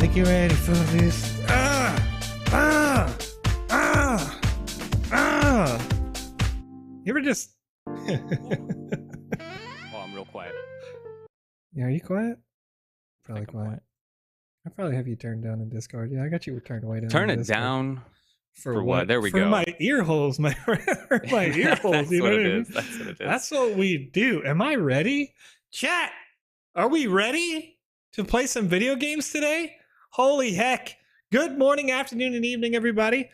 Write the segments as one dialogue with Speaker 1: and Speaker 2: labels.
Speaker 1: think you're ready for this. You ever just...
Speaker 2: Oh, I'm real quiet.
Speaker 1: Yeah, are you quiet? Probably
Speaker 2: I'm
Speaker 1: quiet. I probably have you turned down in Discord. Yeah, I got you turned way down.
Speaker 2: Turn
Speaker 1: in
Speaker 2: it
Speaker 1: Discord.
Speaker 2: down.
Speaker 1: For
Speaker 2: what? There we
Speaker 1: for
Speaker 2: go.
Speaker 1: My ear holes, my my ear holes.
Speaker 2: That's
Speaker 1: You know
Speaker 2: what
Speaker 1: what
Speaker 2: it
Speaker 1: I mean?
Speaker 2: is. That's what it is.
Speaker 1: That's what we do. Am I ready? Chat, are we ready to play some video games today? Holy heck. Good morning, afternoon, and evening, everybody.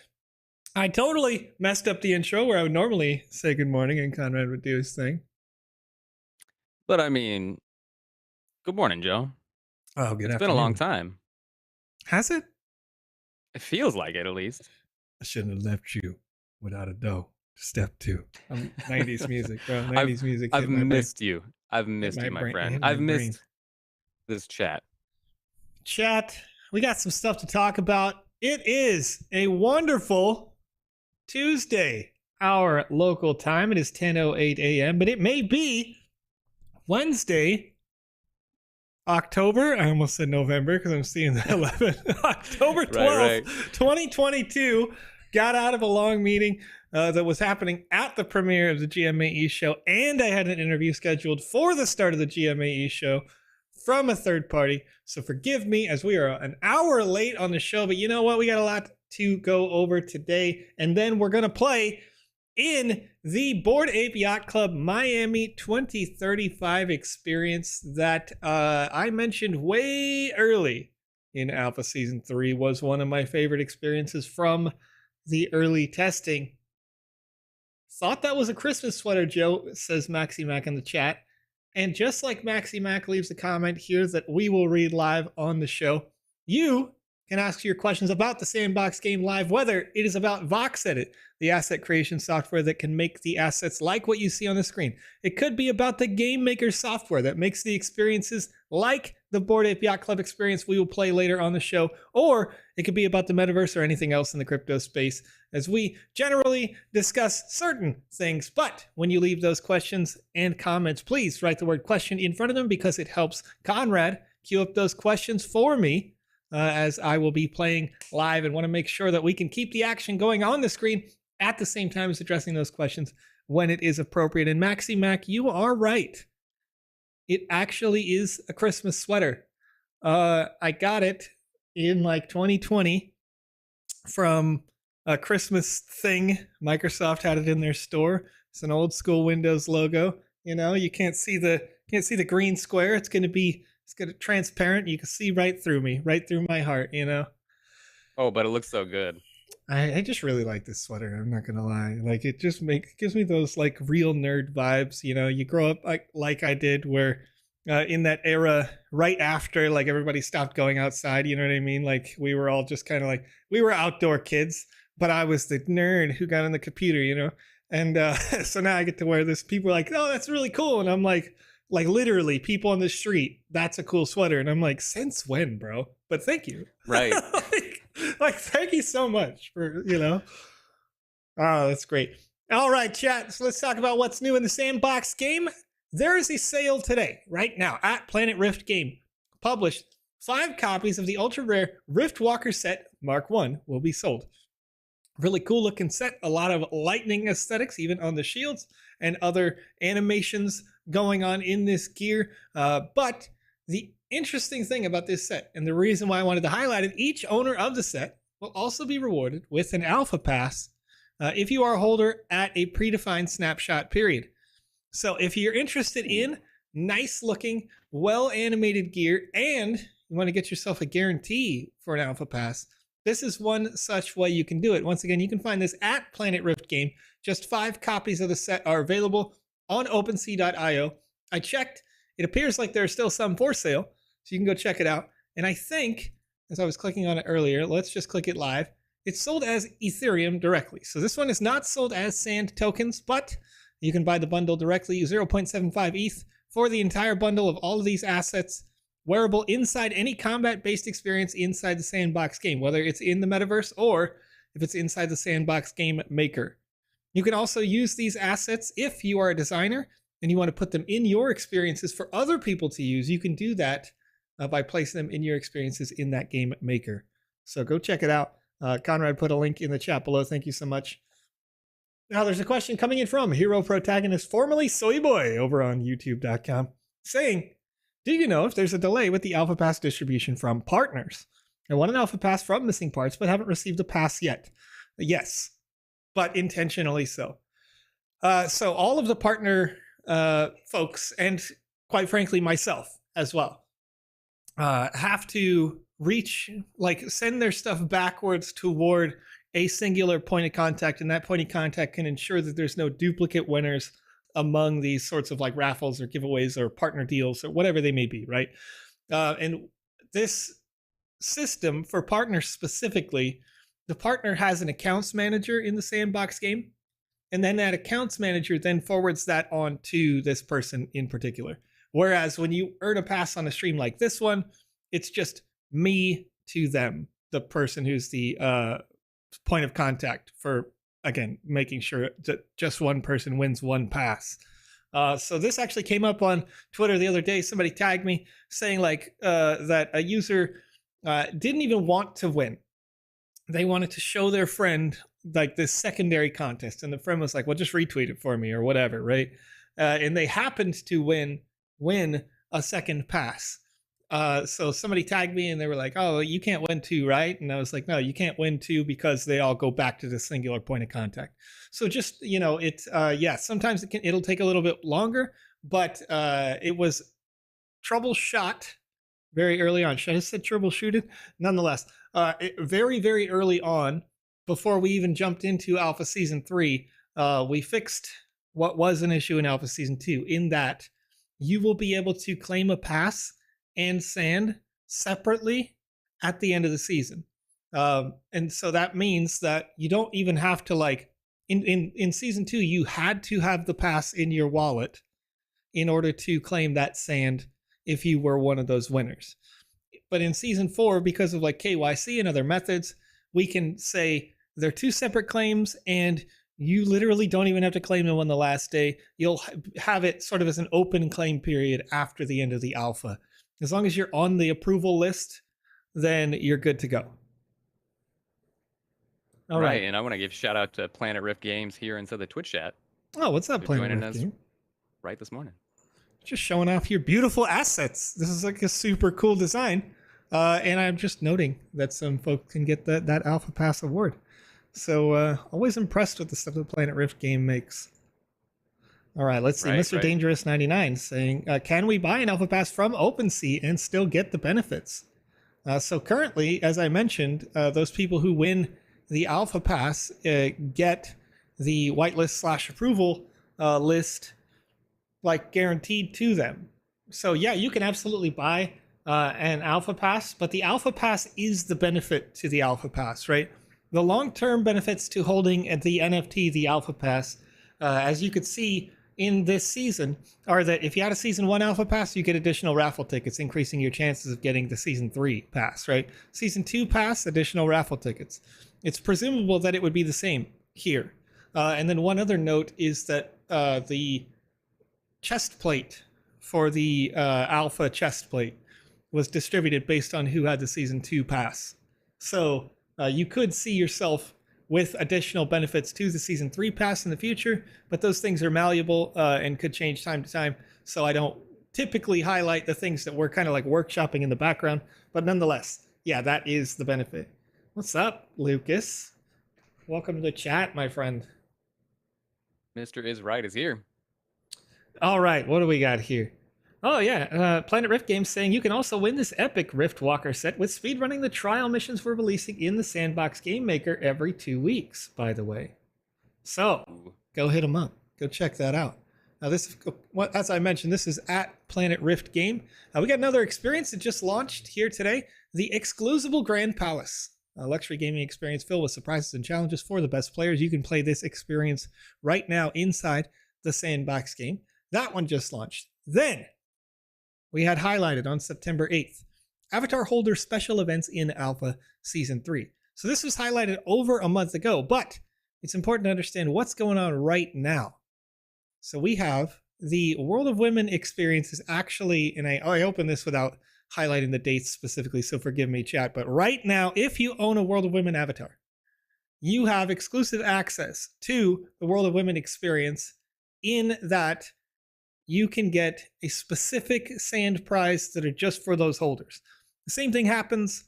Speaker 1: I totally messed up the intro where I would normally say good morning and Conrad would do his thing.
Speaker 2: But I mean, good morning, Joe.
Speaker 1: Oh, good
Speaker 2: It's
Speaker 1: afternoon.
Speaker 2: been a long time.
Speaker 1: Has it?
Speaker 2: It feels like it, at least.
Speaker 1: I shouldn't have left you without a dough. Step 2. 90s music, bro. 90s music.
Speaker 2: I've missed you. I've missed you, my friend. I've missed this chat.
Speaker 1: Chat, we got some stuff to talk about. It is a wonderful Tuesday, our local time. It is 10:08 a.m., but it may be Wednesday, October. I almost said November because I'm seeing the 11th. October 12th, 2022. Got out of a long meeting that was happening at the premiere of the GMAE show, and I had an interview scheduled for the start of the GMAE show from a third party. So forgive me as we are an hour late on the show, but you know what? We got a lot to go over today, and then we're going to play in the Bored Ape Yacht Club Miami 2035 experience that I mentioned way early in Alpha Season 3 was one of my favorite experiences from the early testing. Thought that was a Christmas sweater, Joe, says Maxi Mac in the chat. And just like Maxi Mac leaves a comment here that we will read live on the show, you can ask your questions about the Sandbox game live, whether it is about VoxEdit, the asset creation software that can make the assets like what you see on the screen. It could be about the Game Maker software that makes the experiences like the Bored Ape Yacht Club experience we will play later on the show, or it could be about the metaverse or anything else in the crypto space, as we generally discuss certain things. But when you leave those questions and comments, please write the word question in front of them because it helps Conrad queue up those questions for me. As I will be playing live and want to make sure that we can keep the action going on the screen at the same time as addressing those questions when it is appropriate. And Maxi Mac, you are right. It actually is a Christmas sweater. I got it in like 2020 from a Christmas thing. Microsoft had it in their store. It's an old school Windows logo. You know, you can't see the green square. It's going to transparent. You can see right through me, right through my heart, you know?
Speaker 2: Oh, but it looks so good.
Speaker 1: I just really like this sweater. I'm not going to lie. Like, it just gives me those like real nerd vibes. You know, you grow up like I did where in that era right after like everybody stopped going outside, you know what I mean? Like we were all just kind of like, we were outdoor kids, but I was the nerd who got on the computer, you know? And so now I get to wear this. People are like, oh, that's really cool. And I'm like literally people on the street, that's a cool sweater. And I'm like, since when, bro? But thank you.
Speaker 2: Right.
Speaker 1: like thank you so much for, you know. Oh, that's great. All right, chat. So let's talk about what's new in the Sandbox game. There is a sale today, right now, at Planet Rift Game. Published 5 copies of the ultra rare Rift Walker set Mark 1 will be sold. Really cool looking set. A lot of lightning aesthetics, even on the shields and other animations going on in this gear. But the interesting thing about this set, and the reason why I wanted to highlight it, each owner of the set will also be rewarded with an alpha pass if you are a holder at a predefined snapshot period. So if you're interested in nice looking, well animated gear and you want to get yourself a guarantee for an alpha pass, this is one such way you can do it. Once again, you can find this at Planet Rift Game. Just 5 copies of the set are available on OpenSea.io. I checked. It appears like there are still some for sale, so you can go check it out. And I think, as I was clicking on it earlier, let's just click it live. It's sold as Ethereum directly. So this one is not sold as Sand tokens, but you can buy the bundle directly, 0.75 ETH for the entire bundle of all of these assets, wearable inside any combat-based experience inside the Sandbox game, whether it's in the metaverse or if it's inside the Sandbox Game Maker. You can also use these assets if you are a designer and you want to put them in your experiences for other people to use. You can do that by placing them in your experiences in that game maker. So go check it out. Conrad put a link in the chat below. Thank you so much. Now there's a question coming in from Hero Protagonist, formerly Soyboy, over on youtube.com, saying, do you know if there's a delay with the Alpha Pass distribution from partners? I want an Alpha Pass from Missing Parts, but haven't received a pass yet. Yes, but intentionally so. So all of the partner folks, and quite frankly myself as well, have to send their stuff backwards toward a singular point of contact, and that point of contact can ensure that there's no duplicate winners among these sorts of like raffles or giveaways or partner deals or whatever they may be, right? And this system for partners specifically, the partner has an accounts manager in the Sandbox game, and then that accounts manager then forwards that on to this person in particular. Whereas when you earn a pass on a stream like this one, it's just me to them, the person who's the point of contact for, again, making sure that just one person wins one pass. So this actually came up on Twitter the other day. Somebody tagged me saying that a user didn't even want to win. They wanted to show their friend like this secondary contest, and the friend was like, well, just retweet it for me or whatever, right? And they happened to win a second pass. So somebody tagged me and they were like, oh, you can't win two, right? And I was like, no, you can't win two because they all go back to the singular point of contact. So just, sometimes it'll take a little bit longer, but it was troubleshot very early on. Should I have said troubleshooted? Nonetheless, very, very early on, before we even jumped into Alpha Season 3, we fixed what was an issue in Alpha Season 2, in that you will be able to claim a pass and sand separately at the end of the season. And so that means that you don't even have to in Season 2, you had to have the pass in your wallet in order to claim that sand if you were one of those winners. But in Season 4, because of KYC and other methods, we can say they're two separate claims, and you literally don't even have to claim them on the last day. You'll have it sort of as an open claim period after the end of the alpha. As long as you're on the approval list, then you're good to go.
Speaker 2: All right. And I want to give a shout out to Planet Rift Games here inside the Twitch chat.
Speaker 1: Oh, what's up, Planet Rift Games?
Speaker 2: Right this morning.
Speaker 1: Just showing off your beautiful assets. This is like a super cool design. And I'm just noting that some folks can get that Alpha Pass award. So always impressed with the stuff that Planet Rift game makes. All right, let's see. Mr. Dangerous 99 saying, can we buy an Alpha Pass from OpenSea and still get the benefits? So currently, as I mentioned, those people who win the Alpha Pass get the whitelist / approval list guaranteed to them. So yeah, you can absolutely buy an Alpha Pass, but the Alpha Pass is the benefit to the Alpha Pass, right? The long-term benefits to holding the NFT, the Alpha Pass, as you could see in this season, are that if you had a Season 1 Alpha Pass, you get additional raffle tickets, increasing your chances of getting the Season 3 pass, right? Season 2 pass, additional raffle tickets. It's presumable that it would be the same here. And then one other note is that the chest plate for the Alpha chest plate was distributed based on who had the Season 2 pass. So you could see yourself with additional benefits to the Season 3 pass in the future, but those things are malleable and could change time to time, so I don't typically highlight the things that we're kind of workshopping in the background, but nonetheless, yeah, that is the benefit. What's up, Lucas? Welcome to the chat, my friend.
Speaker 2: Mr. Is Right is here.
Speaker 1: All right, what do we got here? Oh yeah, Planet Rift Games saying you can also win this epic Rift Walker set with speedrunning the trial missions we're releasing in the Sandbox Game Maker every 2 weeks, by the way. So, go hit them up. Go check that out. Now this, as I mentioned, this is at Planet Rift Game. We got another experience that just launched here today, the Exclusible Grand Palace. A luxury gaming experience filled with surprises and challenges for the best players. You can play this experience right now inside the Sandbox game. That one just launched. Then, we had highlighted on September 8th, Avatar Holder Special Events in Alpha Season 3. So this was highlighted over a month ago, but it's important to understand what's going on right now. So we have the World of Women experience is actually, and I opened this without highlighting the dates specifically, so forgive me, chat. But right now, if you own a World of Women avatar, you have exclusive access to the World of Women experience, in that you can get a specific sand prize that are just for those holders. The same thing happens.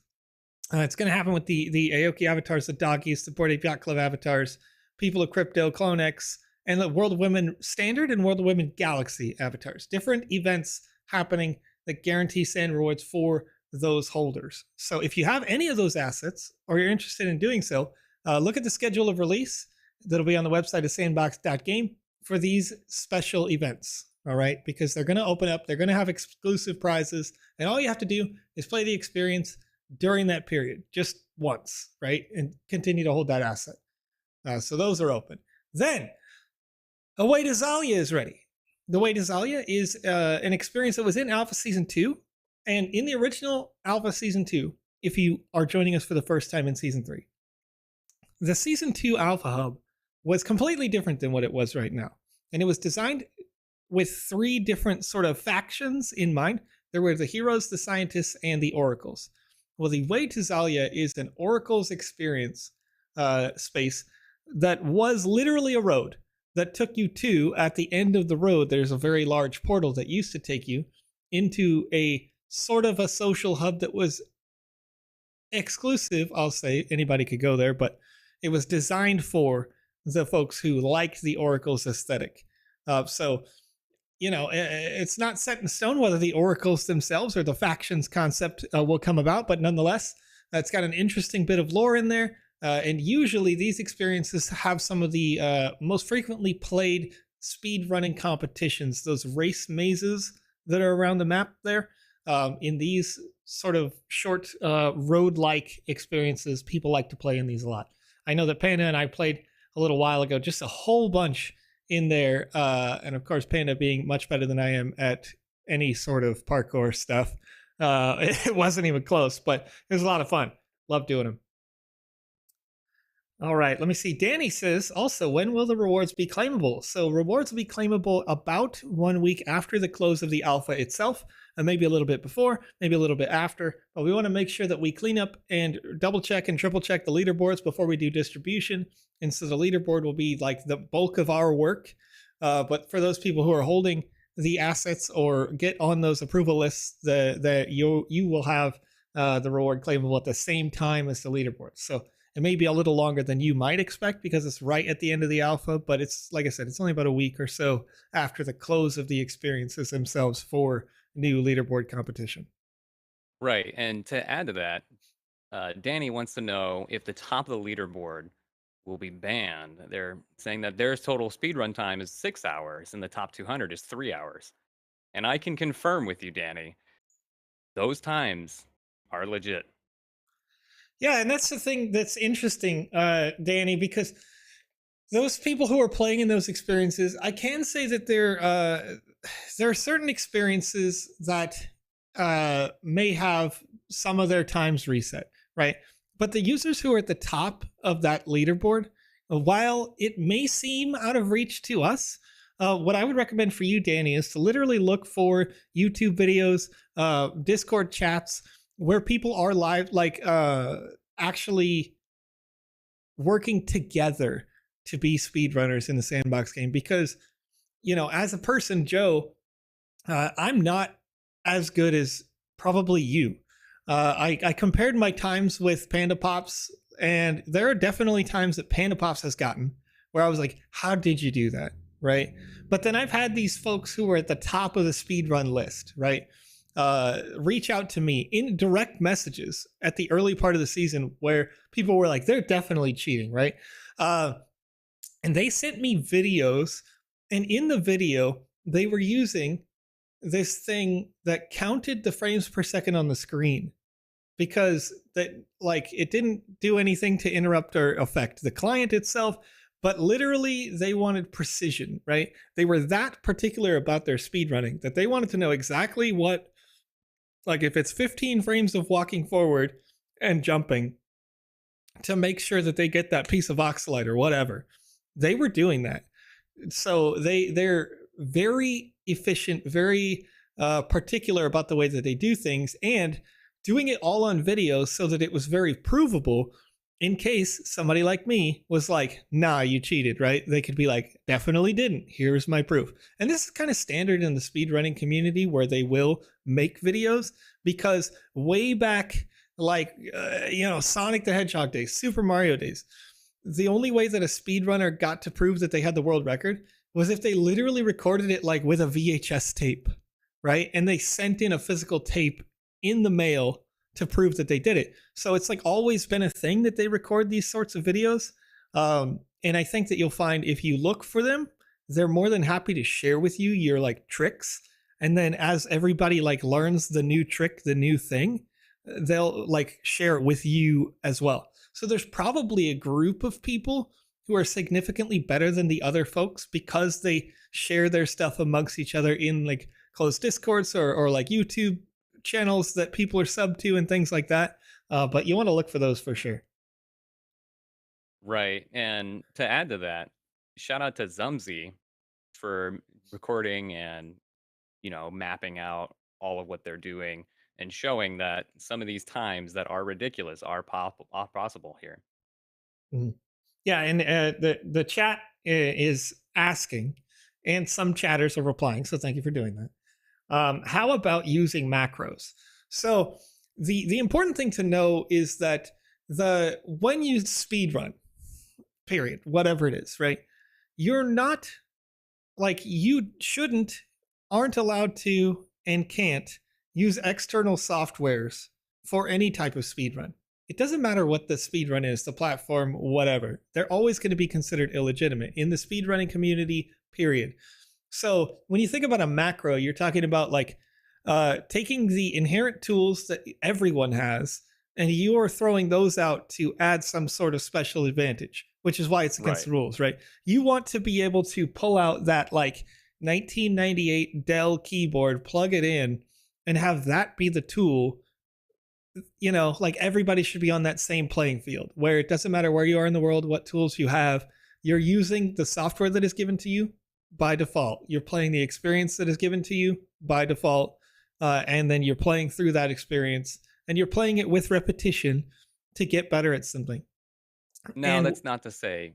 Speaker 1: It's going to happen with the Aoki avatars, the Doggies, the Bored Ape Yacht Club avatars, People of Crypto, CloneX, and the World of Women Standard and World of Women Galaxy avatars. Different events happening that guarantee sand rewards for those holders. So if you have any of those assets, or you're interested in doing so, look at the schedule of release that'll be on the website of sandbox.game for these special events. All right, because they're going to open up, they're going to have exclusive prizes, and all you have to do is play the experience during that period, just once, right? And continue to hold that asset. So those are open. Then, A Way to Zalia is ready. The Way to Zalia is an experience that was in Alpha Season 2, and in the original Alpha Season 2, if you are joining us for the first time in Season 3. The Season 2 Alpha Hub was completely different than what it was right now. And it was designed with 3 different sort of factions in mind. There were the heroes, the scientists, and the oracles. Well, the Way to Zalia is an oracles experience space that was literally a road that took you to, at the end of the road, there's a very large portal that used to take you into a sort of a social hub that was exclusive. I'll say anybody could go there, but it was designed for the folks who liked the oracles aesthetic. So, you know, it's not set in stone whether the oracles themselves or the factions concept will come about, but nonetheless, it's got an interesting bit of lore in there. And usually these experiences have some of the most frequently played speed running competitions, those race mazes that are around the map there. In these sort of short road-like experiences, people like to play in these a lot. I know that Panda and I played a little while ago, just a whole bunch in there, and of course Panda being much better than I am at any sort of parkour stuff, it wasn't even close, but it was a lot of fun. Love doing them. All right, let me see. Danny says, also, when will the rewards be claimable? So rewards will be claimable about 1 week after the close of the alpha itself, and maybe a little bit before, maybe a little bit after. But we want to make sure that we clean up and double check and triple check the leaderboards before we do distribution. And so the leaderboard will be like the bulk of our work. But for those people who are holding the assets or get on those approval lists, you will have the reward claimable at the same time as the leaderboard. So it may be a little longer than you might expect because it's right at the end of the alpha, but it's, like I said, it's only about a week or so after the close of the experiences themselves for new leaderboard competition.
Speaker 2: Right, and to add to that, Danny wants to know if the top of the leaderboard will be banned. They're saying that their total speedrun time is 6 hours and the top 200 is 3 hours. And I can confirm with you, Danny, those times are legit.
Speaker 1: Yeah, and that's the thing that's interesting, Danny, because those people who are playing in those experiences, I can say that there are certain experiences that may have some of their times reset, right? But the users who are at the top of that leaderboard, while it may seem out of reach to us, what I would recommend for you, Danny, is to literally look for YouTube videos, Discord chats, where people are live, like actually working together to be speedrunners in the Sandbox game. Because, you know, as a person, Joe, I'm not as good as probably you. I compared my times with PandaPops, and there are definitely times that PandaPops has gotten where I was like, how did you do that? Right. But then I've had these folks who were at the top of the speedrun list, right? Reach out to me in direct messages at the early part of the season where people were like, they're definitely cheating, right? And they sent me videos, and in the video, they were using this thing that counted the frames per second on the screen, because that, like, it didn't do anything to interrupt or affect the client itself, but literally they wanted precision, right? They were that particular about their speedrunning that they wanted to know exactly what, like if it's 15 frames of walking forward and jumping, to make sure that they get that piece of Voxelite or whatever. They were doing that. So they're very efficient, very particular about the way that they do things, and doing it all on video so that it was very provable in case somebody like me was like, nah, you cheated, right? They could be like, definitely didn't. Here's my proof. And this is kind of standard in the speedrunning community where they will make videos, because way back, like, Sonic the Hedgehog days, Super Mario days, the only way that a speedrunner got to prove that they had the world record was if they literally recorded it like with a VHS tape, right? And they sent in a physical tape in the mail to prove that they did it. So it's like always been a thing that they record these sorts of videos. And I think that you'll find if you look for them, they're more than happy to share with you your like tricks. And then as everybody like learns the new trick, the new thing, they'll like share it with you as well. So there's probably a group of people who are significantly better than the other folks because they share their stuff amongst each other in like closed discords or like YouTube channels that people are sub to and things like that. But you want to look for those for sure.
Speaker 2: Right. And to add to that, shout out to Zumzi for recording and, mapping out all of what they're doing and showing that some of these times that are ridiculous are possible here.
Speaker 1: Mhm. Yeah, and the chat is asking, and some chatters are replying. So thank you for doing that. How about using macros? So the important thing to know is that when you speedrun, period, whatever it is, right? You're not like you shouldn't, aren't allowed to, and can't use external softwares for any type of speedrun. It doesn't matter what the speedrun is, the platform, whatever. They're always going to be considered illegitimate in the speedrunning community, period. So when you think about a macro, you're talking about like taking the inherent tools that everyone has, and you're throwing those out to add some sort of special advantage, which is why it's against the rules, right? You want to be able to pull out that like 1998 Dell keyboard, plug it in, and have that be the tool. Like everybody should be on that same playing field where it doesn't matter where you are in the world, what tools you have, you're using the software that is given to you by default. You're playing the experience that is given to you by default. And then you're playing through that experience and you're playing it with repetition to get better at something.
Speaker 2: Now, that's not to say,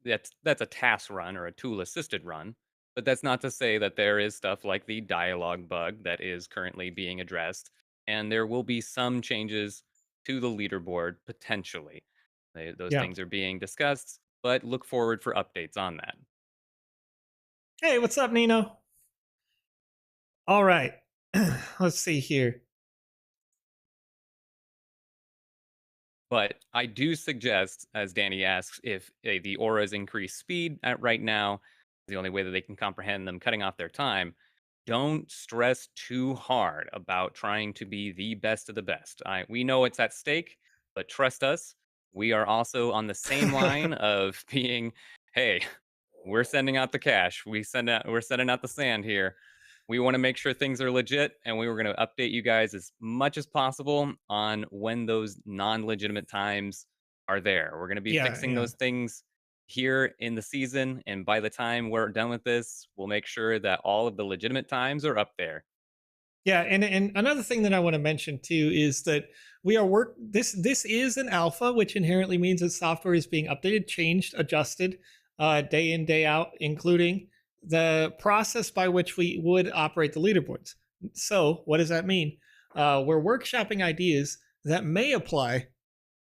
Speaker 2: that's a task run or a tool assisted run, but that's not to say that there is stuff like the dialogue bug that is currently being addressed. And there will be some changes to the leaderboard potentially. Those things are being discussed, but look forward for updates on that.
Speaker 1: Hey, what's up, Nino? All right. Let's see here.
Speaker 2: But I do suggest, as Danny asks, if the auras increase speed at right now, the only way that they can comprehend them cutting off their time, don't stress too hard about trying to be the best of the best. We know it's at stake, but trust us, we are also on the same line of being, hey, we're sending out the cash. We're sending out the sand here. We want to make sure things are legit, and we were going to update you guys as much as possible on when those non-legitimate times are there. We're going to be fixing those things here in the season, and by the time we're done with this, we'll make sure that all of the legitimate times are up there.
Speaker 1: Yeah, and another thing that I want to mention too is that this is an alpha, which inherently means that software is being updated, changed, adjusted day in, day out, including the process by which we would operate the leaderboards. So what does that mean? We're workshopping ideas that may apply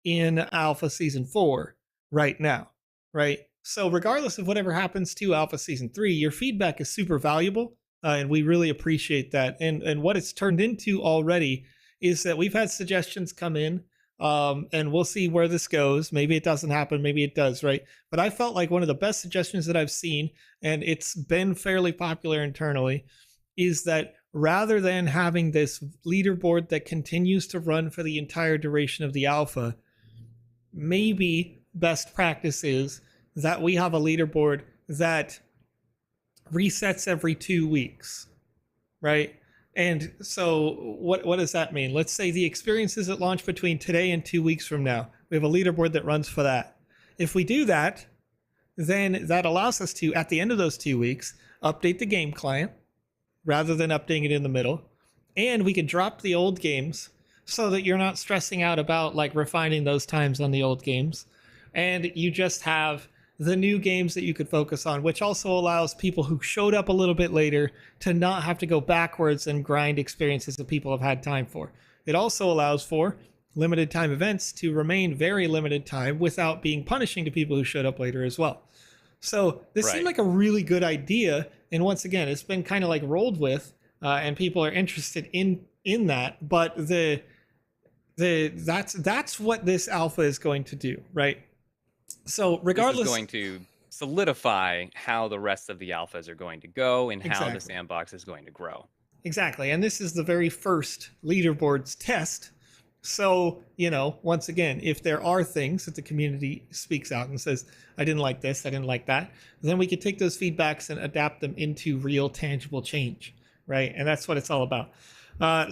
Speaker 1: in Alpha Season 4 right now, right? So regardless of whatever happens to Alpha Season 3, your feedback is super valuable, and we really appreciate that. And what it's turned into already is that we've had suggestions come in, and we'll see where this goes. Maybe it doesn't happen, maybe it does, right? But I felt like one of the best suggestions that I've seen, and it's been fairly popular internally, is that rather than having this leaderboard that continues to run for the entire duration of the alpha, maybe best practice is that we have a leaderboard that resets every 2 weeks, right? And so what does that mean? Let's say the experiences that launch between today and 2 weeks from now. We have a leaderboard that runs for that. If we do that, then that allows us to, at the end of those 2 weeks, update the game client, rather than updating it in the middle. And we can drop the old games so that you're not stressing out about like refining those times on the old games. And you just have the new games that you could focus on, which also allows people who showed up a little bit later to not have to go backwards and grind experiences that people have had time for. It also allows for limited time events to remain very limited time without being punishing to people who showed up later as well. So this seemed like a really good idea. And once again, it's been kind of like rolled with, and people are interested in that. But that's what this alpha is going to do, right? So regardless,
Speaker 2: this is going to solidify how the rest of the alphas are going to go and how the sandbox is going to grow.
Speaker 1: Exactly. And this is the very first leaderboards test. So, you know, once again, if there are things that the community speaks out and says, I didn't like this, I didn't like that, then we can take those feedbacks and adapt them into real tangible change, right? And that's what it's all about.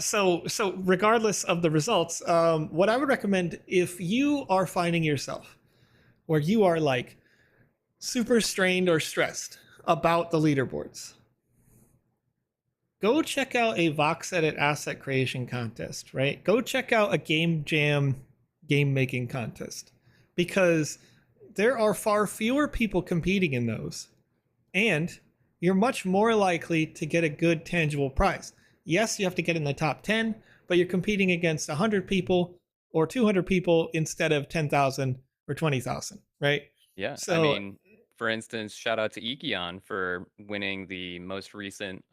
Speaker 1: So regardless of the results, what I would recommend, if you are finding yourself where you are like super strained or stressed about the leaderboards, go check out a VoxEdit asset creation contest, right? Go check out a Game Jam game making contest, because there are far fewer people competing in those, and you're much more likely to get a good tangible prize. Yes, you have to get in the top 10, but you're competing against 100 people or 200 people instead of 10,000 or 20,000, right?
Speaker 2: Yeah, so, I mean, for instance, shout out to Ikion for winning the most recent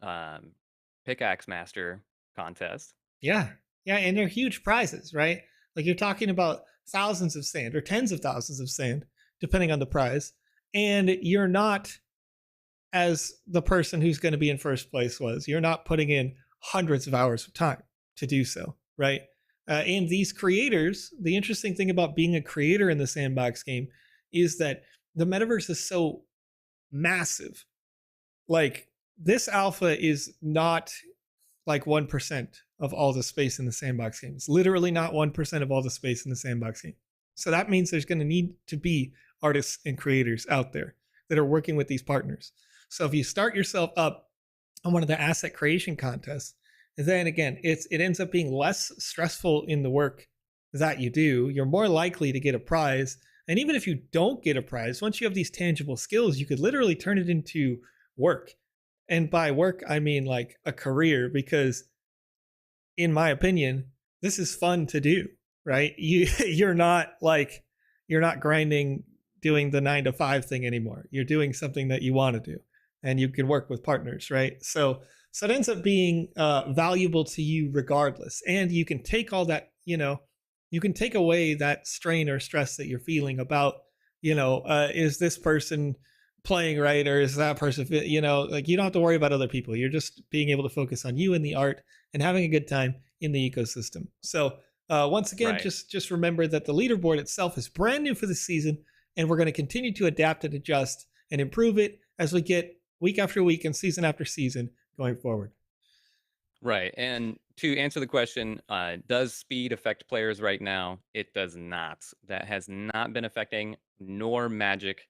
Speaker 2: Pickaxe Master contest.
Speaker 1: Yeah, and they're huge prizes, right? Like you're talking about thousands of sand or tens of thousands of sand, depending on the prize. And you're not, as the person who's going to be in first place was, you're not putting in hundreds of hours of time to do so, right? And these creators, the interesting thing about being a creator in the sandbox game is that the metaverse is so massive. Like this alpha is not like 1% of all the space in the sandbox game. It's literally not 1% of all the space in the sandbox game. So that means there's going to need to be artists and creators out there that are working with these partners. So if you start yourself up on one of the asset creation contests, then again, it ends up being less stressful in the work that you do. You're more likely to get a prize. And even if you don't get a prize, once you have these tangible skills, you could literally turn it into work. And by work, I mean like a career, because in my opinion, this is fun to do, right? You're not grinding, doing the 9 to 5 thing anymore. You're doing something that you want to do, and you can work with partners, right? So it ends up being valuable to you regardless. And you can take all that, you can take away that strain or stress that you're feeling about, is this person playing right, or is that person, like you don't have to worry about other people. You're just being able to focus on you and the art and having a good time in the ecosystem. So once again, just remember that the leaderboard itself is brand new for this season, and we're going to continue to adapt and adjust and improve it as we get week after week and season after season going forward.
Speaker 2: Right. And to answer the question, does speed affect players right now? It does not. That has not been affecting, nor magic.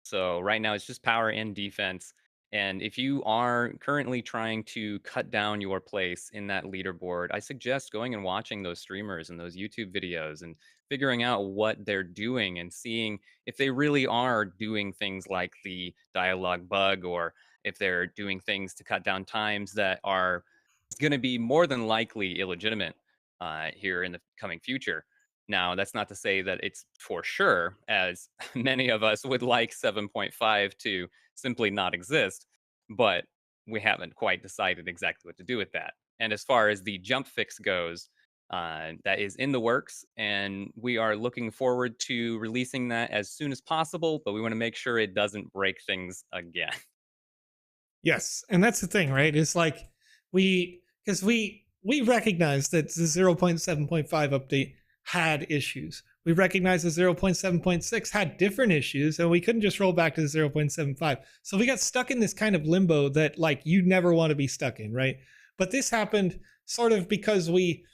Speaker 2: So right now it's just power and defense. And if you are currently trying to cut down your place in that leaderboard, I suggest going and watching those streamers and those YouTube videos and figuring out what they're doing and seeing if they really are doing things like the dialogue bug, or if they're doing things to cut down times that are going to be more than likely illegitimate here in the coming future. Now, that's not to say that it's for sure, as many of us would like 7.5 to simply not exist, but we haven't quite decided exactly what to do with that. And as far as the jump fix goes, that is in the works, and we are looking forward to releasing that as soon as possible, but we want to make sure it doesn't break things again.
Speaker 1: Yes, and that's the thing, right? It's like we recognize that the 0.7.5 update had issues. We recognize the 0.7.6 had different issues, and we couldn't just roll back to the 0.75. So we got stuck in this kind of limbo that like you never want to be stuck in, right? But this happened sort of because we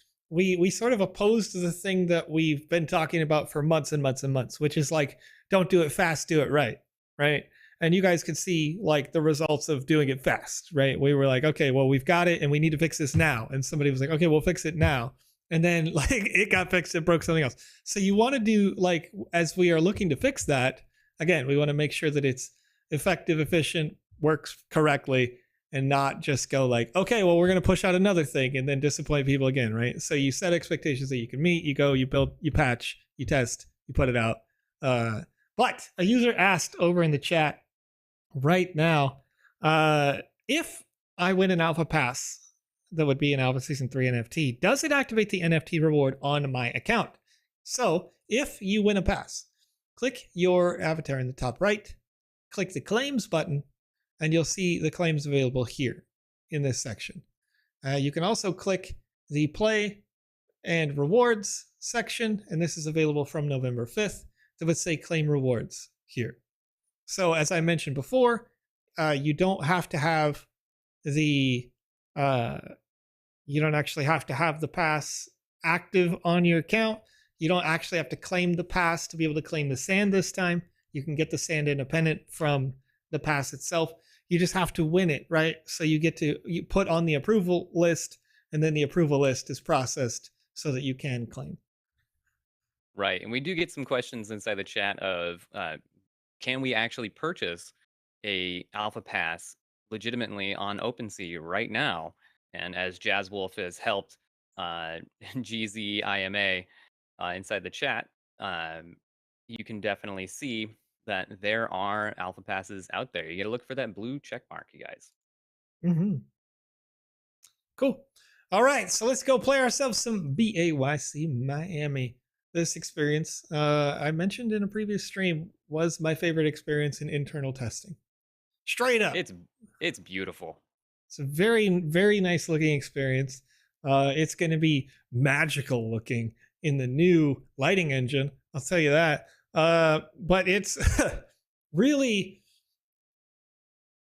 Speaker 1: sort of opposed the thing that we've been talking about for months and months and months, which is like, don't do it fast, do it right, right? and you guys could see like the results of doing it fast, right? We were like, okay, well, we've got it and we need to fix this now. And somebody was like, okay, we'll fix it now. And then like it got fixed, it broke something else. So you want to do like, as we are looking to fix that, again, we want to make sure that it's effective, efficient, works correctly, and not just go like, okay, well, we're going to push out another thing and then disappoint people again, right? So you set expectations that you can meet, you go, you build, you patch, you test, you put it out. But a user asked over in the chat right now, if I win an alpha pass, that would be an alpha season 3 NFT, does it activate the NFT reward on my account? So if you win a pass, click your avatar in the top right, click the claims button, and you'll see the claims available here in this section. You can also click the play and rewards section, and this is available from November 5th. That would say claim rewards here. So as I mentioned before, you don't have to have the you don't actually have to have the pass active on your account. You don't actually have to claim the pass to be able to claim the sand this time. You can get the sand independent from the pass itself. You just have to win it, right? So you put on the approval list, and then the approval list is processed so that you can claim.
Speaker 2: Right. And we do get some questions inside the chat of, can we actually purchase a alpha pass legitimately on OpenSea right now? And as Jazz Wolf has helped GZIMA inside the chat, you can definitely see that there are alpha passes out there. You got to look for that blue check mark, you guys.
Speaker 1: Mm-hmm. Cool. All right, so let's go play ourselves some BAYC Miami. This experience, I mentioned in a previous stream, was my favorite experience in internal testing. Straight up.
Speaker 2: It's beautiful.
Speaker 1: It's a very, very nice looking experience. It's going to be magical looking in the new lighting engine. I'll tell you that. But it's really,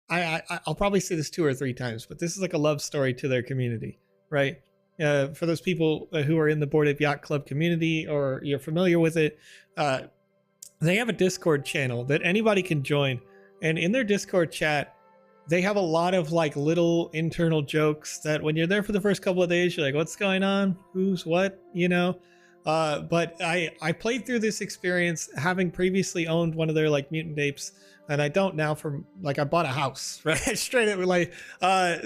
Speaker 1: I'll probably say this 2 or 3 times, but this is like a love story to their community, right? For those people who are in the Bored Ape Yacht Club community or you're familiar with it, they have a Discord channel that anybody can join. And in their Discord chat, they have a lot of like little internal jokes that when you're there for the first couple of days, you're like, what's going on? Who's what? You know? But I played through this experience having previously owned one of their like mutant apes, and I don't now from like I bought a house, right? Straight up like I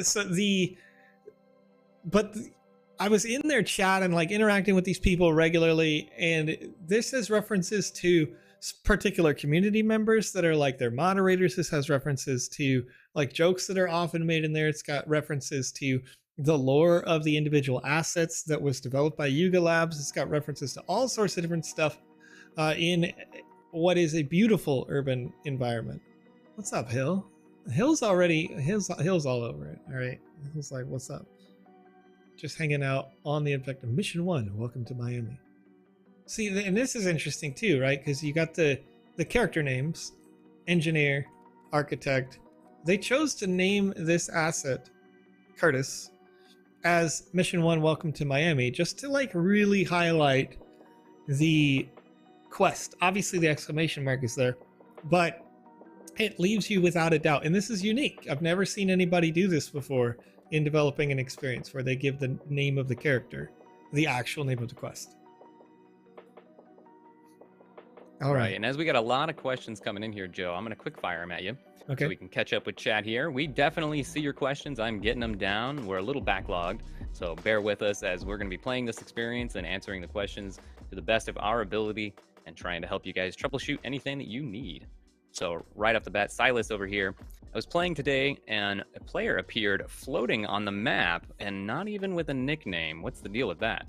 Speaker 1: was in their chat and like interacting with these people regularly, and this has references to particular community members that are like their moderators. This has references to like jokes that are often made in there. It's got references to the lore of the individual assets that was developed by Yuga Labs. It's got references to all sorts of different stuff in what is a beautiful urban environment. What's up, Hill? Hill's all over it. All right. Hill's like, what's up? Just hanging out on the objective. Mission 1, welcome to Miami. See, and this is interesting too, right? Because you got the character names, engineer, architect. They chose to name this asset, Curtis, as Mission 1, welcome to Miami, just to like really highlight the quest. Obviously the exclamation mark is there, but it leaves you without a doubt. And this is unique. I've never seen anybody do this before in developing an experience where they give the name of the character, the actual name of the quest. All right.
Speaker 2: And as we got a lot of questions coming in here, Joe, I'm going to quick fire them at you.
Speaker 1: Okay.
Speaker 2: So we can catch up with chat here. We definitely see your questions. I'm getting them down. We're a little backlogged, so bear with us as we're going to be playing this experience and answering the questions to the best of our ability and trying to help you guys troubleshoot anything that you need. So right off the bat, Silas over here. I was playing today and a player appeared floating on the map and not even with a nickname. What's the deal with that?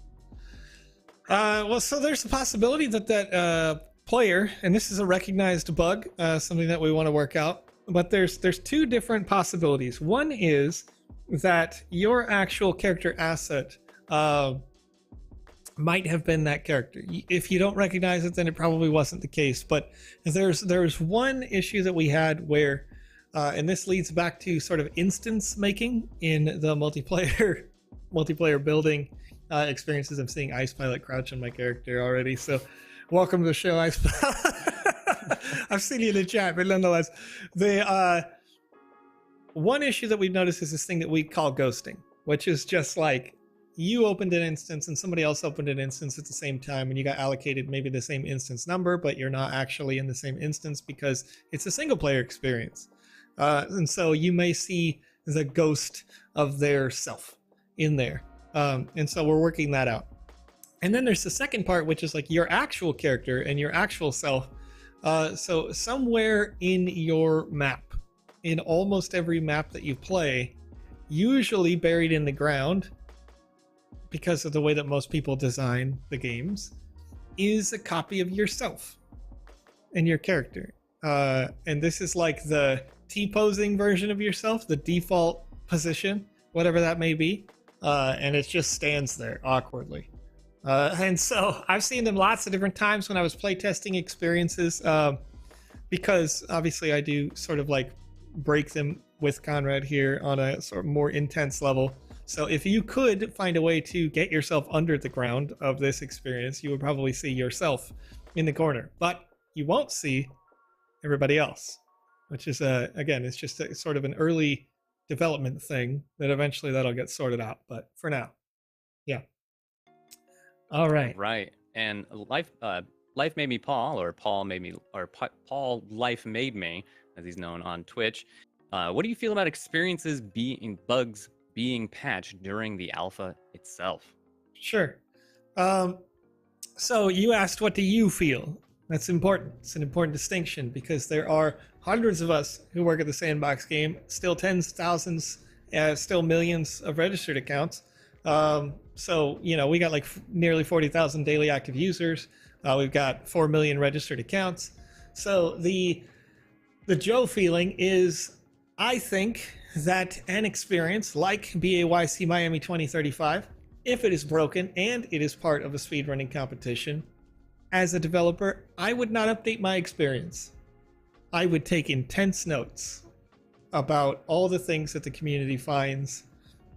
Speaker 1: Well, so there's a possibility that player, and this is a recognized bug, something that we want to work out, but there's 2 different possibilities. One is that your actual character asset might have been that character. If you don't recognize it, then it probably wasn't the case. But there's one issue that we had where, and this leads back to sort of instance making in the multiplayer building experiences. I'm seeing Ice Pilot crouch on my character already. So welcome to the show, Ice Pilot. I've seen you in the chat, but nonetheless, the one issue that we've noticed is this thing that we call ghosting, which is just like you opened an instance and somebody else opened an instance at the same time, and you got allocated maybe the same instance number, but you're not actually in the same instance because it's a single player experience. And so you may see the ghost of their self in there. And so we're working that out. And then there's the second part, which is like your actual character and your actual self. So somewhere in your map, in almost every map that you play, usually buried in the ground, because of the way that most people design the games, is a copy of yourself and your character. And this is like the T-posing version of yourself, the default position, whatever that may be. And it just stands there awkwardly. And so I've seen them lots of different times when I was playtesting experiences, because obviously I do sort of like break them with Conrad here on a sort of more intense level. So if you could find a way to get yourself under the ground of this experience, you would probably see yourself in the corner, but you won't see everybody else, which is again, it's just a sort of an early development thing that eventually that'll get sorted out. But for now, yeah. All right.
Speaker 2: Right. And Life Made Me Paul, or Paul Made Me, or Paul Life Made Me, as he's known on Twitch. What do you feel about bugs being patched during the alpha itself?
Speaker 1: Sure. So you asked, what do you feel? That's important. It's an important distinction because there are hundreds of us who work at the Sandbox game, still tens of thousands, still millions of registered accounts. So, you know, we got like nearly 40,000 daily active users. We've got 4 million registered accounts. So the Joe feeling is, I think that an experience like BAYC Miami 2035, if it is broken and it is part of a speedrunning competition, as a developer, I would not update my experience. I would take intense notes about all the things that the community finds,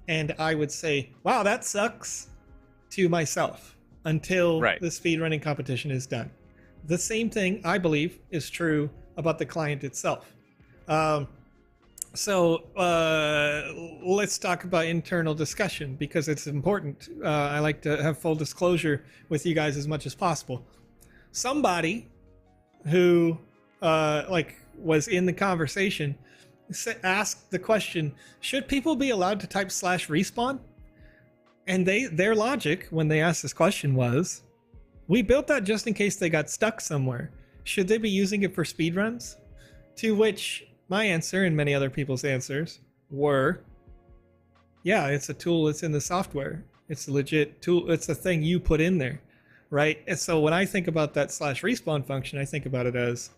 Speaker 1: and I would say, wow, that sucks, to myself until the speedrunning competition is done. The same thing, I believe, is true about the client itself. So let's talk about internal discussion because it's important. I like to have full disclosure with you guys as much as possible. Somebody who was in the conversation asked the question, should people be allowed to type /respawn? And their logic when they asked this question was, we built that just in case they got stuck somewhere. Should they be using it for speedruns? To which my answer and many other people's answers were, yeah, it's a tool that's in the software. It's a legit tool. It's a thing you put in there, right? And so when I think about that /respawn function, I think about it as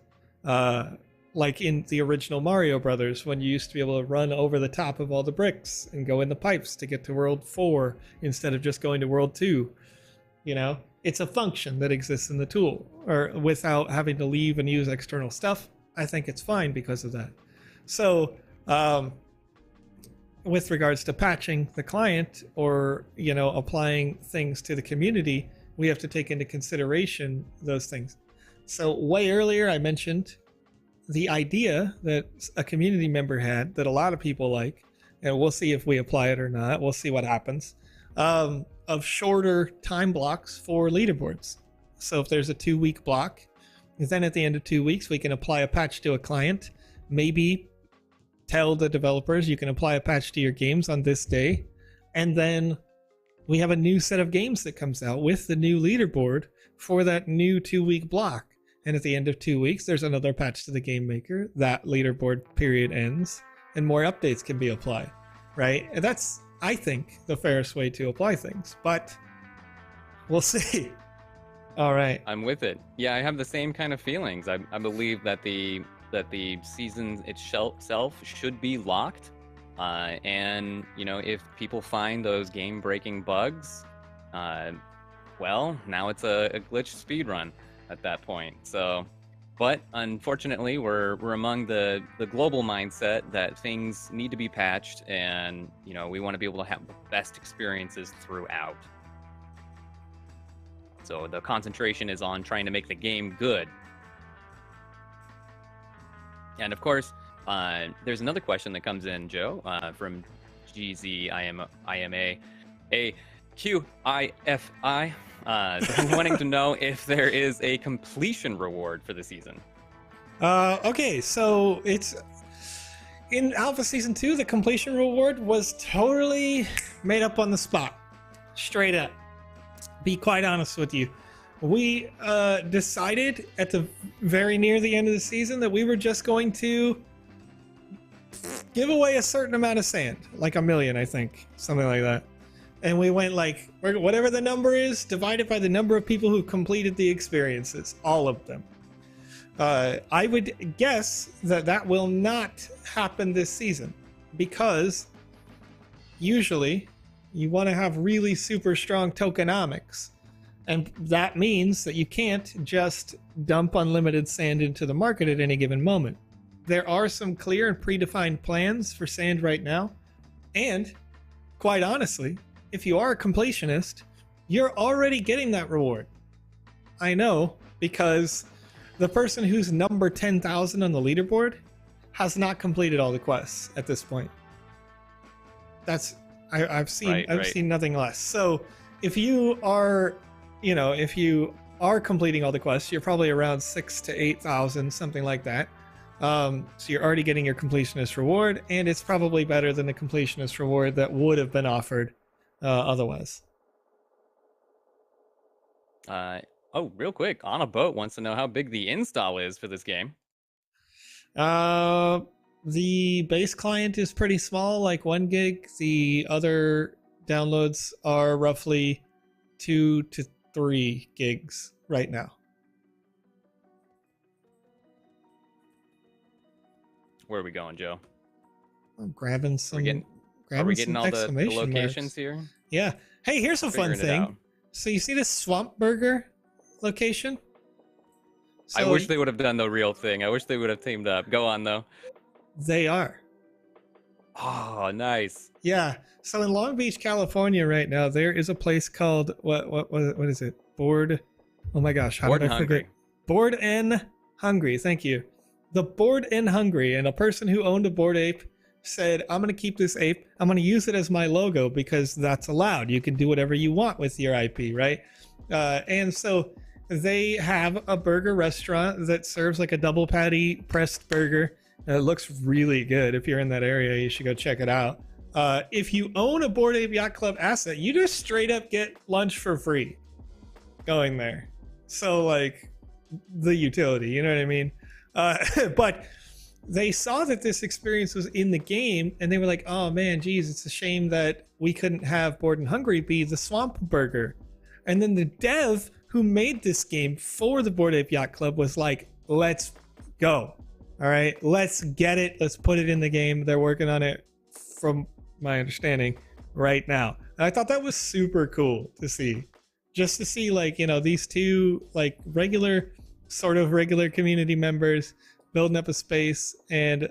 Speaker 1: like in the original Mario Brothers, when you used to be able to run over the top of all the bricks and go in the pipes to get to World 4 instead of just going to World 2. You know, it's a function that exists in the tool, or without having to leave and use external stuff. I think it's fine because of that. So with regards to patching the client or, you know, applying things to the community, we have to take into consideration those things. So way earlier I mentioned the idea that a community member had that a lot of people like, and we'll see if we apply it or not, we'll see what happens, of shorter time blocks for leaderboards. So if there's a 2-week block, then at the end of 2 weeks, we can apply a patch to a client, maybe tell the developers you can apply a patch to your games on this day, and then we have a new set of games that comes out with the new leaderboard for that new 2-week block. And at the end of 2 weeks, there's another patch to the game maker. That leaderboard period ends, and more updates can be applied, right? And that's, I think, the fairest way to apply things, but we'll see. All right.
Speaker 2: I'm with it. Yeah, I have the same kind of feelings. I believe that the season itself should be locked. And, you know, if people find those game-breaking bugs, well, now it's a glitch speedrun at that point. So, but unfortunately, we're among the global mindset that things need to be patched, and, you know, we want to be able to have the best experiences throughout. So the concentration is on trying to make the game good. And of course, there's another question that comes in, Joe, from GZIMA AQIFI, wanting to know if there is a completion reward for the season.
Speaker 1: Okay, so it's in Alpha Season 2, the completion reward was totally made up on the spot. Straight up. Be quite honest with you. We decided at the very near the end of the season that we were just going to give away a certain amount of sand, like 1 million, I think, something like that. And we went like, whatever the number is, divided by the number of people who completed the experiences, all of them. I would guess that that will not happen this season, because usually you want to have really super strong tokenomics. And that means that you can't just dump unlimited sand into the market at any given moment. There are some clear and predefined plans for sand right now. And quite honestly, if you are a completionist, you're already getting that reward. I know, because the person who's number 10,000 on the leaderboard has not completed all the quests at this point. I've seen nothing less. So if you are, if you are completing all the quests, you're probably around 6,000 to 8,000, something like that. So you're already getting your completionist reward, and it's probably better than the completionist reward that would have been offered otherwise.
Speaker 2: Oh, real quick, On a Boat wants to know how big the install is for this game.
Speaker 1: The base client is pretty small, like 1 gig. The other downloads are roughly 2 to 3 gigs right now.
Speaker 2: Where are we going, Joe?
Speaker 1: I'm grabbing some.
Speaker 2: Are we getting all the locations
Speaker 1: marks
Speaker 2: here?
Speaker 1: Yeah. Hey, here's a fun thing. So you see this Swamp Burger location?
Speaker 2: So, I wish they would have done the real thing. I wish they would have teamed up. Go on, though.
Speaker 1: They are.
Speaker 2: Oh, nice.
Speaker 1: Yeah. So in Long Beach, California right now, there is a place called, what is it? Board. Oh my gosh. How did I forget? Board and Hungry. Thank you. The Board and Hungry. And a person who owned a Bored Ape said, I'm going to keep this ape. I'm going to use it as my logo because that's allowed. You can do whatever you want with your IP, right? And so they have a burger restaurant that serves like a double patty pressed burger. It looks really good. If you're in that area, you should go check it out. If you own a Bored Ape Yacht Club asset, you just straight up get lunch for free going there. So like the utility, you know what I mean? But they saw that this experience was in the game, and they were like, oh man, geez, it's a shame that we couldn't have Bored and Hungry be the Swamp Burger. And then the dev who made this game for the Bored Ape Yacht Club was like, let's go. All right, let's get it. Let's put it in the game. They're working on it, from my understanding, right now. And I thought that was super cool to see. Just to see, like, these two, like, regular community members building up a space. And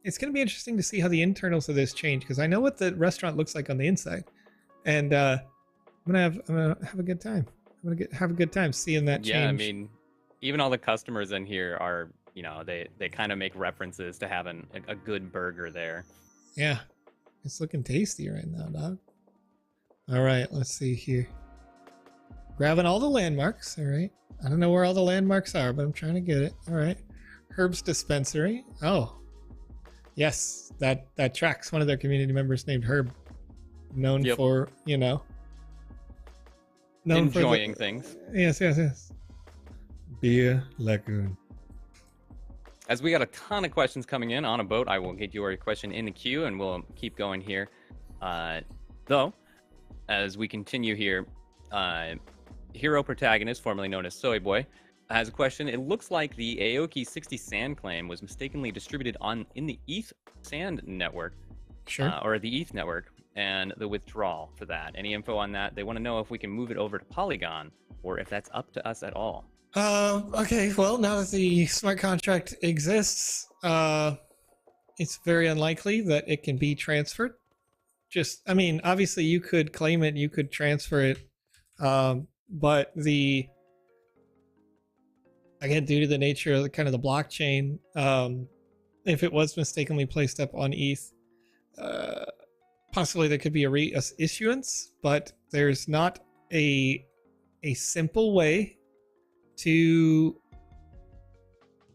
Speaker 1: it's going to be interesting to see how the internals of this change, because I know what the restaurant looks like on the inside. And I'm gonna have a good time. I'm gonna have a good time seeing that change.
Speaker 2: Yeah, I mean, even all the customers in here are, they kind of make references to having a good burger there.
Speaker 1: Yeah, it's looking tasty right now, dog. All right, let's see here. Grabbing all the landmarks. All right, I don't know where all the landmarks are, but I'm trying to get it. All right, Herb's Dispensary. Oh, yes, that tracks. One of their community members named Herb, known for
Speaker 2: enjoying things.
Speaker 1: Yes. Beer Lagoon.
Speaker 2: As we got a ton of questions coming in on a boat, I will get your question in the queue and we'll keep going here. Though, as we continue here, Hero Protagonist, formerly known as Soy Boy, has a question. It looks like the Aoki 60 sand claim was mistakenly distributed in the ETH sand network.
Speaker 1: Sure.
Speaker 2: Or the ETH network, and the withdrawal for that. Any info on that? They want to know if we can move it over to Polygon or if that's up to us at all.
Speaker 1: Okay, well, now that the smart contract exists, it's very unlikely that it can be transferred. Obviously you could claim it, you could transfer it, but again, due to the nature of the blockchain, if it was mistakenly placed up on ETH, possibly there could be a reissuance, but there's not a simple way to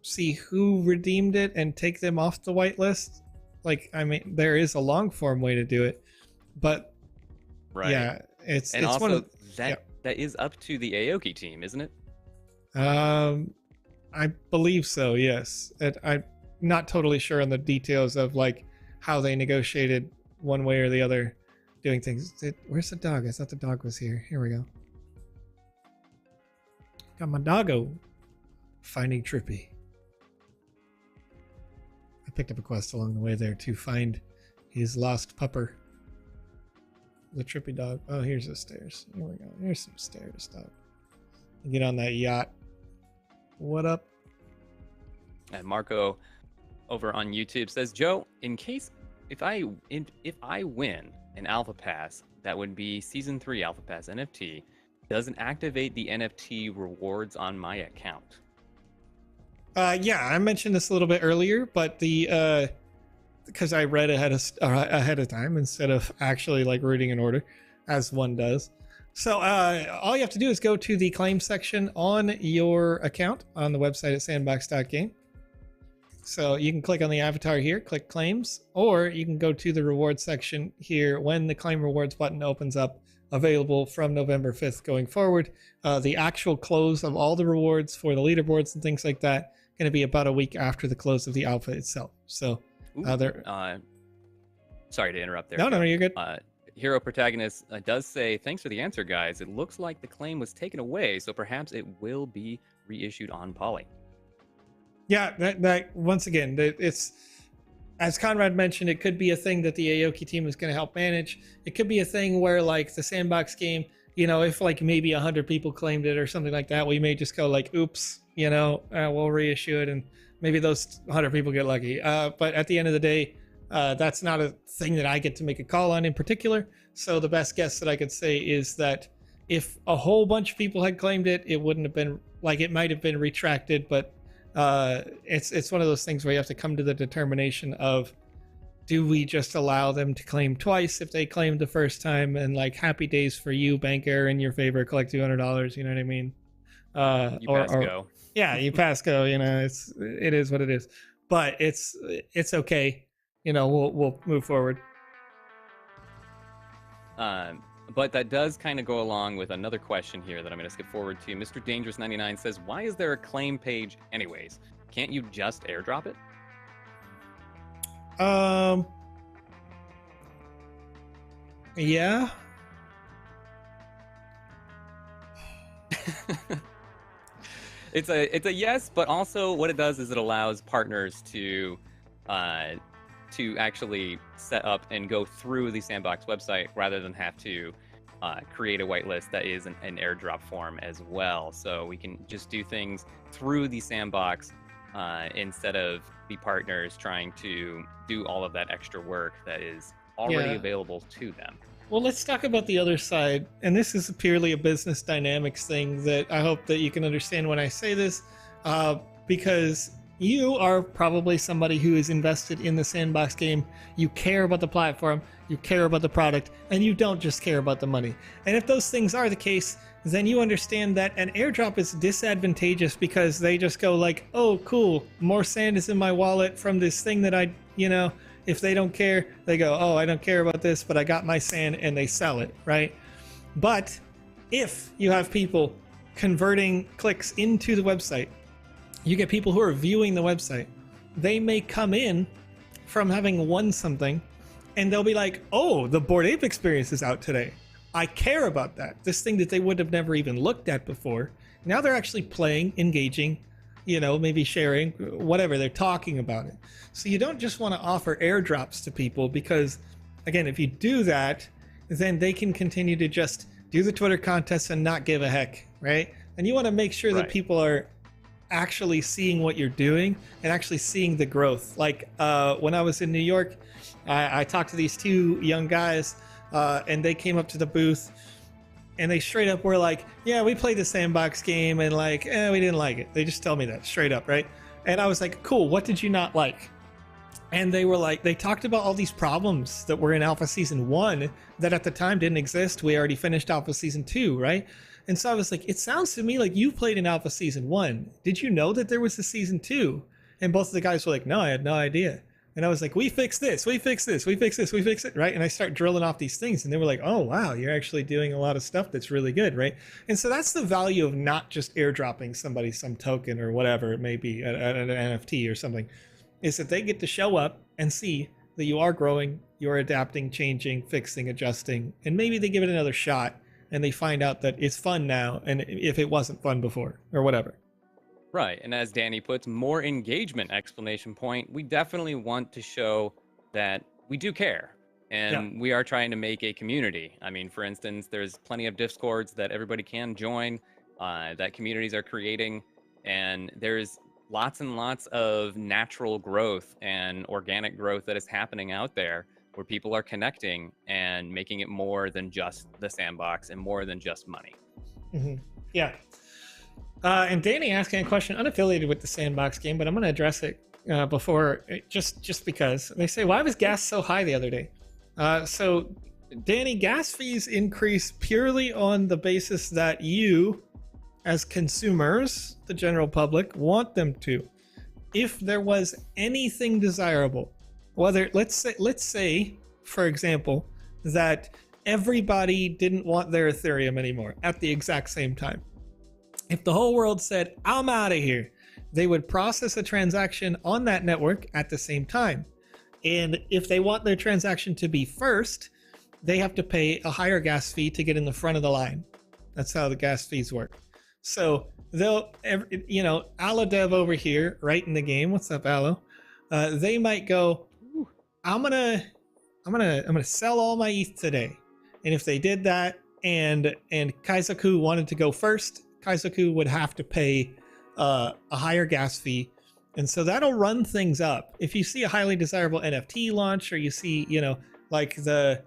Speaker 1: see who redeemed it and take them off the whitelist. Like, I mean, there is a long form way to do it, but yeah, it's
Speaker 2: also
Speaker 1: one of
Speaker 2: that is up to the Aoki team, isn't it?
Speaker 1: I believe so, yes. I'm not totally sure on the details of like how they negotiated one way or the other doing things. Where's the dog? I thought the dog was here. Here we go. Got my doggo. Finding Trippy. I picked up a quest along the way there to find his lost pupper. The Trippy dog. Oh, here's the stairs. Here we go. Here's some stairs, dog. Get on that yacht. What up?
Speaker 2: And Marco over on YouTube says, Joe, in case if I win an Alpha Pass, that would be Season 3 Alpha Pass NFT, doesn't activate the NFT rewards on my account.
Speaker 1: Yeah, I mentioned this a little bit earlier, but the because I read ahead of time instead of actually like reading in order, as one does. So all you have to do is go to the claim section on your account on the website at sandbox.game. So you can click on the avatar here, click claims, or you can go to the reward section here when the claim rewards button opens up, available from November 5th going forward. The actual close of all the rewards for the leaderboards and things like that going to be about a week after the close of the alpha itself. So
Speaker 2: sorry to interrupt there.
Speaker 1: No, you're good.
Speaker 2: Hero Protagonist does say, thanks for the answer, guys. It looks like the claim was taken away, so perhaps it will be reissued on Poly.
Speaker 1: Yeah, that once again, it's, as Conrad mentioned, it could be a thing that the Aoki team is going to help manage. It could be a thing where like the Sandbox game, you know, if like maybe 100 people claimed it or something like that, we may just go like, oops, you know, we'll reissue it, and maybe those 100 people get lucky. But at the end of the day, that's not a thing that I get to make a call on in particular. So the best guess that I could say is that if a whole bunch of people had claimed it, it wouldn't have been like, it might have been retracted, but it's one of those things where you have to come to the determination of, do we just allow them to claim twice if they claimed the first time, and like happy days for you, banker, in your favor, collect $200, you know what I mean?
Speaker 2: You pass go.
Speaker 1: Yeah, you pass go, you know, it is what it is. But it's okay. You know, we'll move forward.
Speaker 2: But that does kind of go along with another question here that I'm going to skip forward to. Mr. Dangerous99 says, why is there a claim page anyways? Can't you just airdrop it?
Speaker 1: Yeah.
Speaker 2: It's a yes, but also what it does is it allows partners to actually set up and go through the Sandbox website rather than have to create a whitelist that is an airdrop form as well. So we can just do things through the Sandbox instead of the partners trying to do all of that extra work that is already available to them.
Speaker 1: Well, let's talk about the other side. And this is purely a business dynamics thing that I hope that you can understand when I say this, because you are probably somebody who is invested in the Sandbox game. You care about the platform, you care about the product, and you don't just care about the money. And if those things are the case, then you understand that an airdrop is disadvantageous because they just go like, oh, cool, more sand is in my wallet from this thing that I, you know, if they don't care, they go, oh, I don't care about this, but I got my sand, and they sell it, right? But if you have people converting clicks into the website, you get people who are viewing the website. They may come in from having won something, and they'll be like, oh, the Bored Ape experience is out today. I care about that. This thing that they would have never even looked at before. Now they're actually playing, engaging, you know, maybe sharing, whatever, they're talking about it. So you don't just want to offer airdrops to people because, again, if you do that, then they can continue to just do the Twitter contests and not give a heck, right? And you want to make sure that people are actually seeing what you're doing and actually seeing the growth. Like when I was in New York, I talked to these two young guys and they came up to the booth and they straight up were like, yeah, we played the Sandbox game and like, we didn't like it. They just tell me that straight up, right? And I was like, cool, what did you not like? And they were like, they talked about all these problems that were in Alpha Season 1 that at the time didn't exist. We already finished Alpha Season 2, right? And so I was like, it sounds to me like you played in Alpha Season 1. Did you know that there was a Season 2? And both of the guys were like, no, I had no idea. And I was like, we fixed this, we fixed this, we fixed this, we fixed it, right? And I start drilling off these things, and they were like, oh, wow, you're actually doing a lot of stuff that's really good, right? And so that's the value of not just airdropping somebody some token or whatever it may be, an NFT or something, is that they get to show up and see that you are growing, you're adapting, changing, fixing, adjusting, and maybe they give it another shot and they find out that it's fun now, and if it wasn't fun before or whatever.
Speaker 2: Right. And as Danny puts, more engagement exclamation point. We definitely want to show that we do care and we are trying to make a community. I mean, for instance, there's plenty of Discords that everybody can join, that communities are creating, and there's lots and lots of natural growth and organic growth that is happening out there where people are connecting and making it more than just the sandbox and more than just money.
Speaker 1: Mm-hmm. Yeah. And Danny asking a question unaffiliated with the Sandbox game, but I'm going to address it before, just because. They say, why was gas so high the other day? So, Danny, gas fees increase purely on the basis that you, as consumers, the general public, want them to. If there was anything desirable, whether, let's say, for example, that everybody didn't want their Ethereum anymore at the exact same time. If the whole world said, I'm out of here, they would process a transaction on that network at the same time. And if they want their transaction to be first, they have to pay a higher gas fee to get in the front of the line. That's how the gas fees work. So they'll, Allodev over here, right in the game. What's up, Allo? They might go, I'm gonna sell all my ETH today. And if they did that, and Kaizoku wanted to go first, Kaizoku would have to pay a higher gas fee. And so that'll run things up. If you see a highly desirable NFT launch, or you see, like the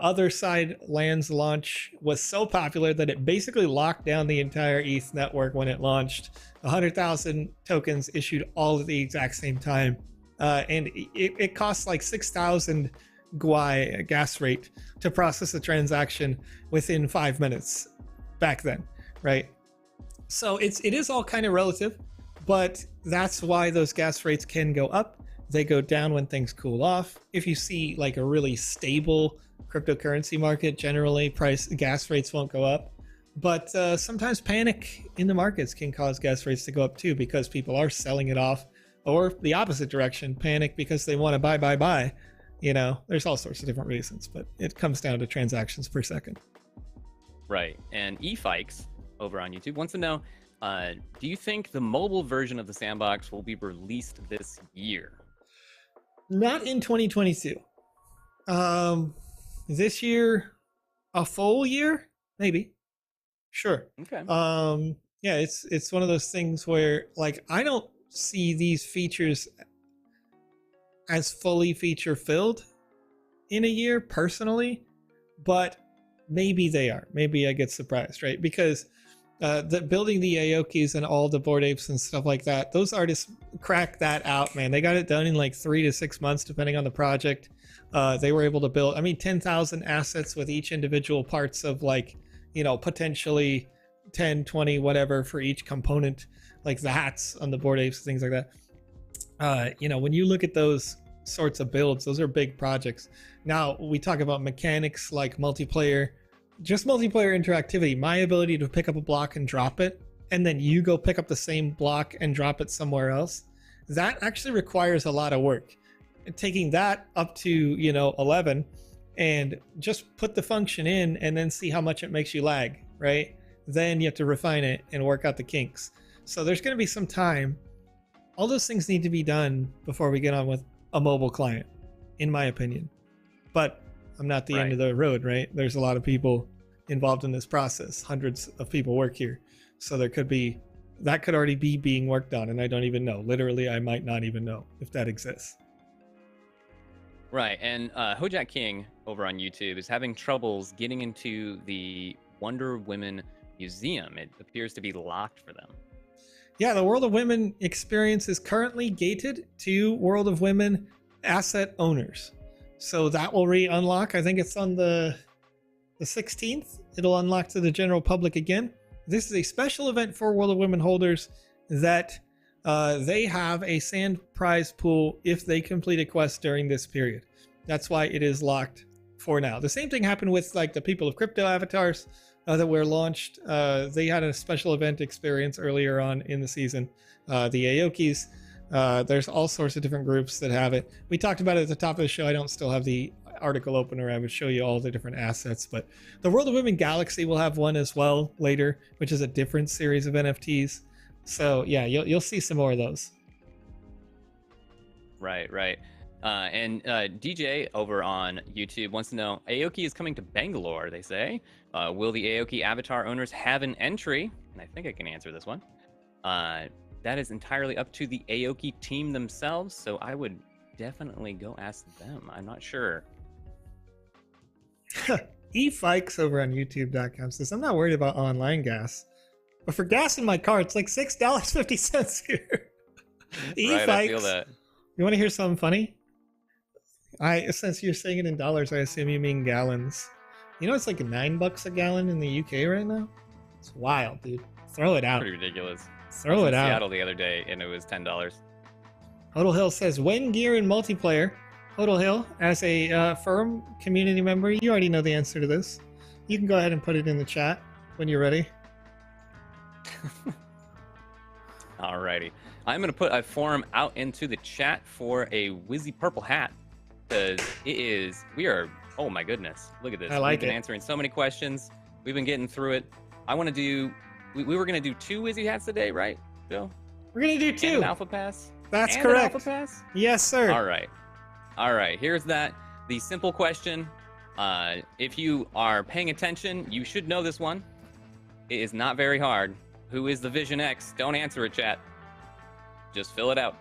Speaker 1: other side lands launch was so popular that it basically locked down the entire ETH network when it launched. 100,000 tokens issued all at the exact same time. And it costs like 6,000 Gwei gas rate to process a transaction within 5 minutes back then, right? So it is all kind of relative, but that's why those gas rates can go up. They go down when things cool off. If you see like a really stable cryptocurrency market, generally gas rates won't go up. But sometimes panic in the markets can cause gas rates to go up too, because people are selling it off, or the opposite direction, panic because they want to buy. There's all sorts of different reasons, but it comes down to transactions per second.
Speaker 2: Right. And eFikes over on YouTube wants to know, do you think the mobile version of the Sandbox will be released this year?
Speaker 1: Not in 2022. This year, a full year, maybe. Sure.
Speaker 2: Okay.
Speaker 1: Yeah, it's one of those things where, like, I don't see these features as fully feature filled in a year personally, but maybe they are. Maybe I get surprised, right? Because building the Aokis and all the Bored Apes and stuff like that, those artists cracked that out, man. They got it done in like 3 to 6 months, depending on the project. They were able to build, 10,000 assets with each individual parts of potentially 10, 20, whatever for each component, like the hats on the Bored Apes, things like that. When you look at those sorts of builds, those are big projects. Now we talk about mechanics like multiplayer, just multiplayer interactivity. My ability to pick up a block and drop it, and then you go pick up the same block and drop it somewhere else, that actually requires a lot of work. And taking that up to 11 and just put the function in and then see how much it makes you lag, right? Then you have to refine it and work out the kinks. So there's going to be some time. All those things need to be done before we get on with a mobile client, in my opinion. But I'm not the end of the road, right? There's a lot of people involved in this process. Hundreds of people work here. So that could already be being worked on, and I don't even know. Literally, I might not even know if that exists.
Speaker 2: Right. And Hojak King over on YouTube is having troubles getting into the Wonder Women Museum. It appears to be locked for them. Yeah,
Speaker 1: the World of Women experience is currently gated to World of Women asset owners. So that will re-unlock. I think it's on the 16th. It'll unlock to the general public again. This is a special event for World of Women holders that they have a sand prize pool if they complete a quest during this period. That's why it is locked for now. The same thing happened with like the People of Crypto avatars that were launched. They had a special event experience earlier on in the season. The Aokis, there's all sorts of different groups that have it. We talked about it at the top of the show. I don't still have the article opener. I would show you all the different assets, but the World of Women Galaxy will have one as well later, which is a different series of NFTs. So yeah, you'll see some more of those.
Speaker 2: Right. And DJ over on YouTube wants to know, Aoki is coming to Bangalore, they say. Will the Aoki avatar owners have an entry? And I think I can answer this one. That is entirely up to the Aoki team themselves, so I would definitely go ask them. I'm not sure.
Speaker 1: eFikes over on youtube.com says, I'm not worried about online gas, but for gas in my car, it's like $6.50 here.
Speaker 2: Right, I feel that.
Speaker 1: You want to hear something funny? Since you're saying it in dollars, I assume you mean gallons. You know, it's like $9 a gallon in the UK right now. It's wild, dude. Throw it out.
Speaker 2: Pretty ridiculous.
Speaker 1: Throw it out.
Speaker 2: Seattle the other day, and it was $10.
Speaker 1: Hodel Hill says, when gear in multiplayer, Hodel Hill, as a firm community member, you already know the answer to this. You can go ahead and put it in the chat when you're ready.
Speaker 2: Alrighty. I'm going to put a forum out into the chat for a Wizzy Purple hat, because oh my goodness, look at this.
Speaker 1: I like
Speaker 2: We've been
Speaker 1: it.
Speaker 2: answering so many questions. We've been getting through it. I want to do, we were going to do 2 Wizzy hats today, right, Bill?
Speaker 1: We're going to do 2.
Speaker 2: And an Alpha Pass?
Speaker 1: That's
Speaker 2: and
Speaker 1: correct.
Speaker 2: An Alpha Pass?
Speaker 1: Yes, sir.
Speaker 2: All right. Here's that. The simple question. If you are paying attention, you should know this one. It is not very hard. Who is the Vision X? Don't answer it, chat. Just fill it out.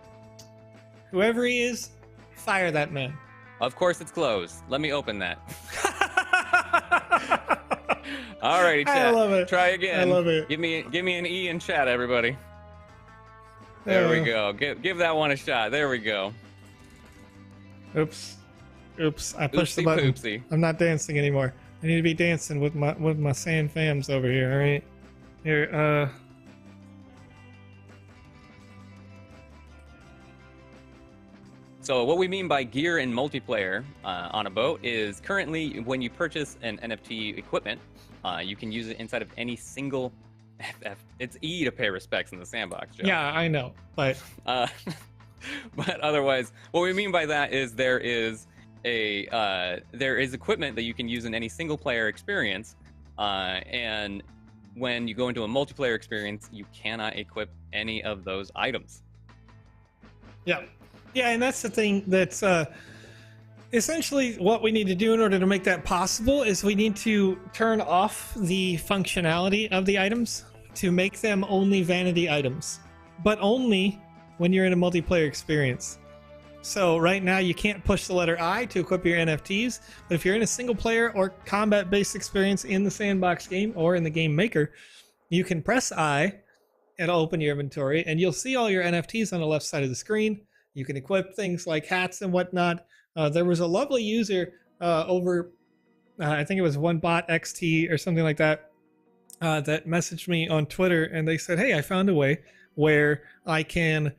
Speaker 1: Whoever he is, fire that man.
Speaker 2: Of course it's closed. Let me open that. All righty, chat.
Speaker 1: I love it.
Speaker 2: Try again.
Speaker 1: I love it.
Speaker 2: Give me an E in chat, everybody. There we go. Give that one a shot. There we go.
Speaker 1: Oops. I pushed the button.
Speaker 2: Poopsie.
Speaker 1: I'm not dancing anymore. I need to be dancing with my sand fams over here. All right. Here.
Speaker 2: So what we mean by gear in multiplayer on a boat is currently when you purchase an NFT equipment, you can use it inside of any single FF. It's E to pay respects in the sandbox, Joe.
Speaker 1: Yeah, I know, but
Speaker 2: but otherwise, what we mean by that is there is equipment that you can use in any single player experience, and when you go into a multiplayer experience, you cannot equip any of those items.
Speaker 1: Yeah, and that's the thing that's essentially what we need to do in order to make that possible is we need to turn off the functionality of the items to make them only vanity items, but only when you're in a multiplayer experience. So right now you can't push the letter I to equip your NFTs, but if you're in a single player or combat-based experience in the Sandbox game or in the Game Maker, you can press I, it'll open your inventory, and you'll see all your NFTs on the left side of the screen. You can equip things like hats and whatnot. There was a lovely user over, I think it was OneBotXT or something like that, that messaged me on Twitter, and they said, hey, I found a way where I can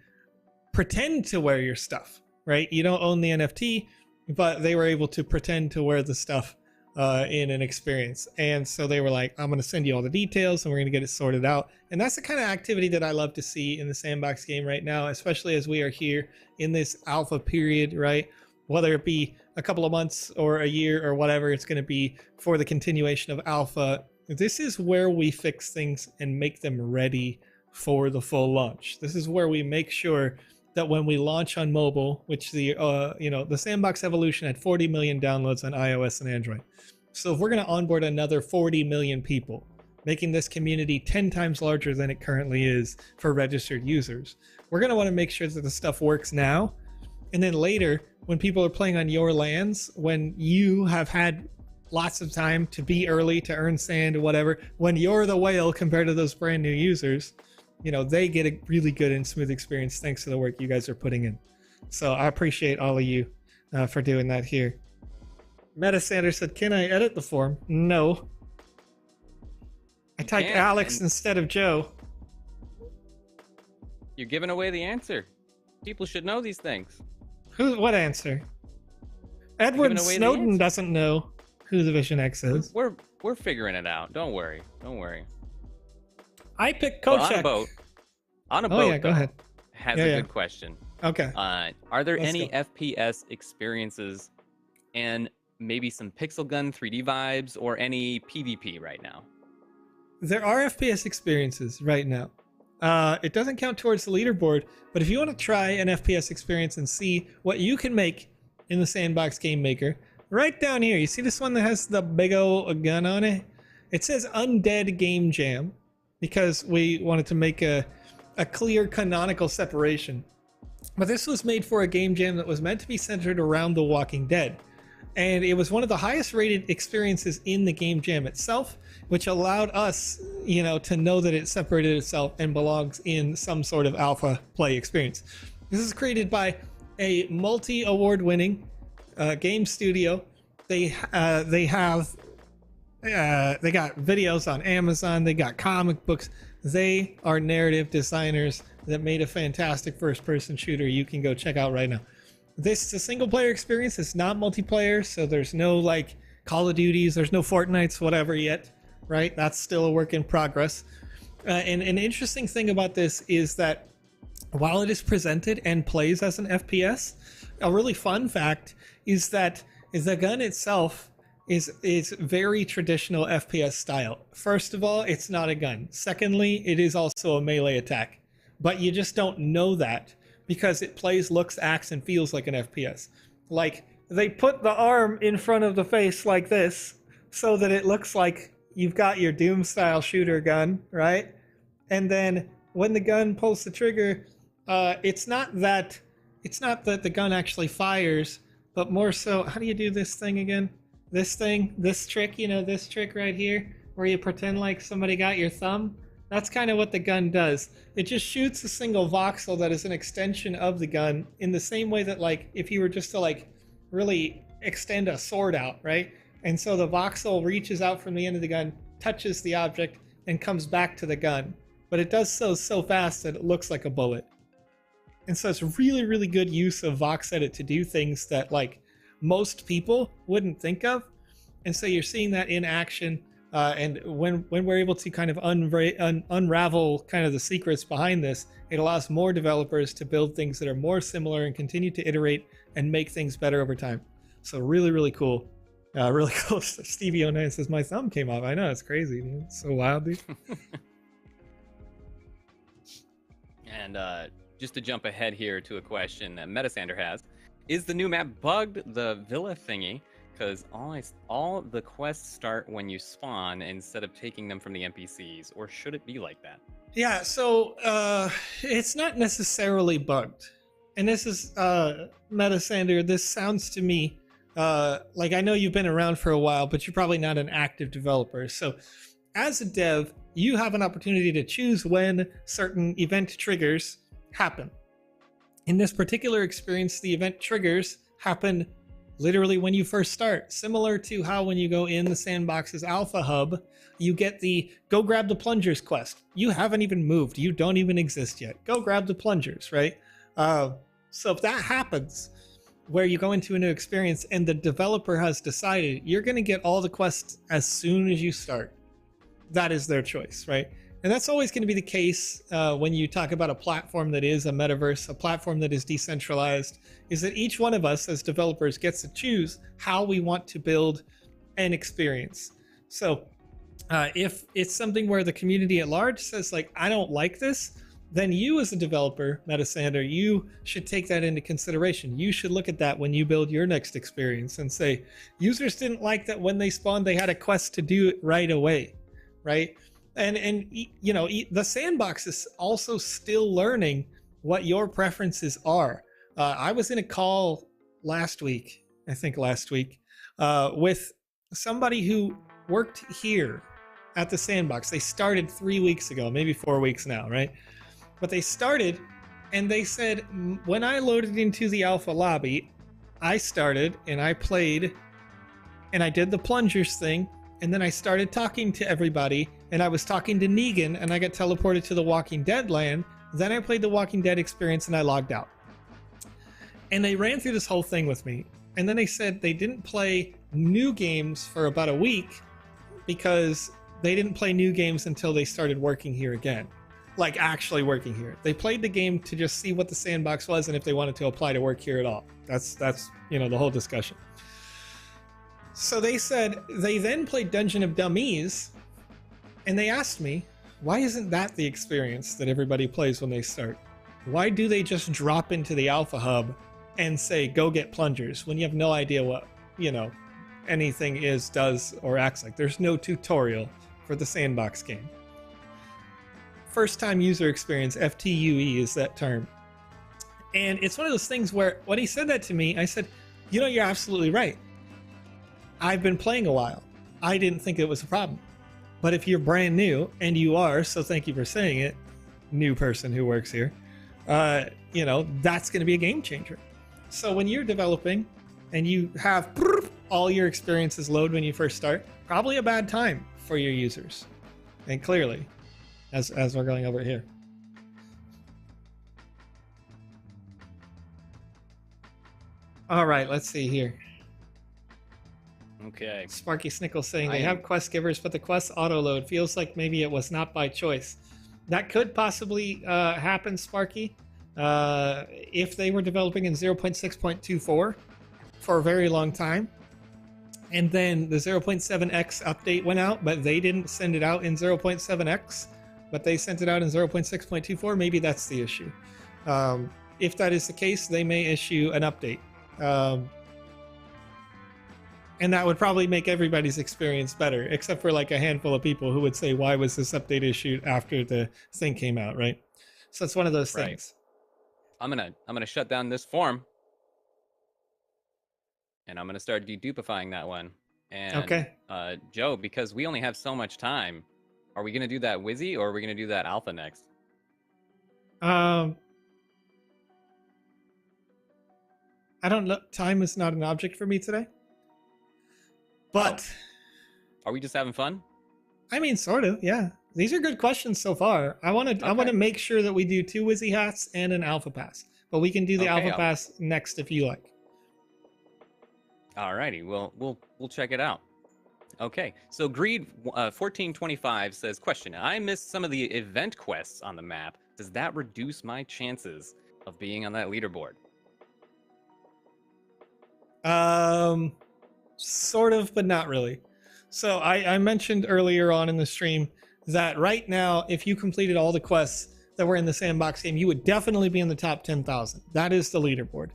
Speaker 1: pretend to wear your stuff, right? You don't own the NFT, but they were able to pretend to wear the stuff in an experience. And so they were like, I'm going to send you all the details and we're going to get it sorted out. And that's the kind of activity that I love to see in the Sandbox game right now, especially as we are here in this alpha period, right? Whether it be a couple of months or a year or whatever it's going to be for the continuation of alpha, this is where we fix things and make them ready for the full launch. This is where we make sure that when we launch on mobile, which the Sandbox Evolution had 40 million downloads on iOS and Android. So if we're going to onboard another 40 million people, making this community 10 times larger than it currently is for registered users, we're going to want to make sure that the stuff works now. And then later, when people are playing on your lands, when you have had lots of time to be early, to earn sand or whatever, when you're the whale compared to those brand new users, they get a really good and smooth experience thanks to the work you guys are putting in. So I appreciate all of you for doing that here. Metasander said, "Can I edit the form?" No. I typed Alex instead of Joe.
Speaker 2: You're giving away the answer. People should know these things.
Speaker 1: What answer? Edward Snowden doesn't know who the Vision X is.
Speaker 2: We're figuring it out. Don't worry. Don't worry.
Speaker 1: I picked Kochek.
Speaker 2: On a boat.
Speaker 1: Yeah, go ahead.
Speaker 2: Has a good question.
Speaker 1: Okay.
Speaker 2: Are there any FPS experiences and maybe some pixel gun 3D vibes or any PvP right now?
Speaker 1: There are FPS experiences right now. It doesn't count towards the leaderboard, but if you want to try an FPS experience and see what you can make in the Sandbox Game Maker, right down here, you see this one that has the big old gun on it? It says Undead Game Jam because we wanted to make a clear canonical separation. But this was made for a game jam that was meant to be centered around The Walking Dead. And it was one of the highest rated experiences in the game jam itself, which allowed us, to know that it separated itself and belongs in some sort of alpha play experience. This is created by a multi-award winning game studio. They got videos on Amazon. They got comic books. They are narrative designers that made a fantastic first-person shooter you can go check out right now. This is a single-player experience. It's not multiplayer, so there's no Call of Duties, there's no Fortnites, whatever yet, right? That's still a work in progress. And an interesting thing about this is that while it is presented and plays as an FPS, a really fun fact is that the gun itself is very traditional FPS style. First of all, it's not a gun. Secondly, it is also a melee attack. But you just don't know that because it plays, looks, acts, and feels like an FPS. They put the arm in front of the face like this so that it looks like you've got your Doom style shooter gun, right? And then when the gun pulls the trigger, it's not that the gun actually fires, but more so, how do you do this thing again? This trick, this trick right here, where you pretend like somebody got your thumb. That's kind of what the gun does. It just shoots a single voxel that is an extension of the gun in the same way that if you were just to really extend a sword out, right? And so the voxel reaches out from the end of the gun, touches the object, and comes back to the gun. But it does so fast that it looks like a bullet. And so it's really, really good use of VoxEdit to do things that most people wouldn't think of. And so you're seeing that in action. And when we're able to kind of unravel kind of the secrets behind this, it allows more developers to build things that are more similar and continue to iterate and make things better over time. So really, really cool. Really cool. Stevie09 says, "My thumb came off." I know, it's crazy, dude. It's so wild, dude.
Speaker 2: And just to jump ahead here to a question that Metasander has, is the new map bugged, the villa thingy? Because all the quests start when you spawn instead of taking them from the NPCs, or should it be like that?
Speaker 1: Yeah, so it's not necessarily bugged. And this is, Metasander, this sounds to me I know you've been around for a while, but you're probably not an active developer. So as a dev, you have an opportunity to choose when certain event triggers happen. In this particular experience, the event triggers happen literally when you first start, similar to how when you go in the Sandbox's Alpha hub, you get the go grab the plungers quest. You haven't even moved. You don't even exist yet. Go grab the plungers, right? So if that happens, where you go into a new experience and the developer has decided you're going to get all the quests as soon as you start, that is their choice, right? And that's always going to be the case when you talk about a platform that is a metaverse, a platform that is decentralized, is that each one of us as developers gets to choose how we want to build an experience. So if it's something where the community at large says I don't like this, then you as a developer, Metasander, you should take that into consideration. You should look at that when you build your next experience and say, users didn't like that when they spawned, they had a quest to do it right away, right? And the Sandbox is also still learning what your preferences are. I was in a call last week, with somebody who worked here at the Sandbox. They started 3 weeks ago, maybe 4 weeks now, right? But they started and they said, when I loaded into the alpha lobby, I started and I played and I did the plungers thing, and then I started talking to everybody, and I was talking to Negan, and I got teleported to the Walking Dead land. Then I played the Walking Dead experience and I logged out. And they ran through this whole thing with me. And then they said they didn't play new games for about a week because they didn't play new games until they started working here again. Like actually working here. They played the game to just see what the sandbox was and if they wanted to apply to work here at all. That's the whole discussion. So they said they then played Dungeon of Dummies, and they asked me, why isn't that the experience that everybody plays when they start? Why do they just drop into the Alpha Hub and say, go get plungers, when you have no idea what, anything is, does, or acts like? There's no tutorial for the sandbox game. First time user experience, FTUE is that term. And it's one of those things where when he said that to me, I said, you're absolutely right. I've been playing a while. I didn't think it was a problem. But if you're brand new, and you are, so thank you for saying it, new person who works here, that's going to be a game changer. So when you're developing and you have all your experiences load when you first start, probably a bad time for your users. And clearly, as we're going over here. All right, let's see here.
Speaker 2: Okay.
Speaker 1: Sparky Snickle saying they have quest givers, but the quest auto load feels like maybe it was not by choice. That could possibly happen, Sparky, if they were developing in 0.6.24 for a very long time. And then the 0.7x update went out, but they didn't send it out in 0.7x, but they sent it out in 0.6.24. Maybe that's the issue. If that is the case, they may issue an update. And that would probably make everybody's experience better, except for like a handful of people who would say, why was this update issued after the thing came out, right? So it's one of those things.
Speaker 2: I'm gonna shut down this form. And I'm gonna start dedupifying that one. And
Speaker 1: okay.
Speaker 2: Joe, because we only have so much time, are we gonna do that Wizzy or are we gonna do that Alpha next?
Speaker 1: I don't know. Time is not an object for me today. But
Speaker 2: are we just having fun?
Speaker 1: I mean, sort of, yeah. These are good questions so far. I want to make sure that we do 2 Wizzy hats and an Alpha Pass. But we can do the Alpha Pass next if you like.
Speaker 2: Alrighty, well, we'll check it out. Okay, so Greed 1425 says, question, I missed some of the event quests on the map. Does that reduce my chances of being on that leaderboard?
Speaker 1: Sort of, but not really. So I mentioned earlier on in the stream that right now, if you completed all the quests that were in the Sandbox game, you would definitely be in the top 10,000. That is the leaderboard.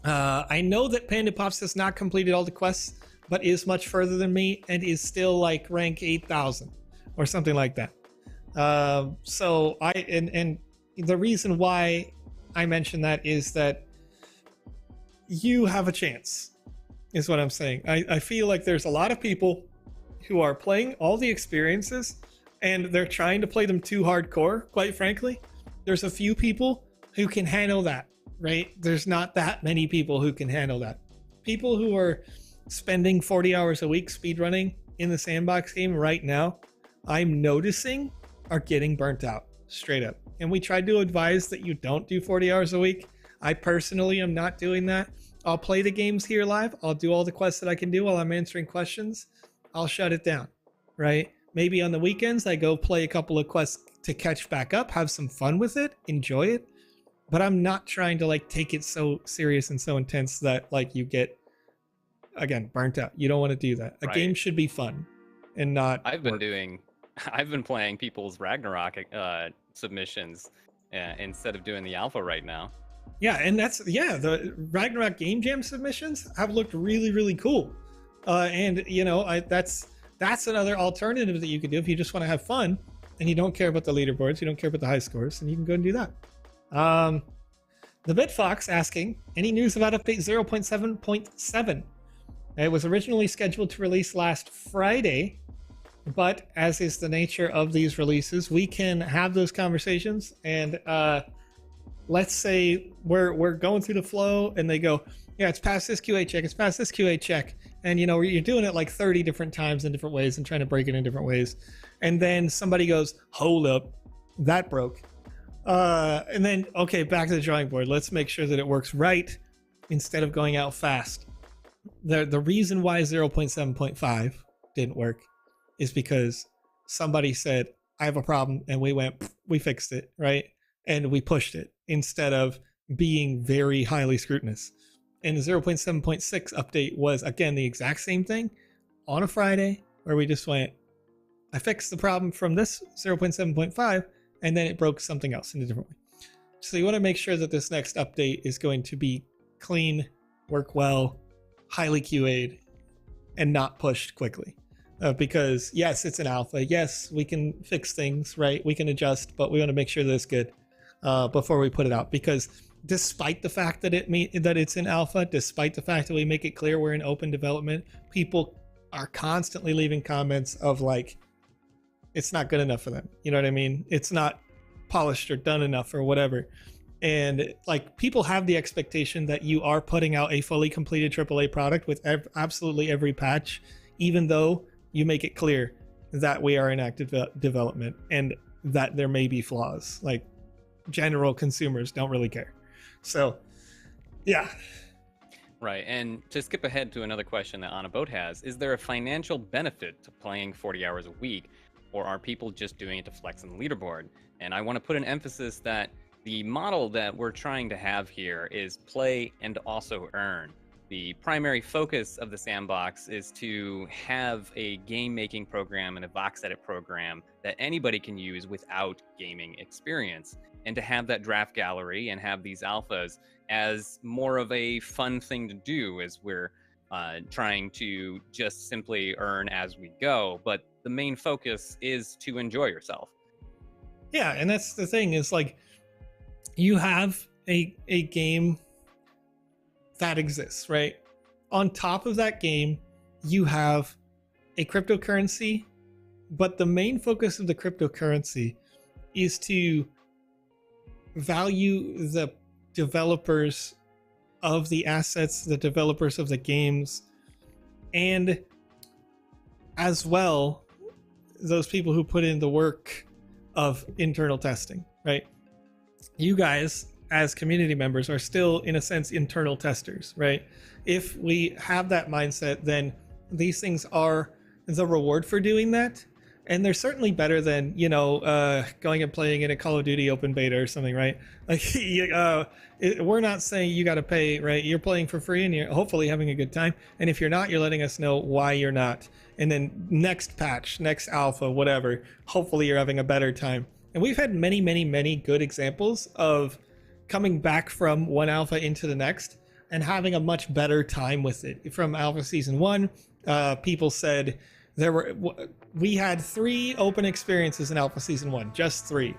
Speaker 1: I know that PandaPops has not completed all the quests, but is much further than me and is still like rank 8,000 or something like that. So the reason why I mention that is that you have a chance. Is what I'm saying. I feel like there's a lot of people who are playing all the experiences and they're trying to play them too hardcore, quite frankly. There's a few people who can handle that, right? There's not that many people who can handle that. People who are spending 40 hours a week speedrunning in the Sandbox game right now, I'm noticing are getting burnt out, straight up. And we tried to advise that you don't do 40 hours a week. I personally am not doing that. I'll play the games here live. I'll do all the quests that I can do while I'm answering questions. I'll shut it down, right? Maybe on the weekends, I go play a couple of quests to catch back up, have some fun with it, enjoy it. But I'm not trying to like take it so serious and so intense that like you get, again, burnt out. You don't want to do that. A game should be fun and not
Speaker 2: I've been playing people's Ragnarok submissions instead of doing the alpha right now.
Speaker 1: Yeah, and the Ragnarok Game Jam submissions have looked really, really cool. And that's another alternative that you could do if you just want to have fun and you don't care about the leaderboards, you don't care about the high scores, and you can go and do that. The BitFox asking, any news about update 0.7.7? It was originally scheduled to release last Friday, but as is the nature of these releases, we can have those conversations and let's say we're going through the flow and they go, yeah, it's past this QA check, it's past this QA check. And, you know, you're doing it like 30 different times in different ways and trying to break it in different ways. And then somebody goes, hold up, that broke. And then, okay, back to the drawing board. Let's make sure that it works right instead of going out fast. The reason why 0.7.5 didn't work is because somebody said, I have a problem, and we fixed it, right? And we pushed it instead of being very highly scrutinous. And the 0.7.6 update was, again, the exact same thing on a Friday, where we just went, I fixed the problem from this 0.7.5, and then it broke something else in a different way. So you want to make sure that this next update is going to be clean, work well, highly QA'd, and not pushed quickly. Because yes, it's an alpha. Yes, we can fix things, right? We can adjust, but we want to make sure that it's good before we put it out. Because despite the fact that it's in alpha, despite the fact that we make it clear we're in open development, people are constantly leaving comments of like, it's not good enough for them. You know what I mean? It's not polished or done enough or whatever. And like, people have the expectation that you are putting out a fully completed AAA product with absolutely every patch, even though you make it clear that we are in active development and that there may be flaws. Like, general consumers don't really care. So, yeah.
Speaker 2: Right. And to skip ahead to another question that On a Boat has, is there a financial benefit to playing 40 hours a week, or are people just doing it to flex on the leaderboard? And I want to put an emphasis that the model that we're trying to have here is play and also earn. The primary focus of the Sandbox is to have a game making program and a VoxEdit program that anybody can use without gaming experience, and to have that draft gallery and have these alphas as more of a fun thing to do as we're trying to just simply earn as we go. But the main focus is to enjoy yourself.
Speaker 1: Yeah, and that's the thing, is like, you have a game that exists, right? On top of that game, you have a cryptocurrency, but the main focus of the cryptocurrency is to value the developers of the assets, the developers of the games, and as well, those people who put in the work of internal testing, right? You guys, as community members, are still, in a sense, internal testers, right? If we have that mindset, then these things are the reward for doing that. And they're certainly better than, you know, going and playing in a Call of Duty open beta or something, right? Like, we're not saying you got to pay, right? You're playing for free and you're hopefully having a good time. And if you're not, you're letting us know why you're not. And then next patch, next alpha, whatever, hopefully you're having a better time. And we've had many, many, many good examples of coming back from one alpha into the next and having a much better time with it. From Alpha Season 1, people said we had 3 open experiences in Alpha Season 1, just 3.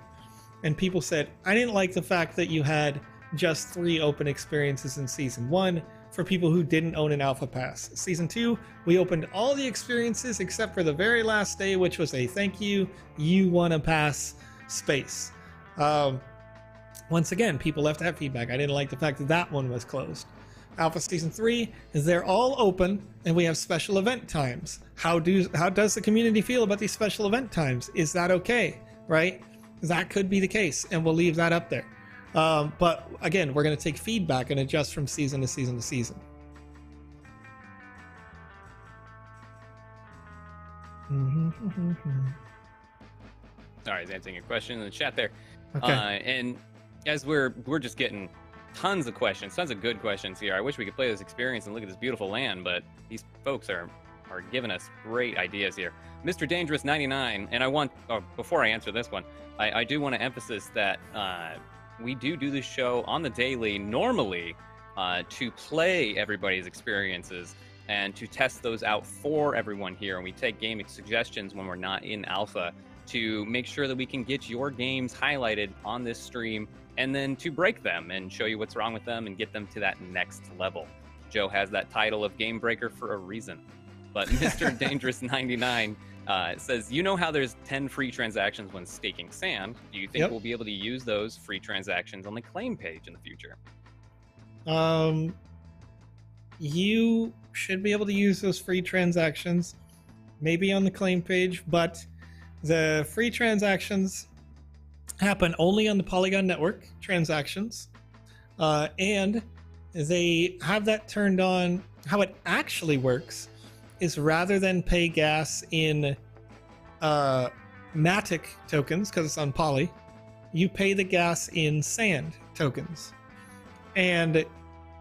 Speaker 1: And people said, I didn't like the fact that you had just 3 open experiences in Season 1 for people who didn't own an Alpha Pass. Season 2, we opened all the experiences except for the very last day, which was a thank you, you won a pass space. Once again, people left that feedback. I didn't like the fact that that one was closed. Alpha Season 3, they're all open, and we have special event times. How does the community feel about these special event times? Is that okay, right? That could be the case, and we'll leave that up there. But again, we're going to take feedback and adjust from season to season to season.
Speaker 2: All right, answering your question in the chat there.
Speaker 1: Okay.
Speaker 2: And as we're just getting tons of questions, tons of good questions here. I wish we could play this experience and look at this beautiful land, but these folks are giving us great ideas here. Mr. Dangerous 99, and I want, before I answer this one, I do want to emphasize that we do this show on the daily normally to play everybody's experiences and to test those out for everyone here. And we take game suggestions when we're not in alpha to make sure that we can get your games highlighted on this stream, and then to break them and show you what's wrong with them and get them to that next level. Joe has that title of Game Breaker for a reason. But Mr. Dangerous 99 says, you know how there's 10 free transactions when staking sand? Do you think we'll be able to use those free transactions on the claim page in the future?
Speaker 1: you should be able to use those free transactions, maybe on the claim page, but the free transactions happen only on the Polygon network transactions, and they have that turned on. How it actually works is rather than pay gas in Matic tokens, because it's on Poly, you pay the gas in Sand tokens. And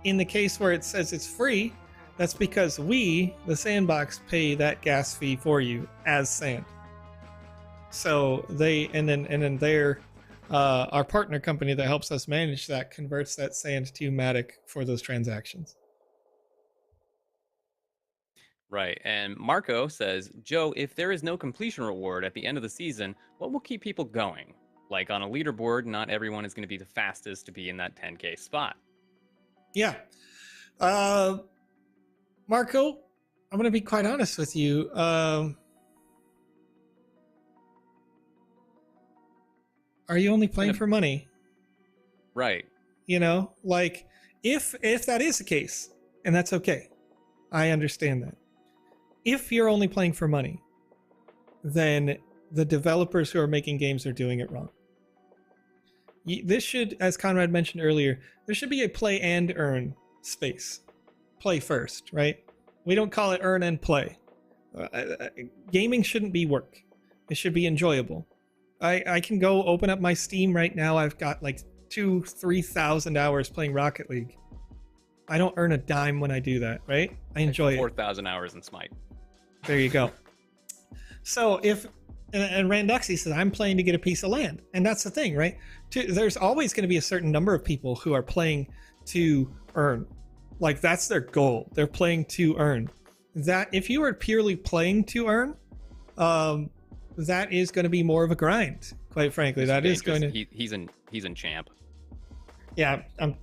Speaker 1: in the case where it says it's free, that's because we, the Sandbox, pay that gas fee for you as Sand. So our partner company that helps us manage that converts that Sand to Matic for those transactions.
Speaker 2: Right. And Marco says, Joe, if there is no completion reward at the end of the season, what will keep people going? Like on a leaderboard, not everyone is going to be the fastest to be in that 10K spot.
Speaker 1: Yeah. Marco, I'm going to be quite honest with you. Are you only playing for money?
Speaker 2: Right.
Speaker 1: You know, like if that is the case, and that's okay, I understand that. If you're only playing for money, then the developers who are making games are doing it wrong. This should, as Conrad mentioned earlier, there should be a play and earn space. Play first, right? We don't call it earn and play. Gaming shouldn't be work. It should be enjoyable. I can go open up my Steam right now. I've got like 2,000-3,000 hours playing Rocket League. I don't earn a dime when I do that, right? I enjoy
Speaker 2: 4,000 hours in Smite.
Speaker 1: There you go. So and Randuxy says, I'm playing to get a piece of land. And that's the thing, right? There's always going to be a certain number of people who are playing to earn. Like, that's their goal. They're playing to earn. That if you are purely playing to earn, that is going to be more of a grind, quite frankly. That is going to...
Speaker 2: He's in champ.
Speaker 1: Yeah, I'm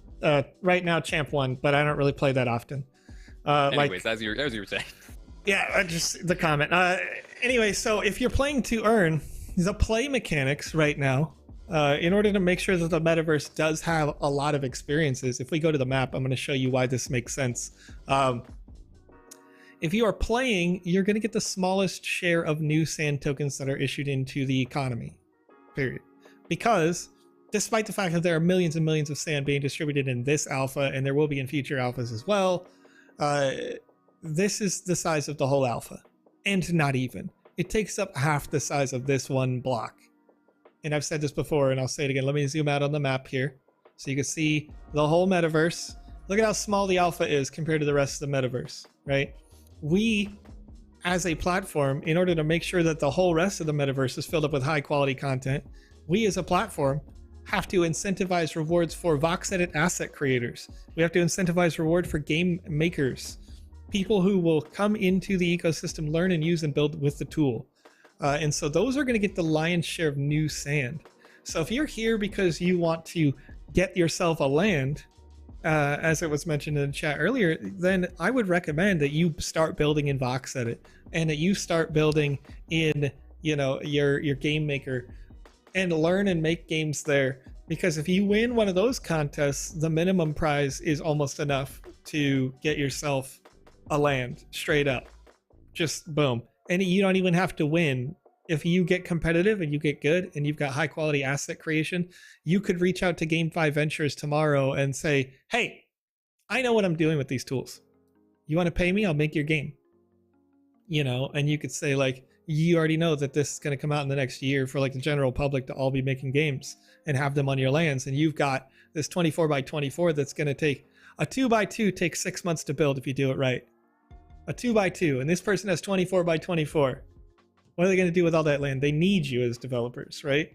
Speaker 1: right now champ 1, but I don't really play that often.
Speaker 2: Anyways, as you were saying.
Speaker 1: Yeah, just the comment. Anyway, so if you're playing to earn, the play mechanics right now, in order to make sure that the metaverse does have a lot of experiences, if we go to the map, I'm going to show you why this makes sense. If you are playing, you're going to get the smallest share of new Sand tokens that are issued into the economy, period. Because despite the fact that there are millions and millions of Sand being distributed in this alpha, and there will be in future alphas as well, this is the size of the whole alpha, and not even. It takes up half the size of this one block. And I've said this before, and I'll say it again. Let me zoom out on the map here so you can see the whole metaverse. Look at how small the alpha is compared to the rest of the metaverse, right? We, as a platform, in order to make sure that the whole rest of the metaverse is filled up with high quality content, we as a platform have to incentivize rewards for VoxEdit asset creators. We have to incentivize reward for game makers, people who will come into the ecosystem, learn and use and build with the tool. And so those are going to get the lion's share of new Sand. So if you're here because you want to get yourself a land, as it was mentioned in the chat earlier, then I would recommend that you start building in VoxEdit and that you start building in, your game maker and learn and make games there. Because if you win one of those contests, the minimum prize is almost enough to get yourself a land straight up. Just boom. And you don't even have to win. If you get competitive and you get good and you've got high quality asset creation, you could reach out to Game5 Ventures tomorrow and say, hey, I know what I'm doing with these tools. You want to pay me? I'll make your game. And you could say, like, you already know that this is going to come out in the next year for like the general public to all be making games and have them on your lands. And you've got this 24x24 that's going to take a 2x2 takes 6 months to build if you do it right. A 2x2, and this person has 24x24. What are they going to do with all that land? They need you as developers, right?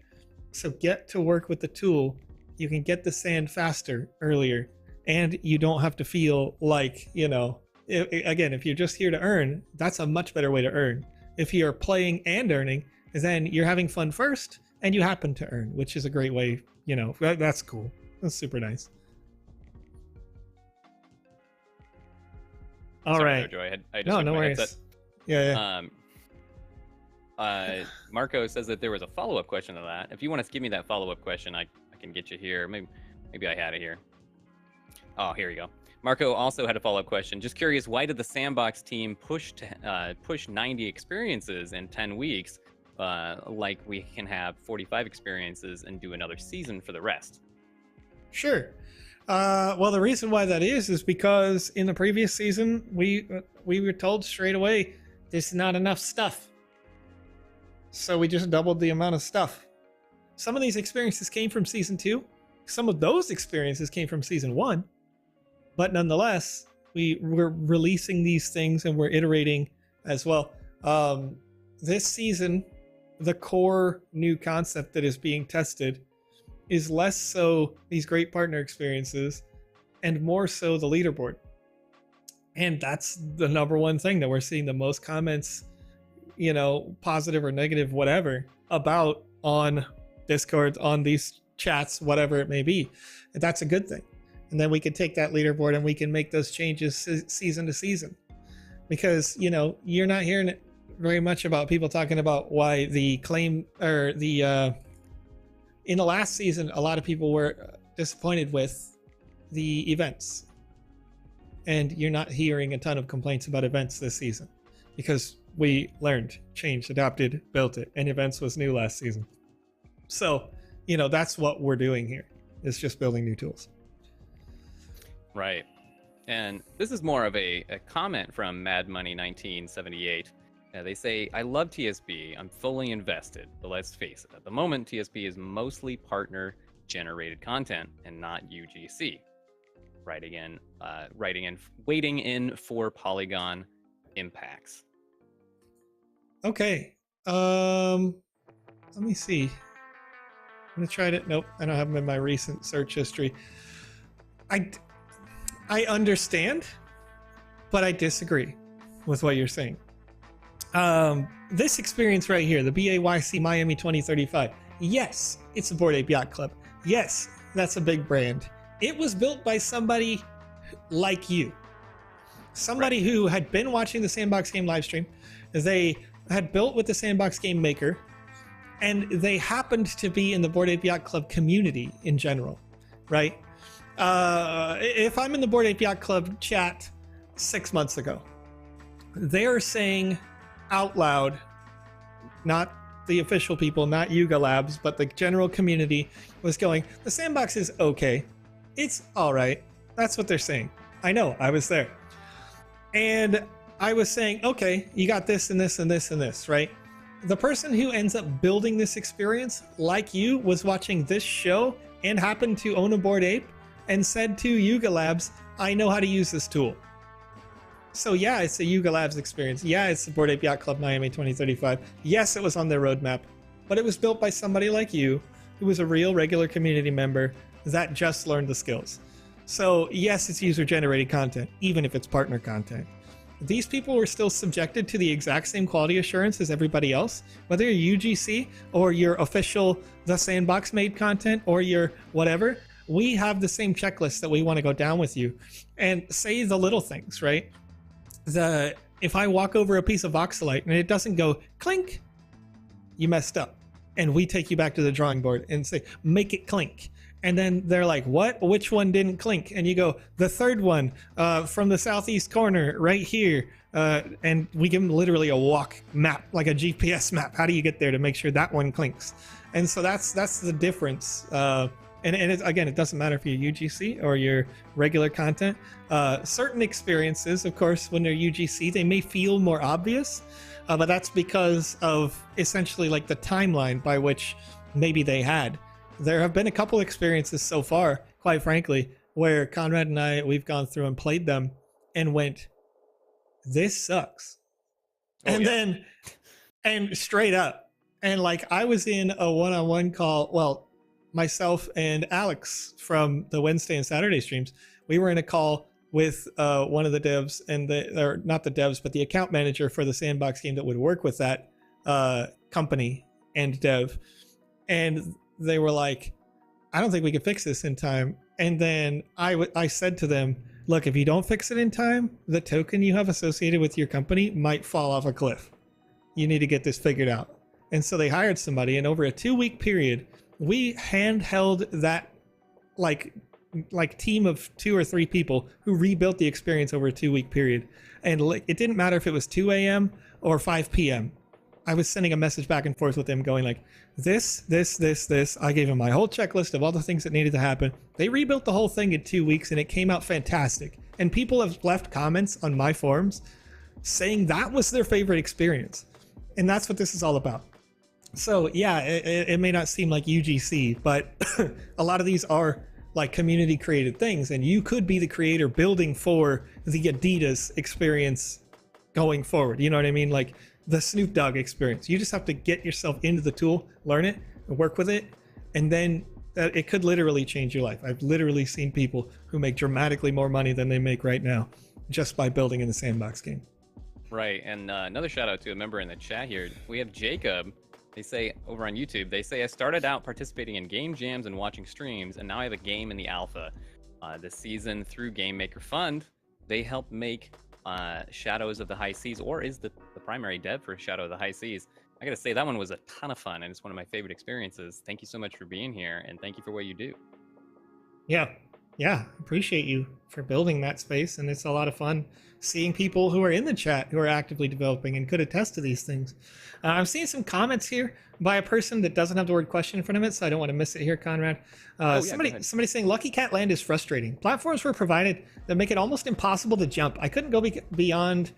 Speaker 1: So get to work with the tool. You can get the Sand faster, earlier, and you don't have to feel like, again, if you're just here to earn, that's a much better way to earn. If you're playing and earning, then you're having fun first, and you happen to earn, which is a great way, that's cool. That's super nice. All right.
Speaker 2: Joe, I just
Speaker 1: no worries.
Speaker 2: Headset.
Speaker 1: Yeah.
Speaker 2: Marco says that there was a follow-up question to that. If you want to give me that follow-up question, I can get you here. Maybe I had it here. Oh, here you go. Marco also had a follow-up question. Just curious, why did the Sandbox team push 90 experiences in 10 weeks? Like we can have 45 experiences and do another season for the rest.
Speaker 1: Sure. Well, the reason why that is because in the previous season, we were told straight away, there's not enough stuff. So we just doubled the amount of stuff. Some of these experiences came from season 2. Some of those experiences came from season 1. But nonetheless, we're releasing these things and we're iterating as well. This season, the core new concept that is being tested is less so these great partner experiences and more so the leaderboard. And that's the number one thing that we're seeing the most comments, positive or negative, whatever, about on Discord, on these chats, whatever it may be. And that's a good thing. And then we can take that leaderboard and we can make those changes season to season. Because, you're not hearing it very much about people talking about why the claim or the in the last season, a lot of people were disappointed with the events. And you're not hearing a ton of complaints about events this season because we learned, changed, adapted, built it, and events was new last season. So, that's what we're doing here. It's just building new tools.
Speaker 2: Right. And this is more of a comment from Mad Money 1978. They say, I love TSB. I'm fully invested. But let's face it, at the moment, TSB is mostly partner-generated content and not UGC. Waiting in for Polygon impacts.
Speaker 1: Okay. Let me see. I'm going to try to... Nope, I don't have them in my recent search history. I understand, but I disagree with what you're saying. This experience right here, the BAYC Miami 2035, yes, it's a Bored Ape Yacht Club. Yes, that's a big brand. It was built by somebody like you. Somebody who had been watching the Sandbox game livestream. They had built with the Sandbox Game Maker, and they happened to be in the Bored Ape Yacht Club community in general, right? If I'm in the Bored Ape Yacht Club chat 6 months ago, they're saying out loud, not the official people, not Yuga Labs, but the general community was going, the Sandbox is okay. It's all right. That's what they're saying. I know, I was there. And I was saying, okay, you got this and this and this and this, right? The person who ends up building this experience, like you, was watching this show and happened to own a Bored Ape and said to Yuga Labs, I know how to use this tool. So yeah, it's a Yuga Labs experience. Yeah, it's the Bored Ape Yacht Club Miami 2035. Yes, it was on their roadmap, but it was built by somebody like you, who was a real regular community member that just learned the skills. So yes, it's user-generated content, even if it's partner content. These people were still subjected to the exact same quality assurance as everybody else, whether you're UGC or your official The Sandbox made content or your whatever. We have the same checklist that we want to go down with you and say the little things, right? If I walk over a piece of Voxelite and it doesn't go clink, you messed up. And we take you back to the drawing board and say, make it clink. And then they're like, what? Which one didn't clink? And you go, the third one from the southeast corner right here. And we give them literally a walk map, like a GPS map. How do you get there to make sure that one clinks? And so that's the difference. And again, it doesn't matter if you're UGC or your regular content. Certain experiences, of course, when they're UGC, they may feel more obvious, but that's because of essentially like the timeline by which maybe they had. There have been a couple experiences so far, quite frankly, where Conrad and I, we've gone through and played them and went, this sucks. And straight up. And like I was in a one-on-one call, well, myself and Alex from the Wednesday and Saturday streams, we were in a call with one of the devs or not the devs, but the account manager for the Sandbox game that would work with that company and dev. And they were like, I don't think we can fix this in time. And then I said to them, look, if you don't fix it in time, the token you have associated with your company might fall off a cliff. You need to get this figured out. And so they hired somebody, and over a 2-week period, we handheld that like like team of 2 or 3 people who rebuilt the experience over a 2-week period. And it didn't matter if it was 2 a.m. or 5 p.m. I was sending a message back and forth with them going like, this. I gave them my whole checklist of all the things that needed to happen. They rebuilt the whole thing in 2 weeks and it came out fantastic. And people have left comments on my forums saying that was their favorite experience. And that's what this is all about. So yeah, it may not seem like UGC, but a lot of these are like community created things, and you could be the creator building for the Adidas experience going forward. You know what I mean? Like the Snoop Dogg experience. You just have to get yourself into the tool, learn it, and work with it, and then it could literally change your life. I've literally seen people who make dramatically more money than they make right now just by building in the Sandbox game.
Speaker 2: Right, and another shout out to a member in the chat here. We have Jacob. They say over on YouTube, they say, I started out participating in game jams and watching streams, and now I have a game in the alpha. This season through Game Maker Fund, they help make Shadows of the High Seas, or is the primary dev for Shadow of the High Seas. I gotta say, that one was a ton of fun, and it's one of my favorite experiences. Thank you so much for being here, and thank you for what you do.
Speaker 1: Yeah, appreciate you for building that space, and it's a lot of fun seeing people who are in the chat who are actively developing and could attest to these things. I'm seeing some comments here by a person that doesn't have the word question in front of it, so I don't want to miss it here, Conrad. Somebody saying Lucky Cat Land is frustrating. Platforms were provided that make it almost impossible to jump. I couldn't go beyond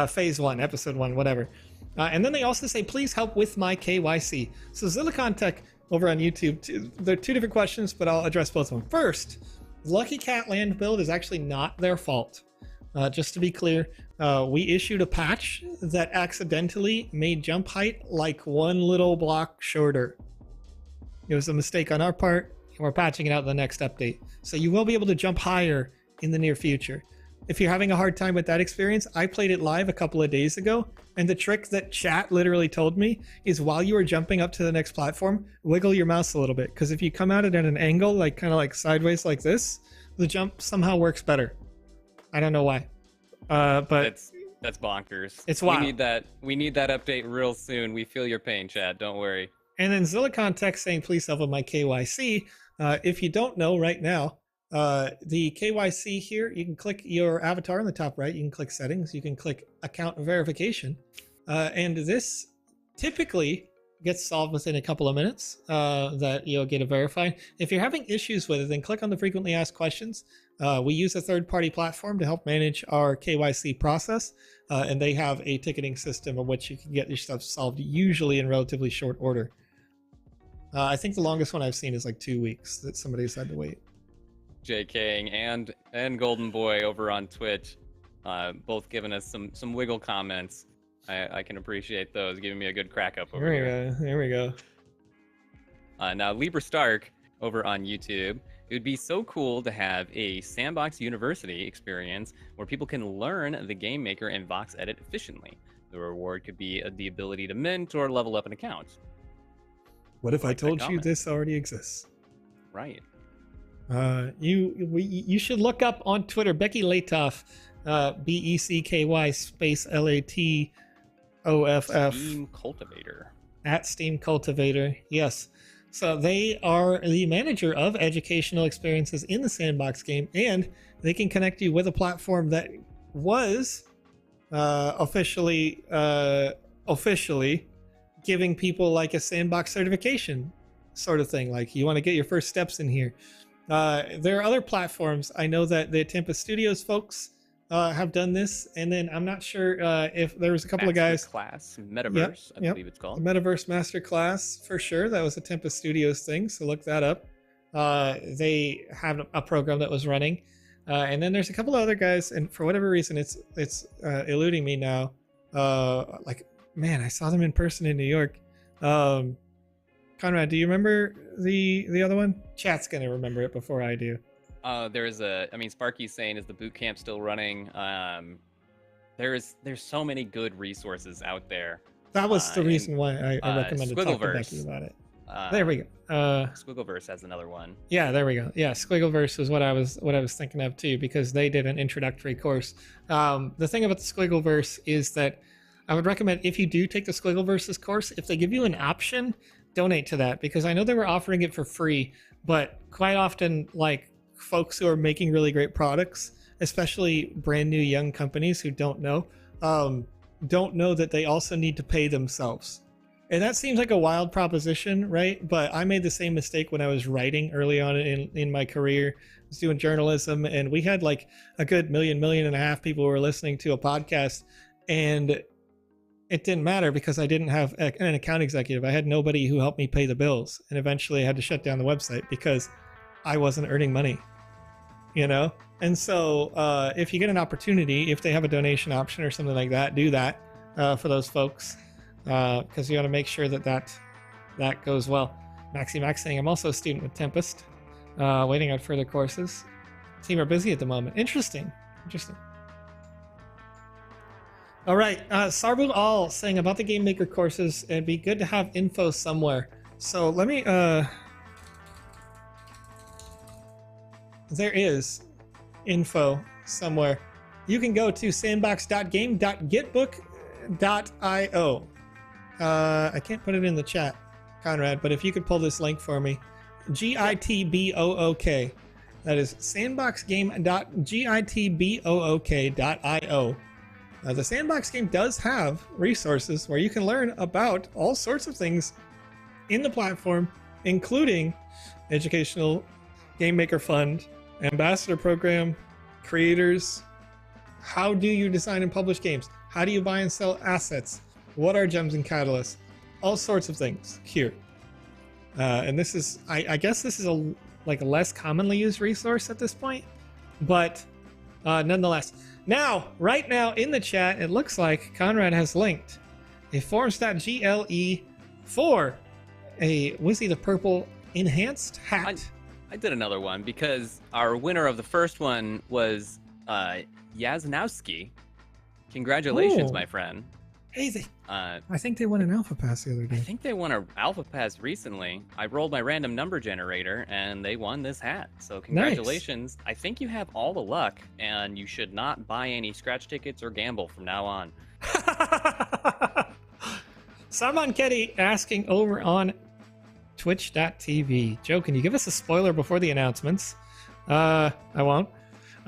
Speaker 1: phase 1, episode 1, whatever. And then they also say, please help with my KYC. So Zilicon Tech over on YouTube, there are 2 different questions, but I'll address both of them. First, Lucky Cat Land build is actually not their fault. Just to be clear, we issued a patch that accidentally made jump height like 1 little block shorter. It was a mistake on our part, and we're patching it out in the next update. So you will be able to jump higher in the near future. If you're having a hard time with that experience, I played it live a couple of days ago, and the trick that chat literally told me is while you are jumping up to the next platform, wiggle your mouse a little bit, because if you come at it at an angle, like kind of like sideways like this, the jump somehow works better. I don't know why, but
Speaker 2: that's bonkers.
Speaker 1: It's wild.
Speaker 2: We need that update real soon. We feel your pain, chat. Don't worry.
Speaker 1: And then Zilicon Tech saying, please help with my KYC. If you don't know right now, the KYC here, you can click your avatar in the top right. You can click settings. You can click account verification. And this typically gets solved within a couple of minutes that you'll get it verified. If you're having issues with it, then click on the frequently asked questions. We use a third-party platform to help manage our KYC process, and they have a ticketing system in which you can get your stuff solved usually in relatively short order. I think the longest one I've seen is like 2 weeks that somebody's had to wait.
Speaker 2: JKing and Golden Boy over on Twitch, both giving us some wiggle comments. I can appreciate those, giving me a good crack up over here.
Speaker 1: There we go.
Speaker 2: Now, Libra Stark over on YouTube. It would be so cool to have a Sandbox University experience where people can learn the Game Maker and VoxEdit efficiently. The reward could be the ability to mint or level up an account.
Speaker 1: What if I told you this already exists?
Speaker 2: Right.
Speaker 1: You should look up on Twitter Becky Latoff, BECKY space LATOFF.
Speaker 2: Steam Cultivator.
Speaker 1: At Steam Cultivator, yes. So they are the manager of educational experiences in the Sandbox game, and they can connect you with a platform that was officially giving people like a Sandbox certification sort of thing. Like you want to get your first steps in here. There are other platforms. I know that the Tempest Studios folks have done this, and then I'm not sure if there was a couple of guys.
Speaker 2: Class Metaverse, I believe it's called.
Speaker 1: The Metaverse Master Class for sure. That was a Tempest Studios thing, so look that up. They have a program that was running, and then there's a couple of other guys, and for whatever reason, it's eluding me now. Like man, I saw them in person in New York. Conrad, do you remember the other one? Chat's gonna remember it before I do.
Speaker 2: Sparky's saying, is the boot camp still running? There's so many good resources out there.
Speaker 1: That was the reason why I recommended talking to Becky about it. There we go.
Speaker 2: Squiggleverse has another one.
Speaker 1: Yeah, there we go. Yeah, Squiggleverse was what I was thinking of too, because they did an introductory course. The thing about the Squiggleverse is that I would recommend, if you do take the Squiggleverse's course, if they give you an option, donate to that, because I know they were offering it for free, but quite often, like folks who are making really great products, especially brand new young companies who don't know that they also need to pay themselves. And that seems like a wild proposition, right? But I made the same mistake when I was writing early on in my career. I was doing journalism, and we had like a good million and a half people who were listening to a podcast, and it didn't matter because I didn't have an account executive. I had nobody who helped me pay the bills, and eventually I had to shut down the website because I wasn't earning money, you know? And so if you get an opportunity, if they have a donation option or something like that, do that for those folks. Because you got to make sure that goes well. Maxi Max saying, I'm also a student with Tempest, waiting on further courses. Team are busy at the moment. Interesting. All right. Sarbul All saying about the Game Maker courses, it'd be good to have info somewhere. So let me, there is info somewhere. You can go to sandbox.game.getbook.io. I can't put it in the chat, Conrad, but if you could pull this link for me. GITBOOK. That is sandbox.game.getbook.io. The Sandbox game does have resources where you can learn about all sorts of things in the platform, including educational Game Maker Fund, ambassador program, creators, how do you design and publish games, how do you buy and sell assets, what are gems and catalysts, all sorts of things here. And this is, I guess this is a less commonly used resource at this point, but nonetheless. Now, right now in the chat, it looks like Conrad has linked a forums.gle for a Wizzy the Purple enhanced hat.
Speaker 2: I did another one because our winner of the first one was Yaznowski. Congratulations, my friend.
Speaker 1: Hey, I think they won an Alpha Pass the other day.
Speaker 2: I think they won an Alpha Pass recently. I rolled my random number generator, and they won this hat. So congratulations. Nice. I think you have all the luck, and you should not buy any scratch tickets or gamble from now on.
Speaker 1: Salman Ketty asking over on twitch.tv. Joe, can you give us a spoiler before the announcements? I won't.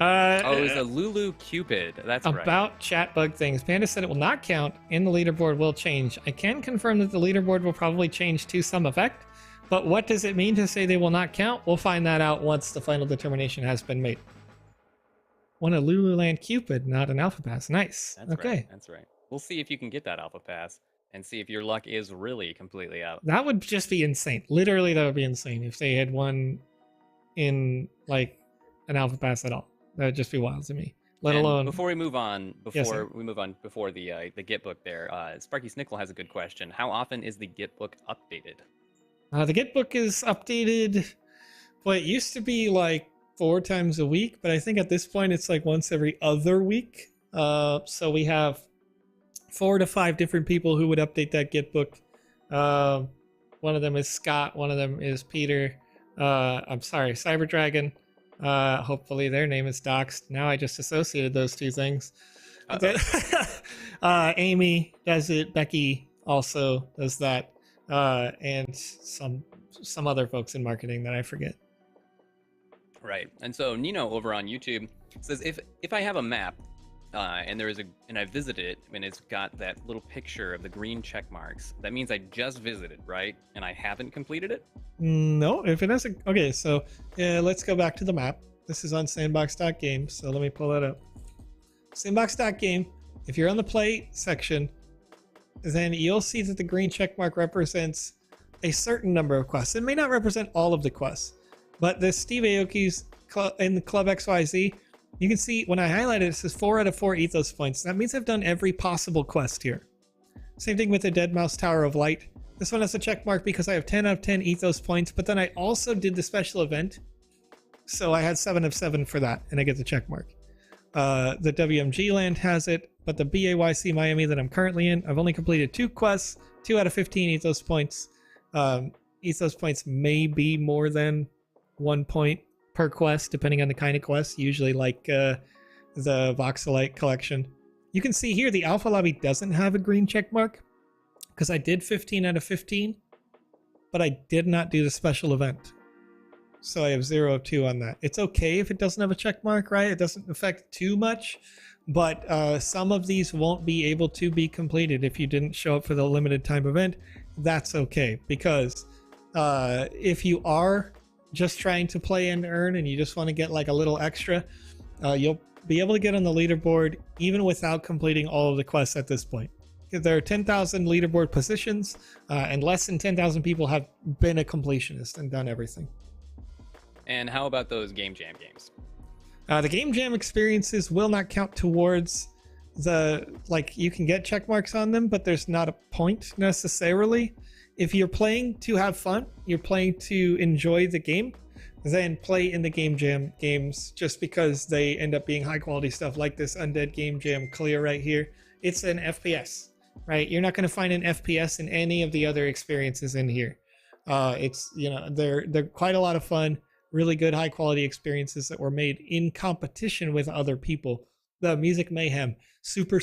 Speaker 2: It was a Lulu Cupid. That's right.
Speaker 1: About chat bug things. Panda said it will not count and the leaderboard will change. I can confirm that the leaderboard will probably change to some effect, but what does it mean to say they will not count? We'll find that out once the final determination has been made. Won a Lululand Cupid, not an Alpha Pass. Nice.
Speaker 2: That's
Speaker 1: okay.
Speaker 2: Right. That's right. We'll see if you can get that Alpha Pass and see if your luck is really completely out.
Speaker 1: That would just be insane. Literally, that would be insane if they had won in like an Alpha Pass at all. That would just be wild to me. Let alone
Speaker 2: before we move on, before the Git book there, Sparky Snickle has a good question. How often is the Git book updated?
Speaker 1: The Git book is updated. Well, it used to be like 4 times a week, but I think at this point it's like once every other week. So we have 4 to 5 different people who would update that Git book. One of them is Scott. One of them is Peter. I'm sorry, Cyber Dragon. Hopefully their name is doxed. Now I just associated those two things. Amy does it. Becky also does that. And some other folks in marketing that I forget.
Speaker 2: Right. And so Nino over on YouTube says, if I have a map and I visited it and it's got that little picture of the green check marks, that means I just visited, right? And I haven't completed it?
Speaker 1: No, if it has a... Okay, so let's go back to the map. This is on sandbox.game, so let me pull that up. Sandbox.game, if you're on the play section, then you'll see that the green check mark represents a certain number of quests. It may not represent all of the quests, but the Steve Aoki's in the Club XYZ, you can see when I highlight it, it says 4 out of 4 ethos points. That means I've done every possible quest here. Same thing with the Dead Mouse Tower of Light. This one has a check mark because I have 10 out of 10 ethos points, but then I also did the special event. So I had 7 of 7 for that, and I get the check mark. The WMG land has it, but the BAYC Miami that I'm currently in, I've only completed 2 quests, 2 out of 15 ethos points. Ethos points may be more than 1 point per quest, depending on the kind of quest, usually like the Voxelite collection. You can see here the Alpha Lobby doesn't have a green check mark, because I did 15 out of 15, but I did not do the special event. So I have 0 of 2 on that. It's okay if it doesn't have a check mark, right? It doesn't affect too much, but some of these won't be able to be completed if you didn't show up for the limited time event. That's okay, because if you are just trying to play and earn and you just want to get like a little extra, you'll be able to get on the leaderboard even without completing all of the quests at this point. There are 10,000 leaderboard positions, and less than 10,000 people have been a completionist and done everything.
Speaker 2: And how about those Game Jam games?
Speaker 1: The Game Jam experiences will not count towards the, like, you can get check marks on them, but there's not a point necessarily. If you're playing to have fun, you're playing to enjoy the game, then play in the Game Jam games, just because they end up being high quality stuff like this Undead Game Jam Clear right here. It's an FPS, right? You're not going to find an FPS in any of the other experiences in here. It's, you know, they're quite a lot of fun, really good high quality experiences that were made in competition with other people. The Music Mayhem, super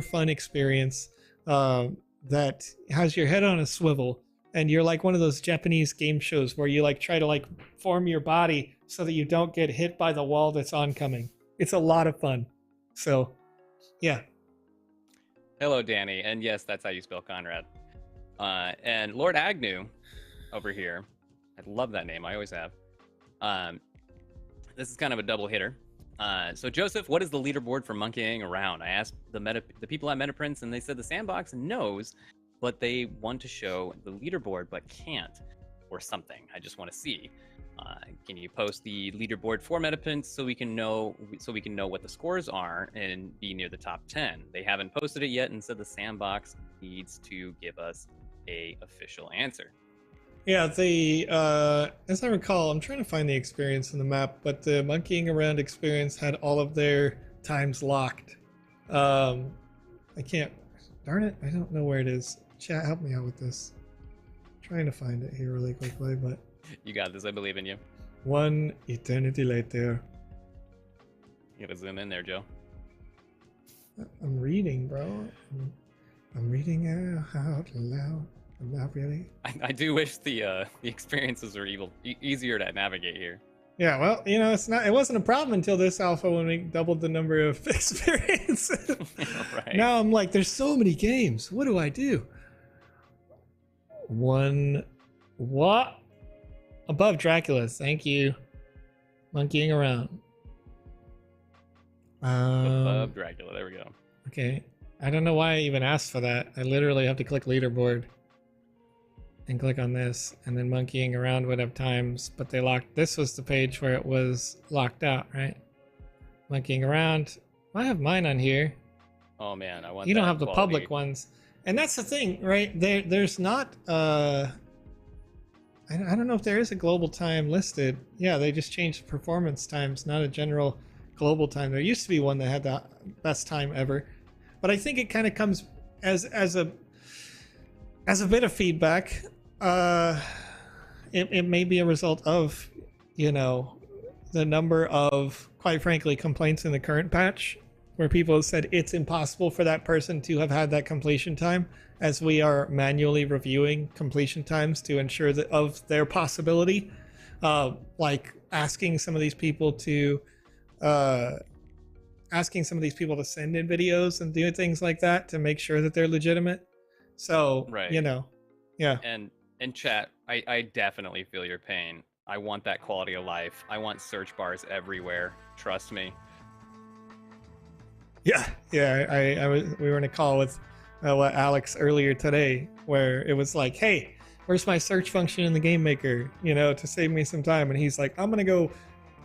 Speaker 1: fun experience that has your head on a swivel, and you're like one of those Japanese game shows where you like try to like form your body so that you don't get hit by the wall that's oncoming. It's a lot of fun. So yeah.
Speaker 2: Hello, Danny. And yes, that's how you spell Conrad. And Lord Agnew over here. I love that name. I always have. This is kind of a double hitter. So Joseph, what is the leaderboard for monkeying around? I asked the people at Metaprints, and they said the Sandbox knows, but they want to show the leaderboard but can't, or something. I just want to see. Can you post the leaderboard for Metaprints so we can know what the scores are and be near the top 10? They haven't posted it yet, and said the Sandbox needs to give us a official answer.
Speaker 1: Yeah, as I recall, I'm trying to find the experience in the map, but the monkeying around experience had all of their times locked. I can't, darn it, I don't know where it is. Chat, help me out with this. I'm trying to find it here really quickly, but...
Speaker 2: You got this, I believe in you.
Speaker 1: One eternity later.
Speaker 2: You gotta zoom in there, Joe.
Speaker 1: I'm reading, bro. I'm reading out loud. I'm not really.
Speaker 2: I do wish the experiences were easier to navigate here.
Speaker 1: Yeah, well, you know, it wasn't a problem until this alpha when we doubled the number of experiences.
Speaker 2: Right.
Speaker 1: Now I'm like, there's so many games. What do I do? What? Above Dracula's. Thank you. Monkeying around.
Speaker 2: Above Dracula. There we go.
Speaker 1: Okay. I don't know why I even asked for that. I literally have to click leaderboard and click on this, and then monkeying around would have times, but they locked. This was the page where it was locked out, right? Monkeying around. I have mine on here.
Speaker 2: Oh man, I want.
Speaker 1: You don't have the
Speaker 2: quality.
Speaker 1: public ones, and that's the thing, right? There's not. I don't know if there is a global time listed. Yeah, they just changed performance times, not a general global time. There used to be one that had the best time ever, but I think it kind of comes as a bit of feedback. It may be a result of, you know, the number of, quite frankly, complaints in the current patch where people have said it's impossible for that person to have had that completion time, as we are manually reviewing completion times to ensure that of their possibility, like asking some of these people to send in videos and do things like that to make sure that they're legitimate. So, right. You know, yeah.
Speaker 2: And chat, I definitely feel your pain. I want that quality of life. I want search bars everywhere. Trust me.
Speaker 1: Yeah. We were in a call with Alex earlier today, where it was like, hey, where's my search function in the Game Maker, you know, to save me some time? And he's like, I'm going to go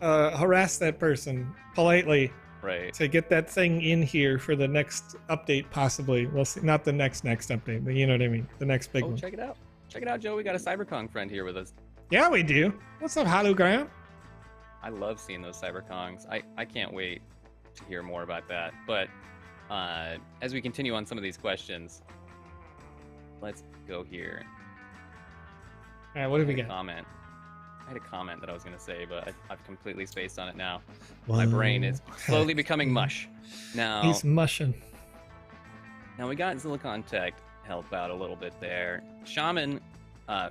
Speaker 1: harass that person politely.
Speaker 2: Right.
Speaker 1: To get that thing in here for the next update, possibly. We'll see. Not the next update, but you know what I mean. The next big one.
Speaker 2: Check it out. Check it out, Joe. We got a CyberKong friend here with us.
Speaker 1: Yeah, we do. What's up, hologram?
Speaker 2: I love seeing those CyberKongs. I can't wait to hear more about that. But as we continue on some of these questions, let's go here.
Speaker 1: All right, what do we got?
Speaker 2: I had a comment that I was going to say, but I've completely spaced on it now. My brain is slowly becoming mush. Now
Speaker 1: he's mushing.
Speaker 2: Now we got Silicon Tech help out a little bit there. Shaman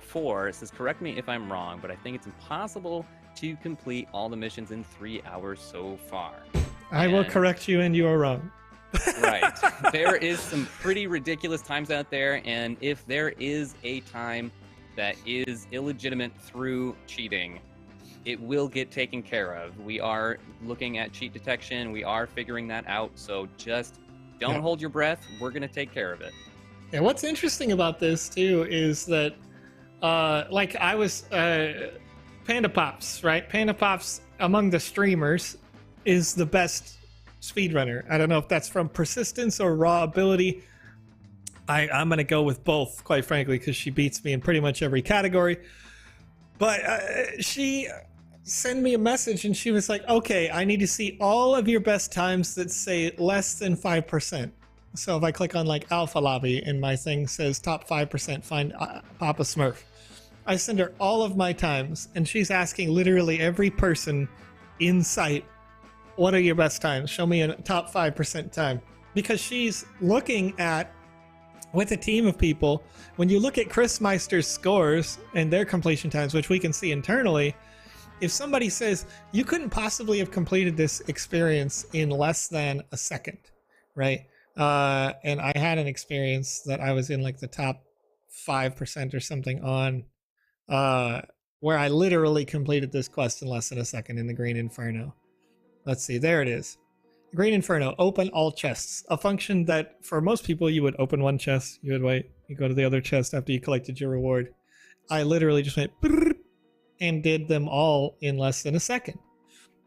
Speaker 2: 4, it says, correct me if I'm wrong, but I think it's impossible to complete all the missions in 3 hours so far.
Speaker 1: I will correct you, and you are wrong.
Speaker 2: Right. There is some pretty ridiculous times out there, and if there is a time that is illegitimate through cheating, it will get taken care of. We are looking at cheat detection. We are figuring that out. So just don't hold your breath. We're going to take care of it.
Speaker 1: Yeah, what's interesting about this, too, is that, like I was, PandaPops, right? PandaPops, among the streamers, is the best speedrunner. I don't know if that's from persistence or raw ability. I'm going to go with both, quite frankly, because she beats me in pretty much every category. But she sent me a message and she was like, okay, I need to see all of your best times that say less than 5%. So if I click on like Alpha Lobby and my thing says top 5%, find Papa Smurf. I send her all of my times and she's asking literally every person in sight, what are your best times? Show me a top 5% time. Because she's looking at, with a team of people, when you look at Chris Meister's scores and their completion times, which we can see internally, if somebody says, you couldn't possibly have completed this experience in less than a second, right? And I had an experience that I was in like the top 5% or something on, where I literally completed this quest in less than a second in the Green Inferno. Let's see, there it is. Green Inferno, open all chests. A function that for most people, you would open one chest, you would wait, you go to the other chest after you collected your reward. I literally just went and did them all in less than a second,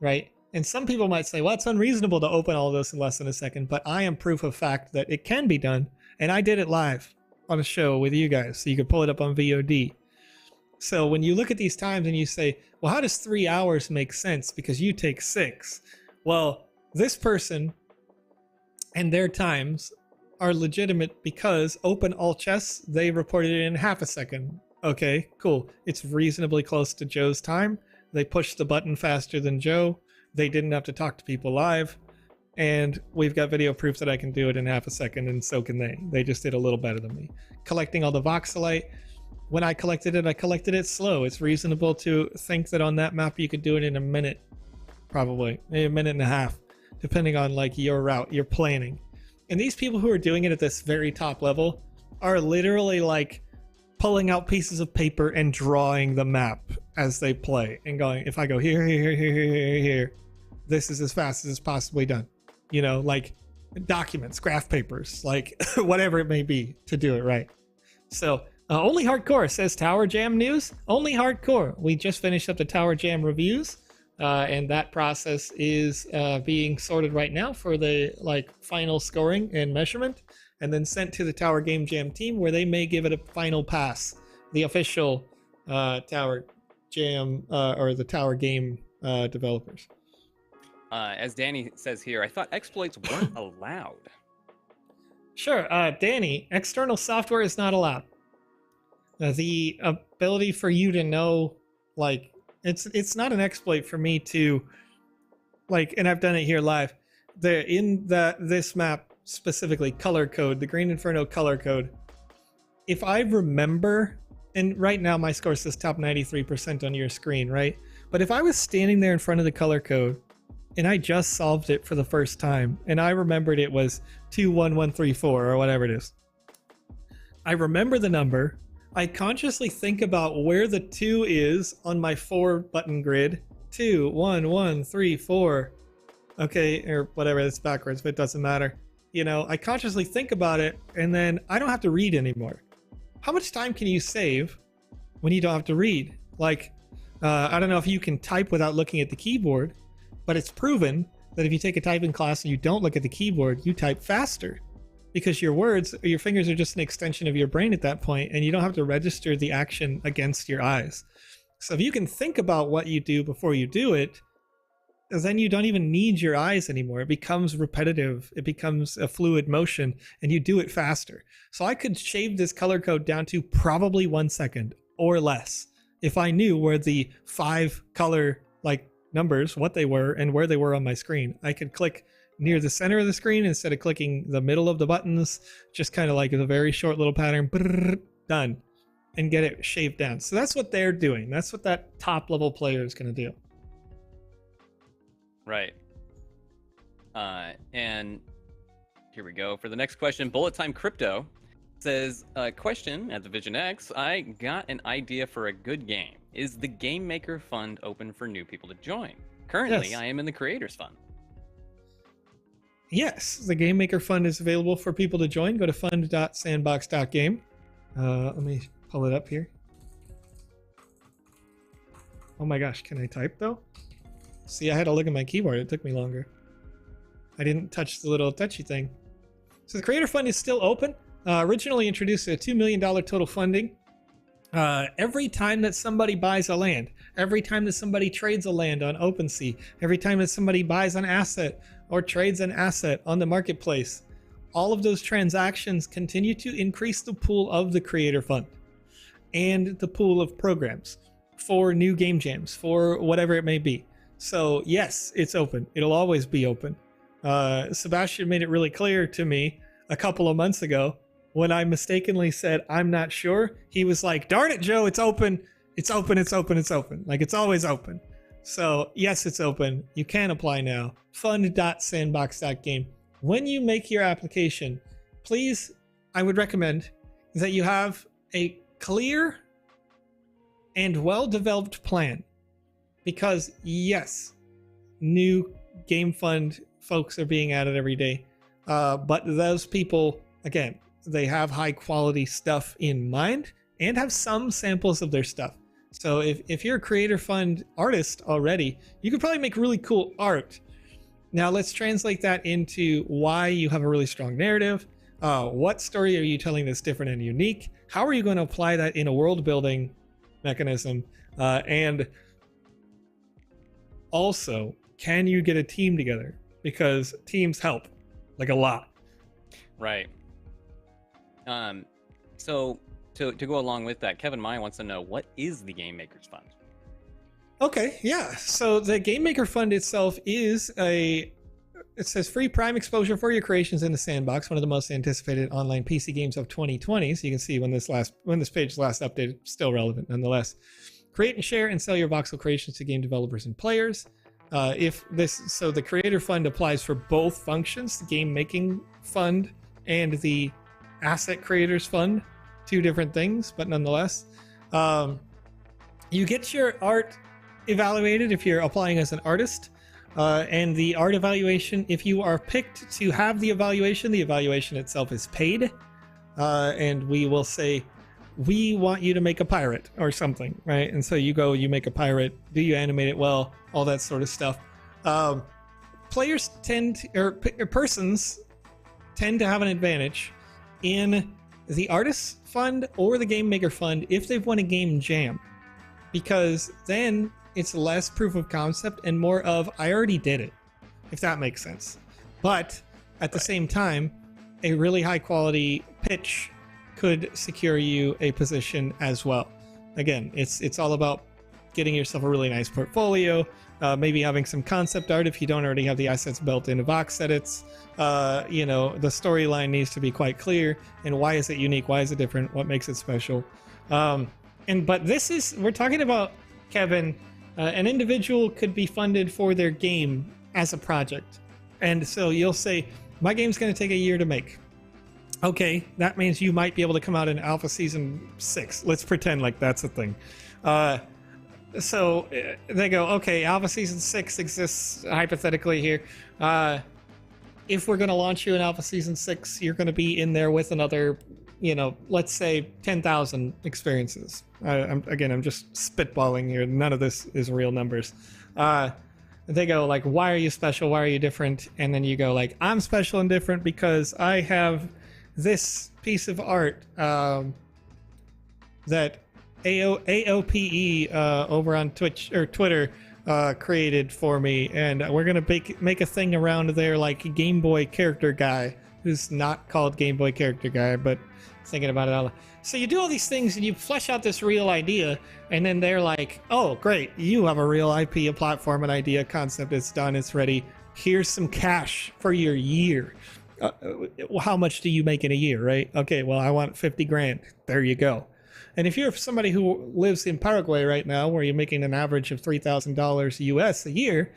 Speaker 1: right? And some people might say, well, it's unreasonable to open all of this in less than a second, but I am proof of fact that it can be done. And I did it live on a show with you guys, so you could pull it up on VOD. So when you look at these times and you say, well, how does 3 hours make sense? Because you take 6. Well, this person and their times are legitimate because open all chests, they reported it in half a second. Okay, cool. It's reasonably close to Joe's time. They pushed the button faster than Joe. They didn't have to talk to people live. And we've got video proof that I can do it in half a second, and so can they. They just did a little better than me. Collecting all the voxelite. When I collected it slow. It's reasonable to think that on that map you could do it in a minute, probably, maybe a minute and a half, depending on like your route, your planning. And these people who are doing it at this very top level are literally like pulling out pieces of paper and drawing the map as they play and going, if I go here, here, here, here, here, here, this is as fast as it's possibly done. You know, like documents, graph papers, like whatever it may be to do it right. So only hardcore, says Tower Jam News. Only hardcore. We just finished up the Tower Jam reviews, and that process is being sorted right now for the like final scoring and measurement, and then sent to the Tower Game Jam team where they may give it a final pass. The official Tower Jam or the Tower Game developers.
Speaker 2: As Danny says here, I thought exploits weren't allowed.
Speaker 1: Sure, Danny, external software is not allowed. The ability for you to know, like, it's not an exploit for me to, like, and I've done it here live. This map specifically, color code, the Green Inferno color code. If I remember, and right now my score says top 93% on your screen, right? But if I was standing there in front of the color code and I just solved it for the first time and I remembered it was 21134 or whatever it is, I remember the number. I consciously think about where the 2 is on my 4 button grid. 2, 1, 1, 3, 4. Okay, or whatever, it's backwards, but it doesn't matter. You know, I consciously think about it, and then I don't have to read anymore. How much time can you save when you don't have to read? Like, I don't know if you can type without looking at the keyboard, but it's proven that if you take a typing class and you don't look at the keyboard, you type faster. Because your fingers are just an extension of your brain at that point, and you don't have to register the action against your eyes. So if you can think about what you do before you do it, then you don't even need your eyes anymore. It becomes repetitive. It becomes a fluid motion, and you do it faster. So I could shave this color code down to probably 1 second or less if I knew where the 5 color like numbers, what they were and where they were on my screen. I could click near the center of the screen instead of clicking the middle of the buttons, just kind of like a very short little pattern. Brrr, done. and get it shaved down. So that's what they're doing. That's what that top level player is going to do.
Speaker 2: Right. And here we go for the next question. Bullet Time Crypto says, question at the Vision X, I got an idea for a good game. Is the Game Maker Fund open for new people to join? Currently,
Speaker 1: Yes.
Speaker 2: I am in the Creators Fund.
Speaker 1: Yes, the Game Maker Fund is available for people to join. Go to fund.sandbox.game. Let me pull it up here. Oh my gosh, can I type though? See, I had to look at my keyboard. It took me longer. I didn't touch the little touchy thing. So the Creator Fund is still open. Originally introduced at $2 million total funding. Every time that somebody buys a land, every time that somebody trades a land on OpenSea, every time that somebody buys an asset or trades an asset on the marketplace, all of those transactions continue to increase the pool of the Creator Fund and the pool of programs for new game jams, for whatever it may be. So yes, it's open. It'll always be open. Sebastian made it really clear to me a couple of months ago when I mistakenly said, I'm not sure. He was like, darn it, Joe, it's open. It's open, it's open, it's open. Like, it's always open. So yes, it's open. You can apply now. Fund.sandbox.game. When you make your application, please, I would recommend that you have a clear and well-developed plan. Because yes, new game fund folks are being added every day. But those people, again, they have high quality stuff in mind and have some samples of their stuff. So if you're a Creator Fund artist already, you could probably make really cool art. Now let's translate that into why you have a really strong narrative. What story are you telling that's different and unique? How are you going to apply that in a world building mechanism? And also, can you get a team together? Because teams help, like a lot.
Speaker 2: Right. So to go along with that, Kevin Mai wants to know, what is the Game Makers Fund?
Speaker 1: Okay, yeah. So the Game Maker Fund itself is it says free prime exposure for your creations in the sandbox, one of the most anticipated online PC games of 2020. So you can see when this page last updated, still relevant nonetheless. Create and share and sell your voxel creations to game developers and players. So the Creator Fund applies for both functions, the Game Making Fund and the Asset Creators Fund, two different things, but nonetheless. You get your art evaluated if you're applying as an artist, and the art evaluation, if you are picked to have the evaluation itself is paid, and we will say, we want you to make a pirate or something, right? And so you go, you make a pirate, do you animate it well, all that sort of stuff. Players persons tend to have an advantage in the Artists Fund or the Game Maker Fund if they've won a game jam, because then it's less proof of concept and more of, I already did it, if that makes sense. But at the same time, a really high quality pitch could secure you a position as well. Again, it's all about getting yourself a really nice portfolio, maybe having some concept art if you don't already have the assets built into VoxEdits. The storyline needs to be quite clear, and why is it unique? Why is it different? What makes it special? But we're talking about, Kevin, an individual could be funded for their game as a project. And so you'll say, my game's going to take a year to make. Okay, that means you might be able to come out in Alpha Season 6. Let's pretend like that's a thing. So they go, okay, Alpha Season 6 exists hypothetically here. If we're going to launch you in Alpha Season 6, you're going to be in there with another, let's say 10,000 experiences. I'm just spitballing here. None of this is real numbers. They go like, why are you special? Why are you different? And then you go like, I'm special and different because I have this piece of art that AOPE over on Twitch or Twitter created for me, and we're gonna make a thing around there like Game Boy character guy, who's not called Game Boy character guy, but thinking about it all. So you do all these things and you flesh out this real idea, and then they're like, oh great, you have a real IP, a platform, an idea, concept, it's done, it's ready, here's some cash for your year. How much do you make in a year, right? Okay, well, I want 50 grand. There you go. And if you're somebody who lives in Paraguay right now, where you're making an average of $3,000 US a year,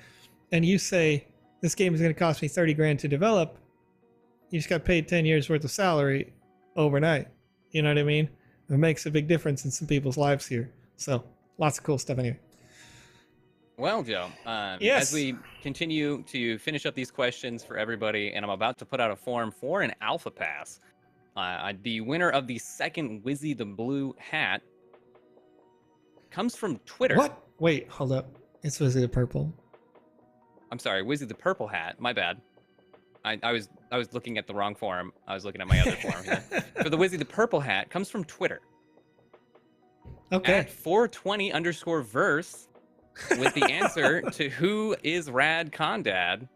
Speaker 1: and you say, this game is going to cost me 30 grand to develop, you just got paid 10 years worth of salary overnight. You know what I mean? It makes a big difference in some people's lives here. So lots of cool stuff anyway.
Speaker 2: Well, Joe,
Speaker 1: yes.
Speaker 2: As we continue to finish up these questions for everybody, and I'm about to put out a form for an Alpha Pass, the winner of the second Wizzy the Blue hat comes from Twitter.
Speaker 1: What? Wait, hold up. It's Wizzy the Purple.
Speaker 2: I'm sorry, Wizzy the Purple hat. My bad. I was looking at the wrong form. I was looking at my other form here. For the Wizzy the Purple hat comes from Twitter.
Speaker 1: Okay.
Speaker 2: At 420_verse with the answer to who is Rad Condad,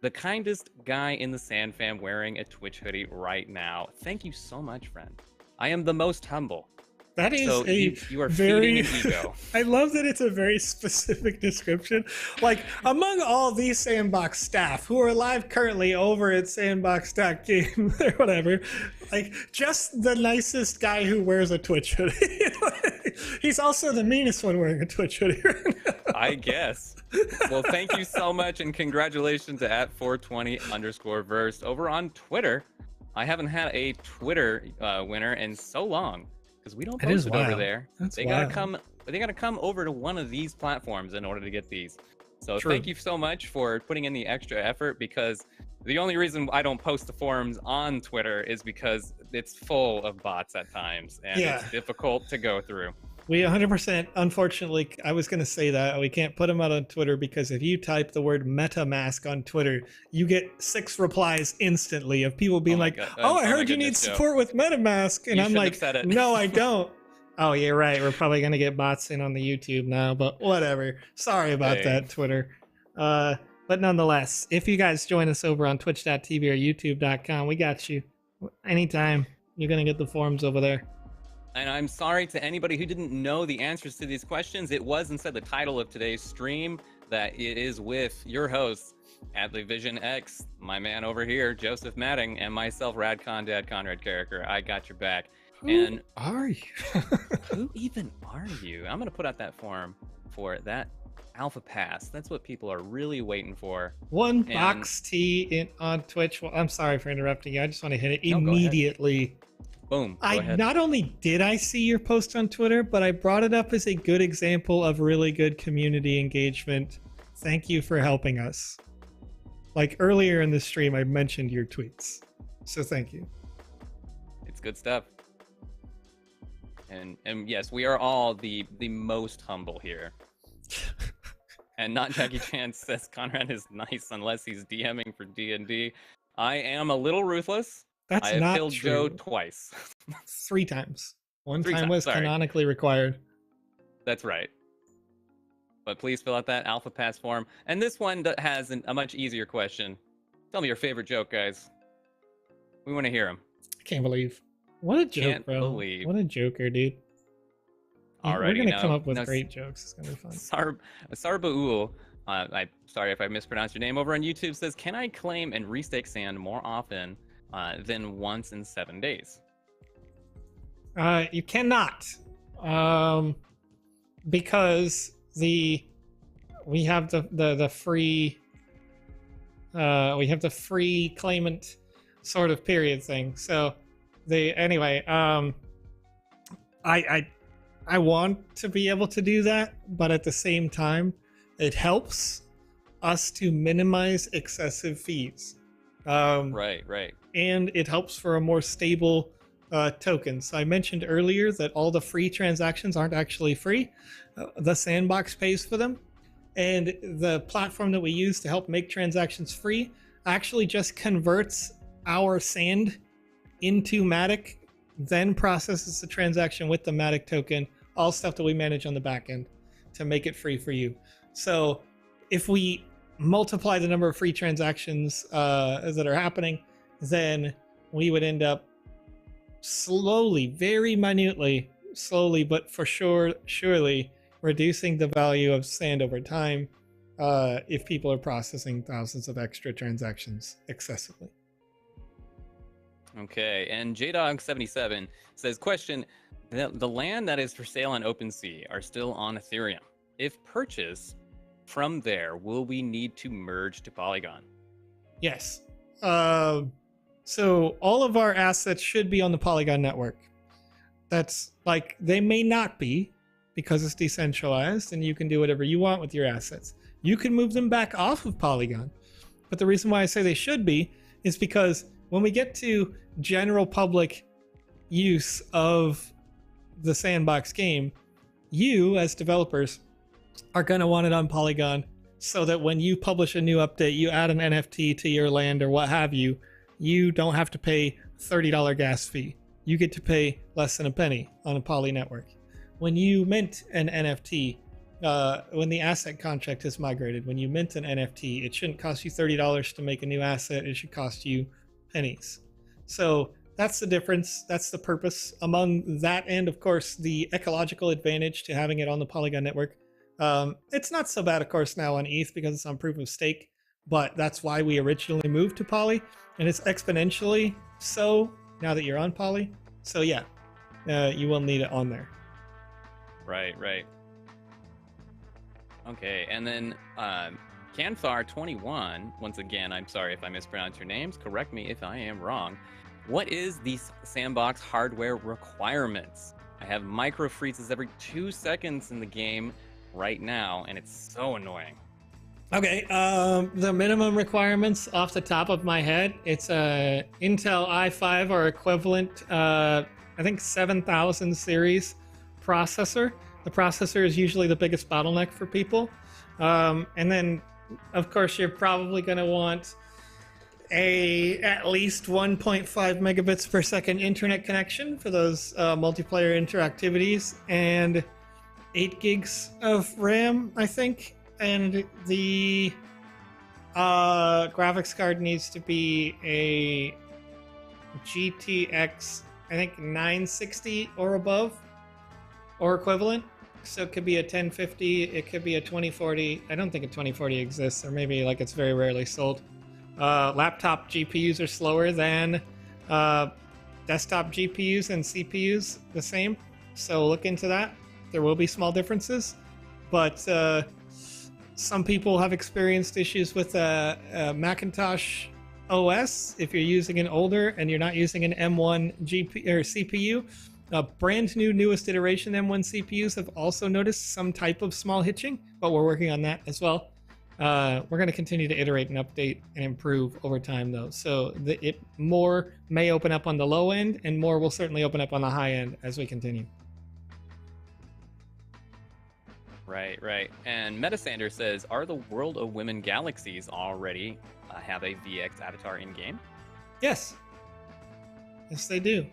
Speaker 2: the kindest guy in the Sand Fam wearing a Twitch hoodie right now. Thank you so much, friend. I am the most humble.
Speaker 1: That is
Speaker 2: so you are
Speaker 1: very
Speaker 2: feeding an ego.
Speaker 1: I love that it's a very specific description. Like, among all these Sandbox staff who are live currently over at Sandbox.game or whatever, like, just the nicest guy who wears a Twitch hoodie. He's also the meanest one wearing a Twitch hoodie right now.
Speaker 2: I guess. Well, thank you so much, and congratulations to at 420_verse over on Twitter. I haven't had a Twitter winner in so long, because we don't post it over there. They gotta come over to one of these platforms in order to get these. So thank you so much for putting in the extra effort, because the only reason I don't post the forums on Twitter is because it's full of bots at times, and it's difficult to go through.
Speaker 1: We 100%, unfortunately, I was going to say that we can't put them out on Twitter, because if you type the word MetaMask on Twitter, you get 6 replies instantly of people being like, oh, I heard you need support with MetaMask. And I'm like, no, I don't. Oh, you're right. We're probably going to get bots in on the YouTube now, but whatever. Sorry about that, Twitter. But nonetheless, if you guys join us over on twitch.tv or youtube.com, we got you. Anytime, you're going to get the forums over there.
Speaker 2: And I'm sorry to anybody who didn't know the answers to these questions. It was instead the title of today's stream, that it is with your hosts, Adley Vision X, my man over here, Joseph Matting, and myself, Rad Condad, Conrad Carricker. I got your back.
Speaker 1: Who are you?
Speaker 2: Who even are you? I'm going to put out that form for that Alpha Pass. That's what people are really waiting for.
Speaker 1: One Box T on Twitch. Well, I'm sorry for interrupting you. I just want to hit it immediately.
Speaker 2: Boom.
Speaker 1: Not only did I see your post on Twitter, but I brought it up as a good example of really good community engagement. Thank you for helping us. Like earlier in the stream, I mentioned your tweets. So thank you.
Speaker 2: It's good stuff. And yes, we are all the most humble here. And not Jackie Chan says Conrad is nice unless he's DMing for D&D. I am a little ruthless.
Speaker 1: That's
Speaker 2: I have
Speaker 1: not
Speaker 2: killed
Speaker 1: true.
Speaker 2: Joe twice.
Speaker 1: 3 times. One time was canonically required.
Speaker 2: That's right. But please fill out that Alpha Pass form. And this one has a much easier question. Tell me your favorite joke, guys. We want to hear them.
Speaker 1: I can't believe. What a joke, bro. What a joker, dude.
Speaker 2: Alrighty,
Speaker 1: we're going to come up with great jokes. It's going to be fun.
Speaker 2: Sarbaul, I'm sorry if I mispronounced your name, over on YouTube says, can I claim and restake sand more often than once in 7 days?
Speaker 1: You cannot, because we have the free claimant sort of period thing. So I want to be able to do that, but at the same time, it helps us to minimize excessive fees.
Speaker 2: Right.
Speaker 1: And it helps for a more stable token. So I mentioned earlier that all the free transactions aren't actually free. The Sandbox pays for them. And the platform that we use to help make transactions free actually just converts our sand into Matic, then processes the transaction with the Matic token, all stuff that we manage on the back end to make it free for you. So if we multiply the number of free transactions that are happening, then we would end up slowly, very minutely, slowly, but for sure, surely reducing the value of sand over time if people are processing thousands of extra transactions excessively.
Speaker 2: Okay, and JDog77 says, question, The land that is for sale on OpenSea are still on Ethereum. If purchased from there, will we need to merge to Polygon?
Speaker 1: Yes. So all of our assets should be on the Polygon network. That's like, they may not be because it's decentralized and you can do whatever you want with your assets. You can move them back off of Polygon. But the reason why I say they should be is because when we get to general public use of the Sandbox game, you as developers are going to want it on Polygon so that when you publish a new update, you add an NFT to your land or what have you, you don't have to pay $30 gas fee. You get to pay less than a penny on a Poly network. When you mint an NFT, when the asset contract is migrated, when you mint an NFT, it shouldn't cost you $30 to make a new asset. It should cost you pennies. So that's the difference. That's the purpose. Among that and, of course, the ecological advantage to having it on the Polygon network. It's not so bad, of course, now on ETH because it's on proof of stake, but that's why we originally moved to Poly, and it's exponentially so now that you're on Poly. So yeah, you will need it on there.
Speaker 2: Right. Okay, and then Canthar21, once again, I'm sorry if I mispronounce your names, correct me if I am wrong. What is the Sandbox hardware requirements? I have micro freezes every 2 seconds in the game right now, and it's so annoying.
Speaker 1: Okay, the minimum requirements off the top of my head, it's a Intel i5 or equivalent, I think 7000 series processor. The processor is usually the biggest bottleneck for people. And then, of course, you're probably going to want at least 1.5 megabits per second internet connection for those multiplayer interactivities, and 8 gigs of RAM, I think. And the graphics card needs to be a GTX, I think 960 or above, or equivalent. So it could be a 1050, it could be a 2040. I don't think a 2040 exists, or maybe like it's very rarely sold. Laptop GPUs are slower than desktop GPUs and CPUs the same. So look into that. There will be small differences, but some people have experienced issues with a Macintosh OS if you're using an older and you're not using an M1 GPU or CPU. Brand new, newest iteration M1 CPUs have also noticed some type of small hitching, but we're working on that as well. We're going to continue to iterate and update and improve over time, though. So more may open up on the low end, and more will certainly open up on the high end as we continue.
Speaker 2: Right. And Metasander says, are the World of Women galaxies already have a VX avatar in-game?
Speaker 1: Yes, they do.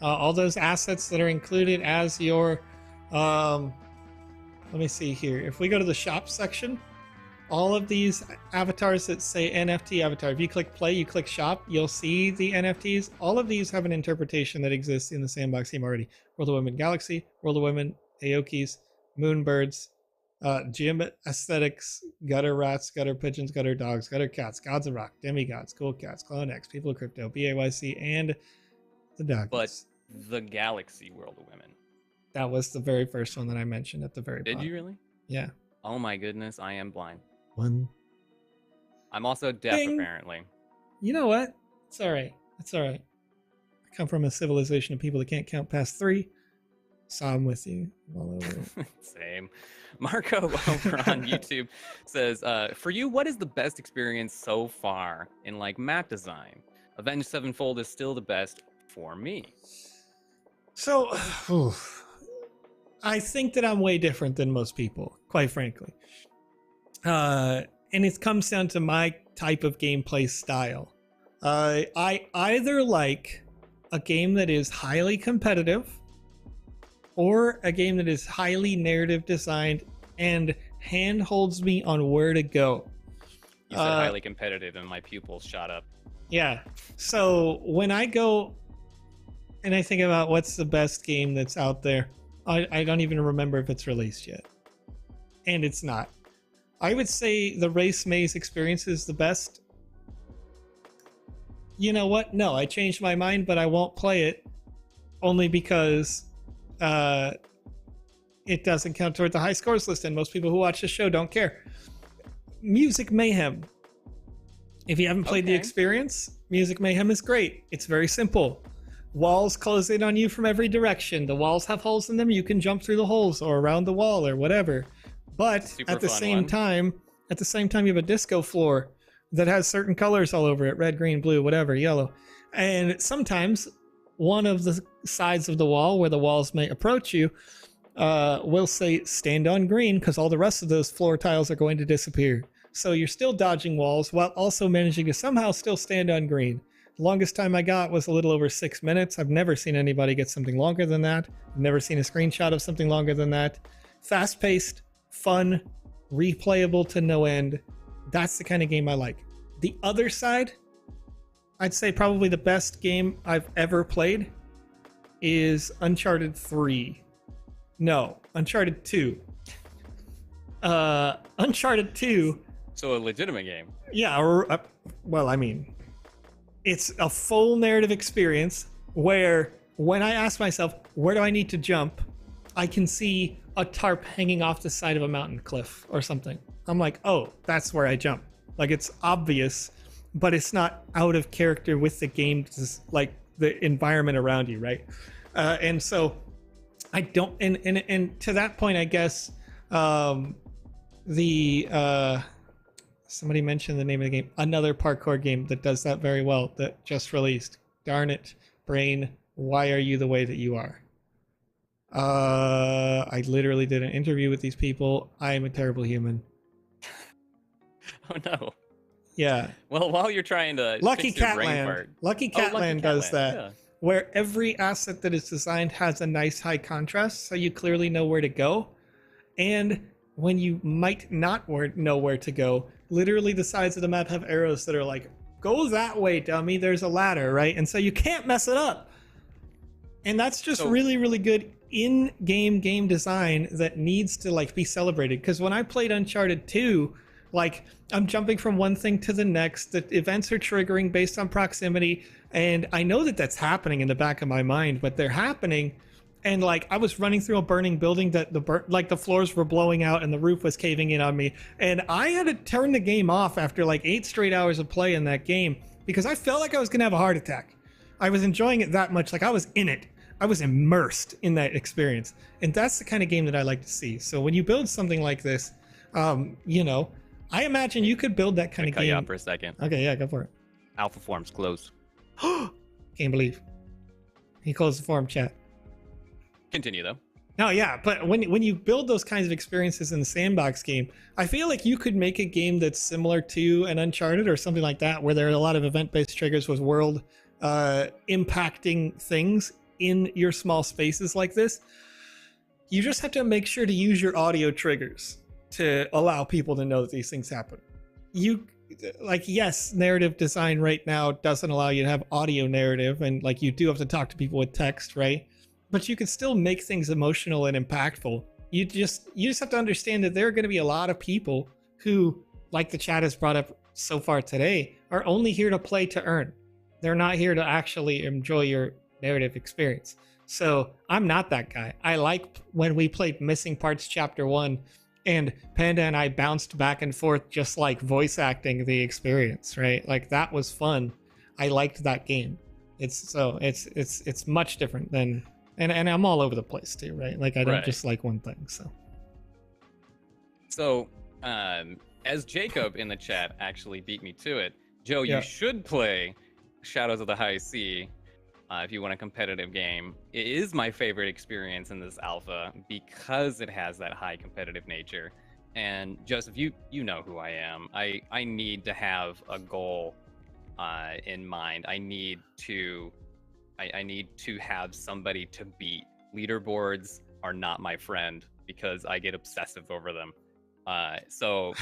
Speaker 1: All those assets that are included as your... let me see here. If we go to the shop section, all of these avatars that say NFT avatar, if you click play, you click shop, you'll see the NFTs. All of these have an interpretation that exists in the Sandbox game already. World of Women Galaxy, World of Women, Aokis, Moonbirds, gym aesthetics, gutter rats, gutter pigeons, gutter dogs, gutter cats, gods of rock, demigods, cool cats, clone X, people of crypto, BAYC, and the dog.
Speaker 2: But the Galaxy World of Women.
Speaker 1: That was the very first one that I mentioned at the very bottom.
Speaker 2: Did you really?
Speaker 1: Yeah.
Speaker 2: Oh my goodness, I am blind.
Speaker 1: One.
Speaker 2: I'm also deaf,
Speaker 1: Ding.
Speaker 2: apparently.
Speaker 1: You know what? It's all right. I come from a civilization of people that can't count past 3. So I'm with you all over it.
Speaker 2: Same. Marco over on YouTube says, for you, what is the best experience so far in like map design? Avenged Sevenfold is still the best for me.
Speaker 1: So, I think that I'm way different than most people, quite frankly. And it comes down to my type of gameplay style. I either like a game that is highly competitive, or a game that is highly narrative designed and handholds me on where to go.
Speaker 2: You said highly competitive and my pupils shot up.
Speaker 1: Yeah. So when I go and I think about what's the best game that's out there, I don't even remember if it's released yet. And it's not. I would say the Race Maze experience is the best. You know what? No, I changed my mind, but I won't play it only because it doesn't count toward the high scores list, and most people who watch the show don't care. Music Mayhem. If you haven't played the experience, Music Mayhem is great. It's very simple. Walls close in on you from every direction. The walls have holes in them. You can jump through the holes or around the wall or whatever. But at the same time, you have a disco floor that has certain colors all over it: red, green, blue, whatever, yellow. And sometimes one of the sides of the wall where the walls may approach you will say stand on green, because all the rest of those floor tiles are going to disappear. So you're still dodging walls while also managing to somehow still stand on green. The longest time I got was a little over 6 minutes. I've never seen anybody get something longer than that. I've never seen a screenshot of something longer than that. Fast-paced, fun, replayable to no end. That's the kind of game I like. The other side, I'd say probably the best game I've ever played is Uncharted 3. No, Uncharted 2. Uncharted 2.
Speaker 2: So a legitimate game.
Speaker 1: Yeah, well, I mean, it's a full narrative experience where when I ask myself, where do I need to jump? I can see a tarp hanging off the side of a mountain cliff or something. I'm like, oh, that's where I jump. Like, it's obvious, but it's not out of character with the game, just like the environment around you, right? And so I don't, and to that point, I guess, somebody mentioned the name of the game, another parkour game that does that very well that just released. Darn it, brain, why are you the way that you are? I literally did an interview with these people. I am a terrible human.
Speaker 2: Oh no.
Speaker 1: Yeah.
Speaker 2: Well, while you're trying to
Speaker 1: Lucky
Speaker 2: fix your brain
Speaker 1: Catland.
Speaker 2: part.
Speaker 1: Lucky Catland does that.
Speaker 2: Yeah.
Speaker 1: Where every asset that is designed has a nice high contrast, so you clearly know where to go. And when you might not know where to go, literally the sides of the map have arrows that are like, go that way, dummy, there's a ladder, right? And so you can't mess it up. And that's just really, really good in-game game design that needs to like be celebrated. Because when I played Uncharted 2, like, I'm jumping from one thing to the next. The events are triggering based on proximity. And I know that that's happening in the back of my mind, but they're happening. And like, I was running through a burning building that the floors were blowing out and the roof was caving in on me. And I had to turn the game off after like 8 straight hours of play in that game because I felt like I was going to have a heart attack. I was enjoying it that much. Like, I was in it. I was immersed in that experience. And that's the kind of game that I like to see. So when you build something like this, you know, I imagine you could build that kind of game.
Speaker 2: Cut you off for a second.
Speaker 1: Okay, yeah, go for it.
Speaker 2: Alpha forms closed.
Speaker 1: Can't believe he closed the forum chat.
Speaker 2: Continue though.
Speaker 1: No, yeah, but when you build those kinds of experiences in the Sandbox game, I feel like you could make a game that's similar to an Uncharted or something like that, where there are a lot of event-based triggers with world impacting things in your small spaces like this. You just have to make sure to use your audio triggers to allow people to know that these things happen. Yes, narrative design right now doesn't allow you to have audio narrative, and like you do have to talk to people with text, right? But you can still make things emotional and impactful. You just have to understand that there are going to be a lot of people who, like the chat has brought up so far today, are only here to play to earn. They're not here to actually enjoy your narrative experience. So I'm not that guy. I like when we played Missing Parts Chapter 1 and Panda and I bounced back and forth just like voice acting the experience, right? Like, that was fun. I liked that game. It's much different than, and I'm all over the place too, right? Like, I don't just like one thing.
Speaker 2: So as Jacob in the chat actually beat me to it, Joe, you should play Shadows of the High Sea if you want a competitive game. It is my favorite experience in this alpha because it has that high competitive nature. And Joseph, you know who I am. I need to have a goal in mind. I need to have somebody to beat. Leaderboards are not my friend because I get obsessive over them. So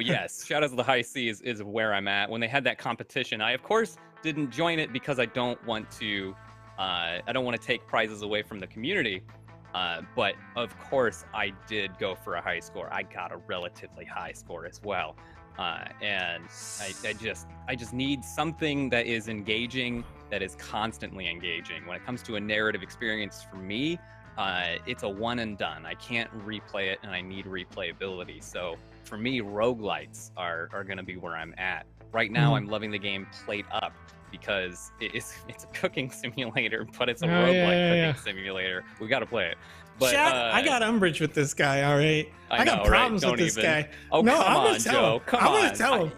Speaker 2: yes, Shadows of the High Sea is where I'm at. When they had that competition, I of course didn't join it because I don't want to take prizes away from the community. But of course I did go for a high score. I got a relatively high score as well. And I just need something that is engaging, that is constantly engaging. When it comes to a narrative experience for me, it's a one and done. I can't replay it, and I need replayability. So for me, roguelites are going to be where I'm at. Right now, I'm loving the game Plate Up because it's a cooking simulator, but it's a roguelike cooking simulator. We got to play it. But,
Speaker 1: Chat, I got umbrage with this guy, all right? I got problems with this guy.
Speaker 2: Oh, no, come on, Joe. Come on.
Speaker 1: I'm going to tell him.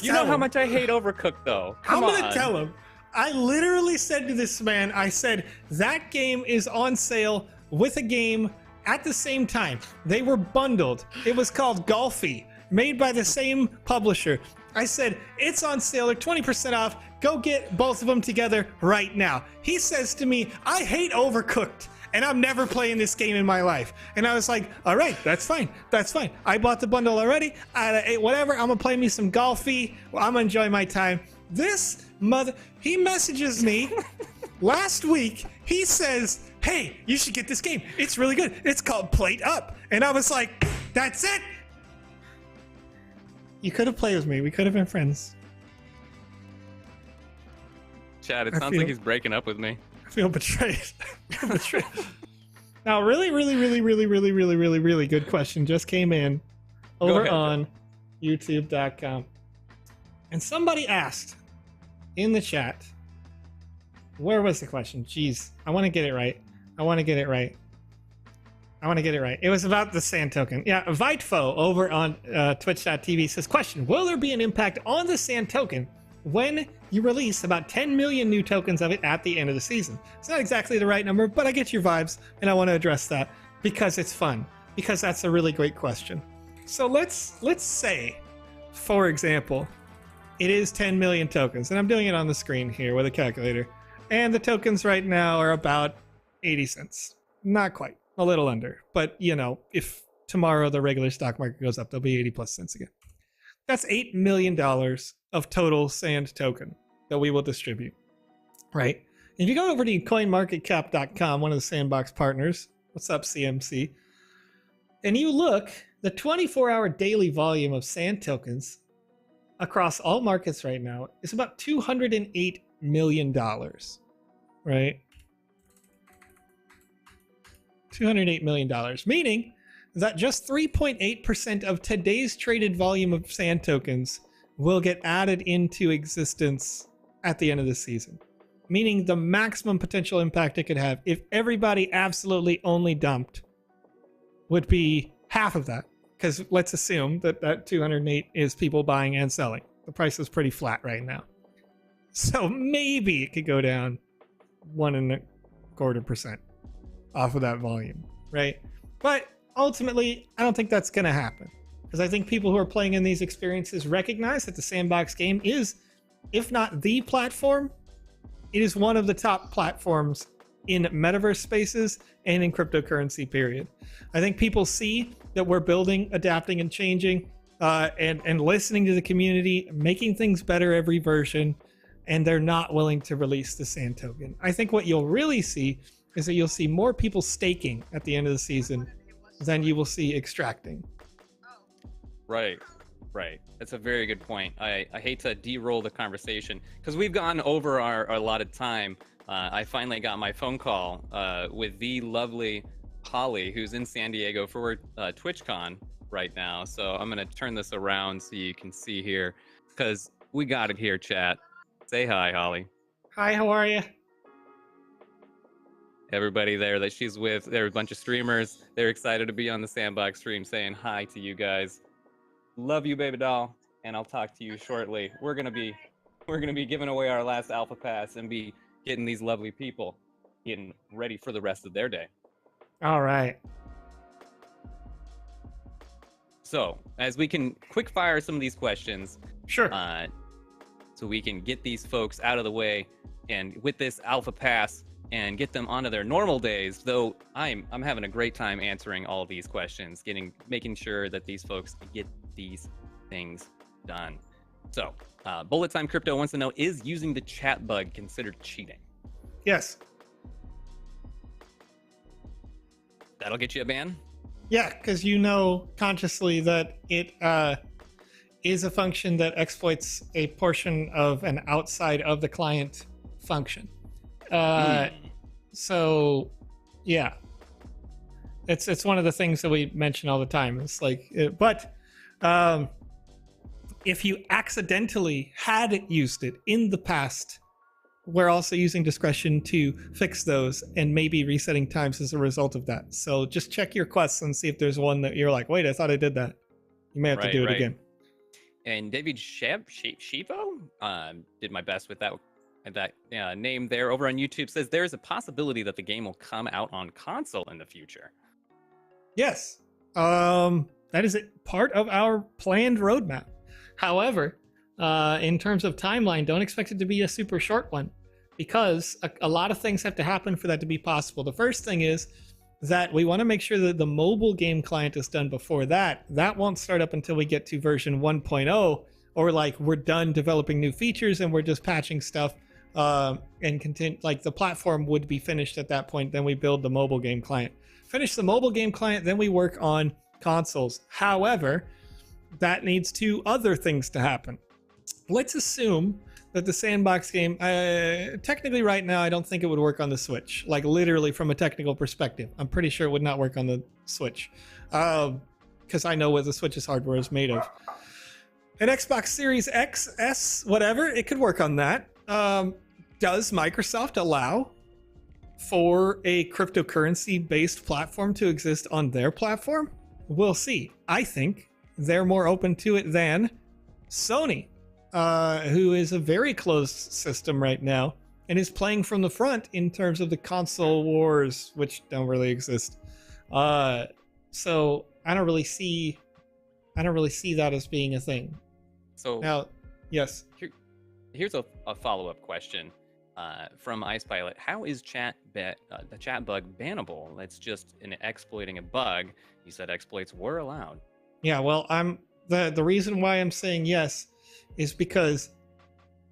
Speaker 2: You know how much I hate Overcooked, though.
Speaker 1: I'm going to tell him. I literally said to this man, I said, that game is on sale with a game at the same time. They were bundled. It was called Golfy, made by the same publisher. I said, it's on sale. They're 20% off. Go get both of them together right now. He says to me, I hate Overcooked, and I'm never playing this game in my life. And I was like, all right, that's fine. That's fine. I bought the bundle already. Whatever. I'm going to play me some Golfy. I'm going to enjoy my time. This he messages me last week. He says, hey, you should get this game. It's really good. It's called Plate Up. And I was like, that's it. You could have played with me. We could have been friends.
Speaker 2: Chad, it sounds like he's breaking up with me.
Speaker 1: I feel betrayed. Now, really good question just came in over on youtube.com. And somebody asked in the chat, where was the question? Jeez, I want to get it right. It was about the Sand token. Yeah, Vitefo over on twitch.tv says, question, will there be an impact on the Sand token when you release about 10 million new tokens of it at the end of the season? It's not exactly the right number, but I get your vibes, and I want to address that because it's fun, because that's a really great question. So let's say, for example, it is 10 million tokens, and I'm doing it on the screen here with a calculator, and the tokens right now are about 80 cents. Not quite. A little under, but if tomorrow the regular stock market goes up, they'll be 80 plus cents again. That's $8 million of total Sand token that we will distribute, right? If you go over to coinmarketcap.com, one of the Sandbox partners, what's up, CMC, and you look, the 24-hour daily volume of Sand tokens across all markets right now is about $208 million, right? $208 million, meaning that just 3.8% of today's traded volume of Sand tokens will get added into existence at the end of the season. Meaning the maximum potential impact it could have if everybody absolutely only dumped would be half of that. Because let's assume that 208 is people buying and selling. The price is pretty flat right now. So maybe it could go down 1.25% off of that volume, right? But ultimately, I don't think that's going to happen, because I think people who are playing in these experiences recognize that the Sandbox game is, if not the platform, it is one of the top platforms in metaverse spaces and in cryptocurrency, period. I think people see that we're building, adapting, and changing, and listening to the community, making things better every version, and they're not willing to release the Sand token. I think what you'll really see is that you'll see more people staking at the end of the season than you will see extracting.
Speaker 2: Right. That's a very good point. I hate to de-roll the conversation because we've gone over our allotted time. I finally got my phone call with the lovely Holly, who's in San Diego for TwitchCon right now. So I'm going to turn this around so you can see here, because we got it here, chat. Say hi, Holly.
Speaker 1: Hi, how are you?
Speaker 2: Everybody there that she's with, there are a bunch of streamers. They're excited to be on the Sandbox stream, saying hi to you guys. Love you, baby doll, and I'll talk to you shortly. We're gonna be giving away our last Alpha Pass and be getting these lovely people getting ready for the rest of their day.
Speaker 1: All right.
Speaker 2: So, as we can quick fire some of these questions,
Speaker 1: sure.
Speaker 2: So we can get these folks out of the way, and with this Alpha Pass, and get them onto their normal days, though I'm having a great time answering all these questions, making sure that these folks get these things done. So, Bullet Time Crypto wants to know, is using the chat bug considered cheating?
Speaker 1: Yes.
Speaker 2: That'll get you a ban?
Speaker 1: Yeah, because consciously that it is a function that exploits a portion of an outside of the client function. So, yeah, It's one of the things that we mention all the time. It's like, if you accidentally had used it in the past, we're also using discretion to fix those and maybe resetting times as a result of that. So just check your quests and see if there's one that you're like, wait, I thought I did that. You may have to do it again.
Speaker 2: And David Shivo did my best with that name there over on YouTube. Says there's a possibility that the game will come out on console in the future.
Speaker 1: Yes, that is part of our planned roadmap. However, in terms of timeline, don't expect it to be a super short one, because a lot of things have to happen for that to be possible. The first thing is that we want to make sure that the mobile game client is done before that. That won't start up until we get to version 1.0, or like we're done developing new features and we're just patching stuff and continue. Like the platform would be finished at that point. Then we build the mobile game client. Finish the mobile game client, then we work on consoles. However, that needs two other things to happen. Let's assume that the Sandbox game, technically right now, I don't think it would work on the Switch. Like literally from a technical perspective, I'm pretty sure it would not work on the Switch. Because I know what the Switch's hardware is made of. An Xbox Series X, S, whatever, it could work on that. Does Microsoft allow for a cryptocurrency-based platform to exist on their platform? We'll see. I think they're more open to it than Sony, who is a very closed system right now and is playing from the front in terms of the console wars, which don't really exist. So I don't really see that as being a thing.
Speaker 2: So
Speaker 1: now, yes.
Speaker 2: Here's a follow-up question from IcePilot. How is the chat bug bannable? That's just exploiting a bug. You said exploits were allowed.
Speaker 1: Yeah, well, the reason why I'm saying yes is because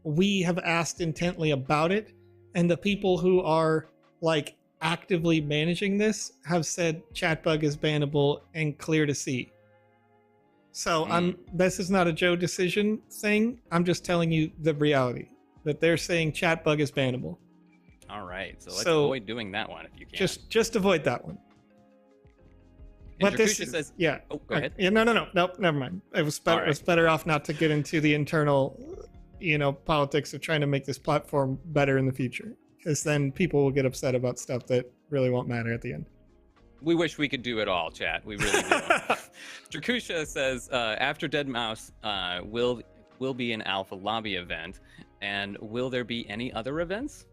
Speaker 1: we have asked intently about it, and the people who are like actively managing this have said chat bug is bannable and clear to see. So this is not a Joe decision thing. I'm just telling you the reality that they're saying chat bug is bannable.
Speaker 2: All right, so let's avoid doing that one if you can.
Speaker 1: Just avoid that one.
Speaker 2: And but this says,
Speaker 1: yeah.
Speaker 2: Oh, go ahead.
Speaker 1: Yeah, no, never mind. It was better. Right. It was better off not to get into the internal, politics of trying to make this platform better in the future, because then people will get upset about stuff that really won't matter at the end.
Speaker 2: We wish we could do it all, chat. We really do. Drakusha says, after Dead Mouse, will be an alpha lobby event, and will there be any other events?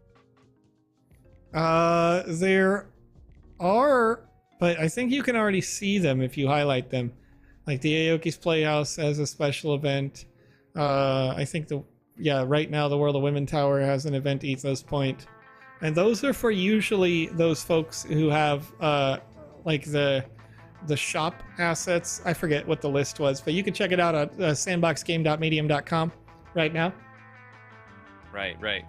Speaker 1: There are, but I think you can already see them if you highlight them. Like the Aoki's Playhouse has a special event. I think right now the World of Women Tower has an event Ethos Point. And those are for usually those folks who have like the shop assets. I forget what the list was, but you can check it out at sandboxgame.medium.com right now. Right.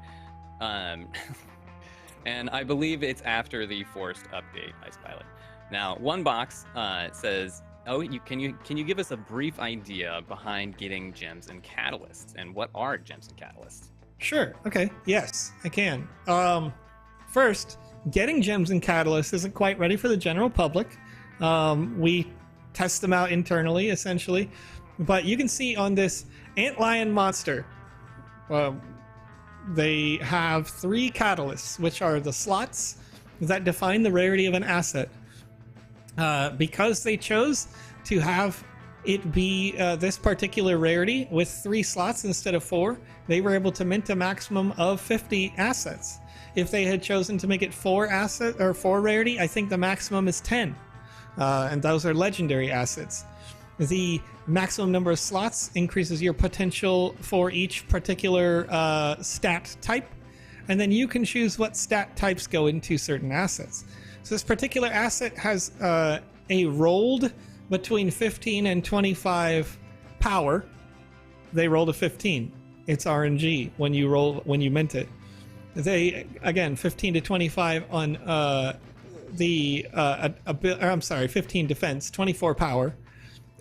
Speaker 2: And I believe it's after the forced update, IcePilot. Now, one box says, can you give us a brief idea behind getting gems and catalysts, and what are gems and catalysts?
Speaker 1: Sure. Okay. Yes, I can. First, getting gems and catalysts isn't quite ready for the general public. We test them out internally, essentially. But you can see on this Antlion monster, they have 3 catalysts, which are the slots that define the rarity of an asset. Because they chose to have it be this particular rarity with 3 slots instead of 4, they were able to mint a maximum of 50 assets. If they had chosen to make it 4 rarity, I think the maximum is 10. And those are legendary assets. The maximum number of slots increases your potential for each particular stat type, and then you can choose what stat types go into certain assets. So this particular asset has a rolled between 15 and 25 power. They rolled a 15. It's RNG when you mint it. They, again, 15 to 25 on 15 defense, 24 power.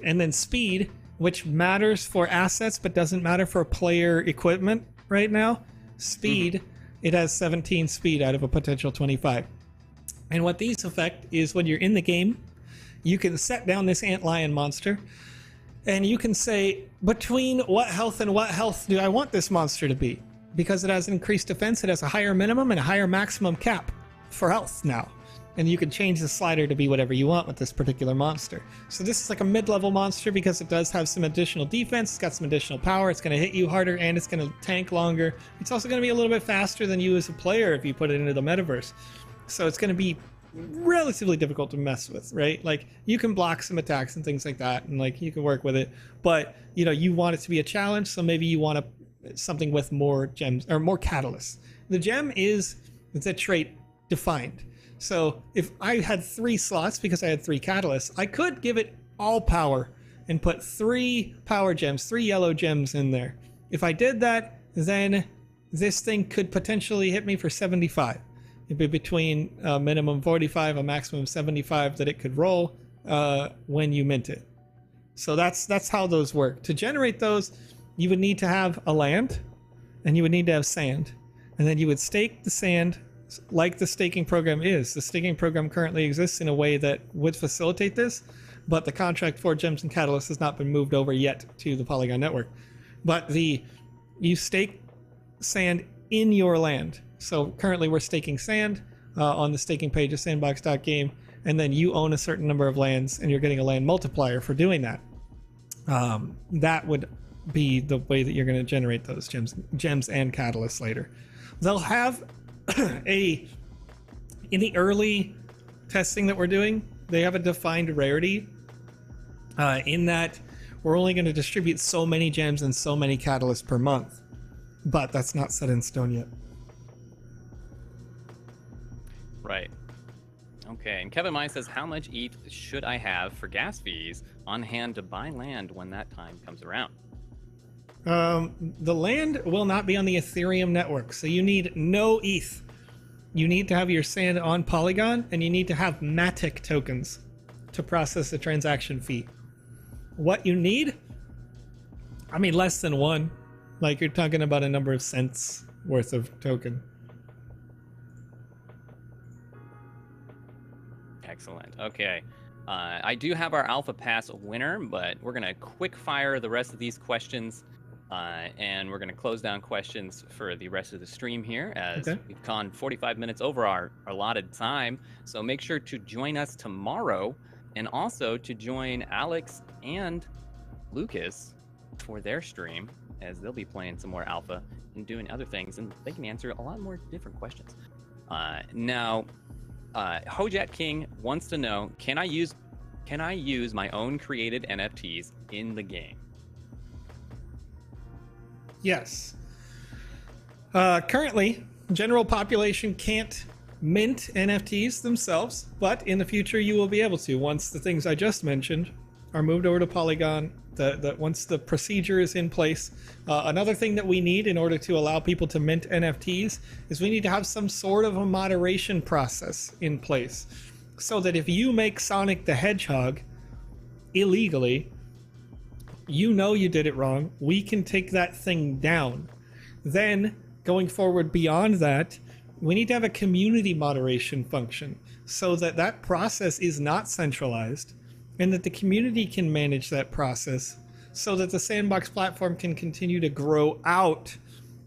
Speaker 1: And then speed, which matters for assets but doesn't matter for player equipment right now. Speed, it has 17 speed out of a potential 25. And what these affect is when you're in the game you can set down this antlion monster, and you can say, between what health and what health do I want this monster to be? Because it has increased defense, it has a higher minimum and a higher maximum cap for health now. And you can change the slider to be whatever you want with this particular monster. So this is like a mid-level monster because it does have some additional defense, it's got some additional power, it's going to hit you harder, and it's going to tank longer. It's also going to be a little bit faster than you as a player if you put it into the metaverse. So it's going to be relatively difficult to mess with, right? Like, you can block some attacks and things like that, and like you can work with it, but you know, you want it to be a challenge, so maybe you want something with more gems or more catalysts. The gem is the trait defined. So if I had 3 slots because I had 3 catalysts, I could give it all power and put 3 power gems, 3 yellow gems in there. If I did that, then this thing could potentially hit me for 75. It'd be between a minimum 45, a maximum 75 that it could roll when you mint it. So that's how those work. To generate those, you would need to have a land, and you would need to have sand, and then you would stake the sand like the staking program is. The staking program currently exists in a way that would facilitate this, but the contract for gems and catalysts has not been moved over yet to the Polygon network. But you stake sand in your land. So currently we're staking sand on the staking page of sandbox.game, and then you own a certain number of lands, and you're getting a land multiplier for doing that. That would be the way that you're going to generate those gems and catalysts later. They'll have in the early testing that we're doing, they have a defined rarity in that we're only going to distribute so many gems and so many catalysts per month, but that's not set in stone yet.
Speaker 2: Right. Okay, and Kevin Mine says, how much ETH should I have for gas fees on hand to buy land when that time comes around?
Speaker 1: The land will not be on the Ethereum network, so you need no ETH. You need to have your sand on Polygon, and you need to have Matic tokens to process the transaction fee. What you need? I mean, less than 1. Like, you're talking about a number of cents worth of token.
Speaker 2: Excellent. Okay. I do have our Alpha Pass winner, but we're going to quick fire the rest of these questions. And we're going to close down questions for the rest of the stream here, as we've gone 45 minutes over our allotted time. So make sure to join us tomorrow, and also to join Alex and Lucas for their stream, as they'll be playing some more Alpha and doing other things, and they can answer a lot more different questions. Now, Hojat King wants to know, can I use my own created NFTs in the game?
Speaker 1: Yes. Currently, general population can't mint NFTs themselves, but in the future you will be able to once the things I just mentioned are moved over to Polygon. Once the procedure is in place. Another thing that we need in order to allow people to mint NFTs is we need to have some sort of a moderation process in place, so that if you make Sonic the Hedgehog illegally, you know you did it wrong, we can take that thing down. Then, going forward beyond that, we need to have a community moderation function so that that process is not centralized, and that the community can manage that process so that the Sandbox platform can continue to grow out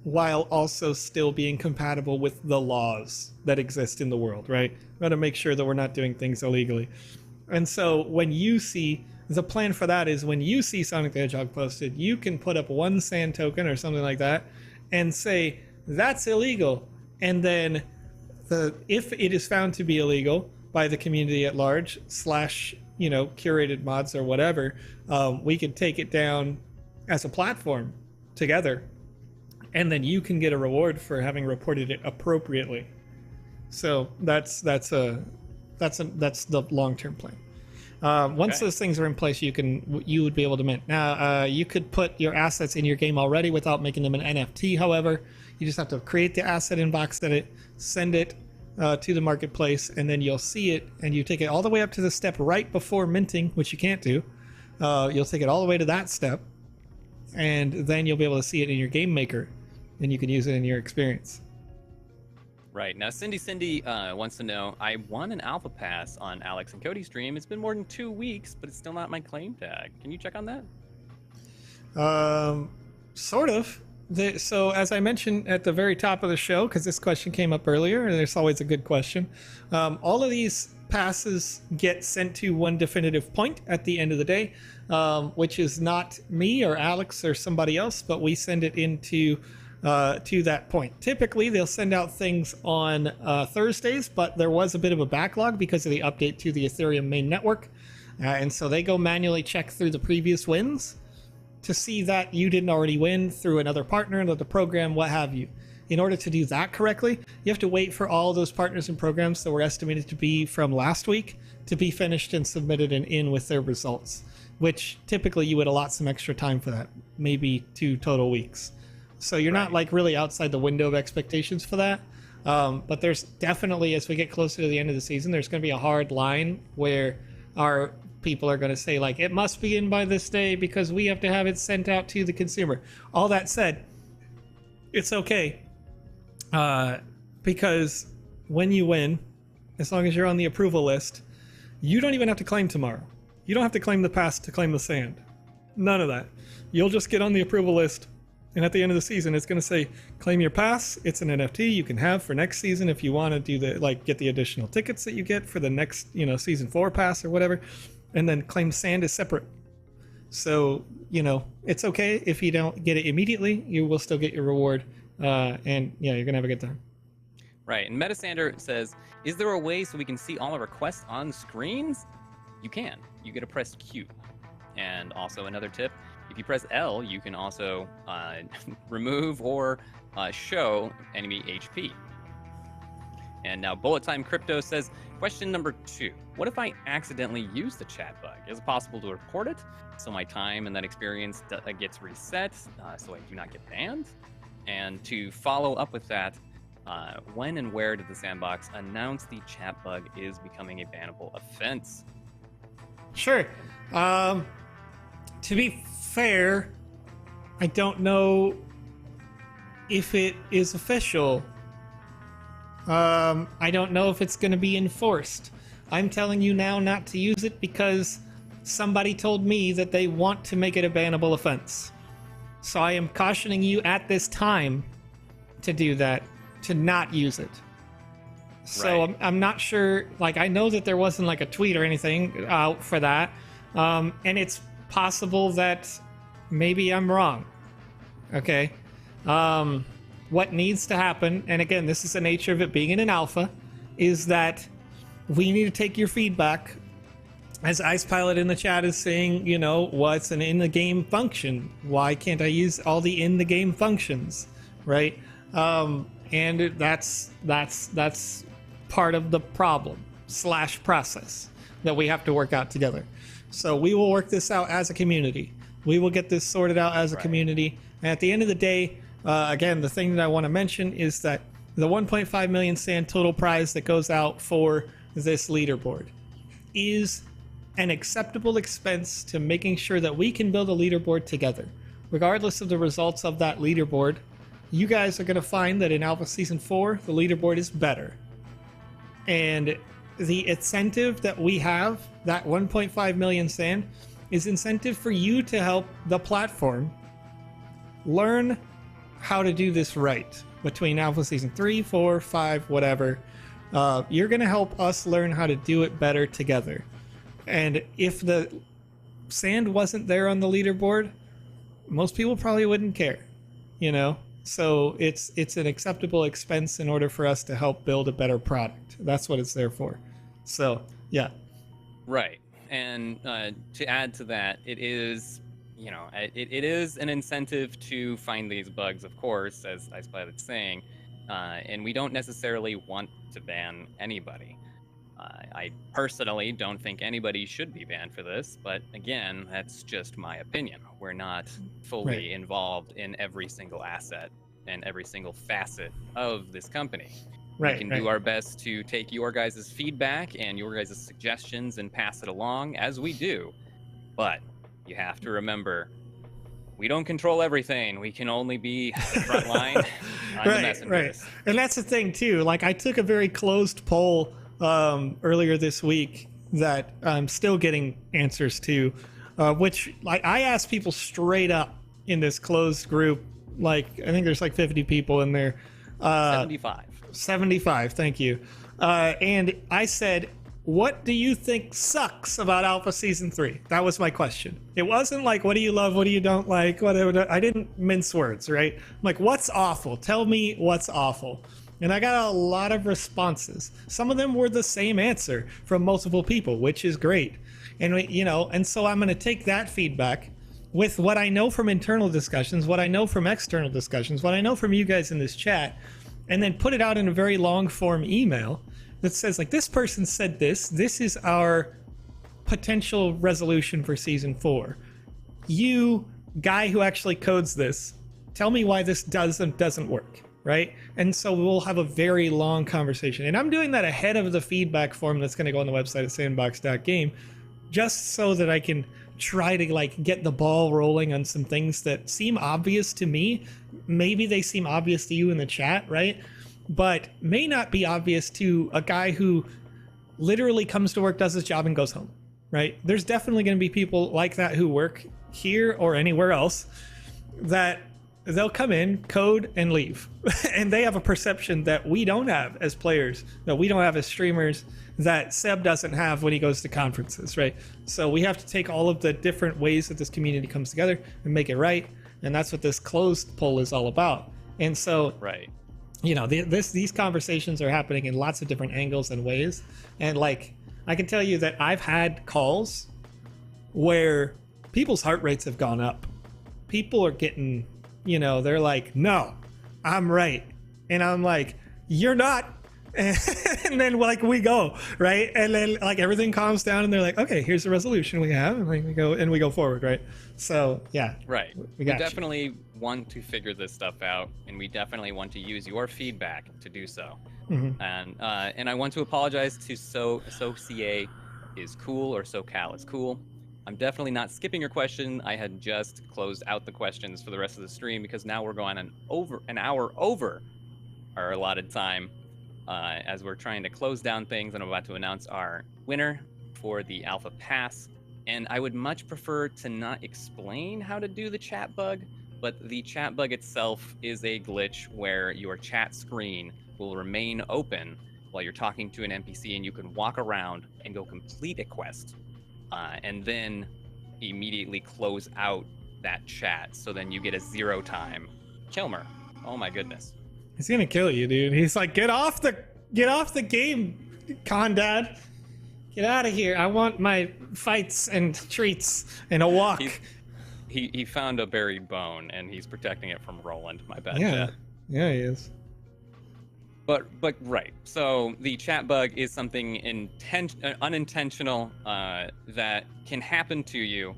Speaker 1: while also still being compatible with the laws that exist in the world, right? We got to make sure that we're not doing things illegally. And so when you see, the plan for that is when you see Sonic the Hedgehog posted, you can put up 1 sand token or something like that and say, that's illegal. And then if it is found to be illegal by the community at large, / curated mods or whatever, we can take it down as a platform together, and then you can get a reward for having reported it appropriately. So that's the long-term plan. Once those things are in place, you would be able to mint. Now, you could put your assets in your game already without making them an NFT. However, you just have to create the asset in VoxEdit, send it to the marketplace, and then you'll see it, and you take it all the way up to the step right before minting, which you can't do. You'll take it all the way to that step, and then you'll be able to see it in your game maker, and you can use it in your experience.
Speaker 2: Right. Now, Cindy wants to know, I won an alpha pass on Alex and Cody's stream. It's been more than 2 weeks, but it's still not my claim tag. Can you check on that?
Speaker 1: Sort of. So as I mentioned at the very top of the show, because this question came up earlier, and it's always a good question, all of these passes get sent to one definitive point at the end of the day, which is not me or Alex or somebody else, but we send it into to that point. Typically, they'll send out things on Thursdays, but there was a bit of a backlog because of the update to the Ethereum main network, and so they go manually check through the previous wins to see that you didn't already win through another partner, another program, what have you. In order to do that correctly, you have to wait for all those partners and programs that were estimated to be from last week to be finished and submitted and in with their results, which typically you would allot some extra time for that, maybe 2 total weeks. So you're not like really outside the window of expectations for that. But there's definitely, as we get closer to the end of the season, there's going to be a hard line where our people are going to say, like, it must be in by this day because we have to have it sent out to the consumer. All that said, it's okay. Because when you win, as long as you're on the approval list, you don't even have to claim tomorrow. You don't have to claim the pass to claim the sand. None of that. You'll just get on the approval list, and at the end of the season, it's going to say, claim your pass. It's an NFT you can have for next season if you want to do the, like, get the additional tickets that you get for the next, season 4 pass or whatever. And then claim sand is separate. So, it's okay if you don't get it immediately. You will still get your reward. And yeah, you're going to have a good time.
Speaker 2: Right. And Metasander says, is there a way so we can see all our requests on screens? You can. You get to press Q. And also another tip, if you press L, you can also remove or show enemy HP. And now Bullet Time Crypto says, question number 2. What if I accidentally use the chat bug? Is it possible to report it so my time and that experience gets reset so I do not get banned? And to follow up with that, when and where did the Sandbox announce the chat bug is becoming a bannable offense?
Speaker 1: Sure. To be fair, I don't know if it is official. I don't know if it's going to be enforced. I'm telling you now not to use it because somebody told me that they want to make it a bannable offense. So I am cautioning you at this time to do that, to not use it. So
Speaker 2: Right.
Speaker 1: I'm not sure, like, I know that there wasn't like a tweet or anything out for that. And it's possible that maybe I'm wrong. Okay. What needs to happen, and again, this is the nature of it being in an alpha, is that we need to take your feedback. As Ice Pilot in the chat is saying, what's an in-the-game function? Why can't I use all the in-the-game functions, right? And that's part of the problem / process that we have to work out together. So we will work this out as a community. We will get this sorted out as a community. And at the end of the day, again, the thing that I want to mention is that the 1.5 million sand total prize that goes out for this leaderboard is an acceptable expense to making sure that we can build a leaderboard together. Regardless of the results of that leaderboard, you guys are going to find that in Alpha Season 4, the leaderboard is better. And the incentive that we have, that 1.5 million sand, is incentive for you to help the platform learn how to do this right between Alpha Season 3, 4, 5, whatever. You're going to help us learn how to do it better together. And if the sand wasn't there on the leaderboard, most people probably wouldn't care, So it's an acceptable expense in order for us to help build a better product. That's what it's there for. So, yeah.
Speaker 2: Right. And to add to that, it is, it is an incentive to find these bugs, of course, as Ice Pilot's saying. And we don't necessarily want to ban anybody. I personally don't think anybody should be banned for this, but again, that's just my opinion. We're not fully involved in every single asset and every single facet of this company. We can do our best to take your guys' feedback and your guys' suggestions and pass it along as we do. But you have to remember, we don't control everything. We can only be the front line on the messengers.
Speaker 1: Right. And that's the thing too. Like I took a very closed poll earlier this week that I'm still getting answers to, which like I asked people straight up in this closed group. Like I think there's like 50 people in there. 75. Thank you. And I said, what do you think sucks about Alpha Season 3? That was my question. It wasn't like, what do you love? What do you don't like? Whatever. I didn't mince words, right? I'm like, what's awful? Tell me what's awful. And I got a lot of responses. Some of them were the same answer from multiple people, which is great. And, and so I'm going to take that feedback with what I know from internal discussions, what I know from external discussions, what I know from you guys in this chat, and then put it out in a very long form email that says like, this person said this is our potential resolution for season 4. You guy who actually codes this, tell me why this doesn't work, right? And so we'll have a very long conversation, and I'm doing that ahead of the feedback form that's going to go on the website at sandbox.game, just so that I can try to like get the ball rolling on some things that seem obvious to me. Maybe they seem obvious to you in the chat, right? But may not be obvious to a guy who literally comes to work, does his job, and goes home, right? There's definitely going to be people like that who work here or anywhere else that they'll come in, code, and leave. And they have a perception that we don't have as players, that we don't have as streamers, that Seb doesn't have when he goes to conferences, right? So we have to take all of the different ways that this community comes together and make it right. And that's what this closed poll is all about. And so,
Speaker 2: right.
Speaker 1: These conversations are happening in lots of different angles and ways. And like, I can tell you that I've had calls where people's heart rates have gone up. People are getting, they're like, no, I'm right. And I'm like, you're not. And then like we go, right? And then like everything calms down and they're like, okay, here's the resolution we have. And like we go forward, right? So yeah.
Speaker 2: Right. We definitely want to figure this stuff out, and we definitely want to use your feedback to do so. Mm-hmm. And I want to apologize to SoCA is cool or SoCal is cool. I'm definitely not skipping your question. I had just closed out the questions for the rest of the stream because now we're going an hour over our allotted time. As we're trying to close down things, and I'm about to announce our winner for the Alpha Pass. And I would much prefer to not explain how to do the chat bug, but the chat bug itself is a glitch where your chat screen will remain open while you're talking to an NPC, and you can walk around and go complete a quest, and then immediately close out that chat. So then you get a 0 time. Kilmer, oh my goodness.
Speaker 1: He's gonna kill you, dude. He's like, get off the game, Condad. Get out of here. I want my fights and treats and a walk.
Speaker 2: He found a buried bone and he's protecting it from Roland. My bad.
Speaker 1: Yeah,
Speaker 2: chat.
Speaker 1: Yeah, he is.
Speaker 2: But right. So the chat bug is something unintentional that can happen to you,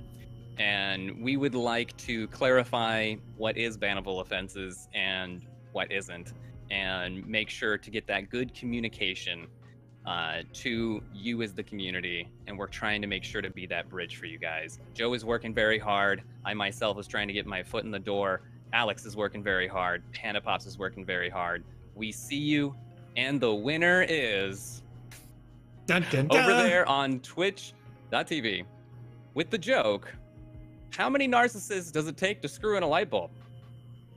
Speaker 2: and we would like to clarify what is bannable offenses and what isn't, and make sure to get that good communication to you as the community. And we're trying to make sure to be that bridge for you guys. Joe is working very hard. I myself is trying to get my foot in the door. Alex is working very hard. PandaPops is working very hard. We see you, and the winner is
Speaker 1: dun, dun, dun.
Speaker 2: Over there on twitch.tv with the joke, how many narcissists does it take to screw in a light bulb?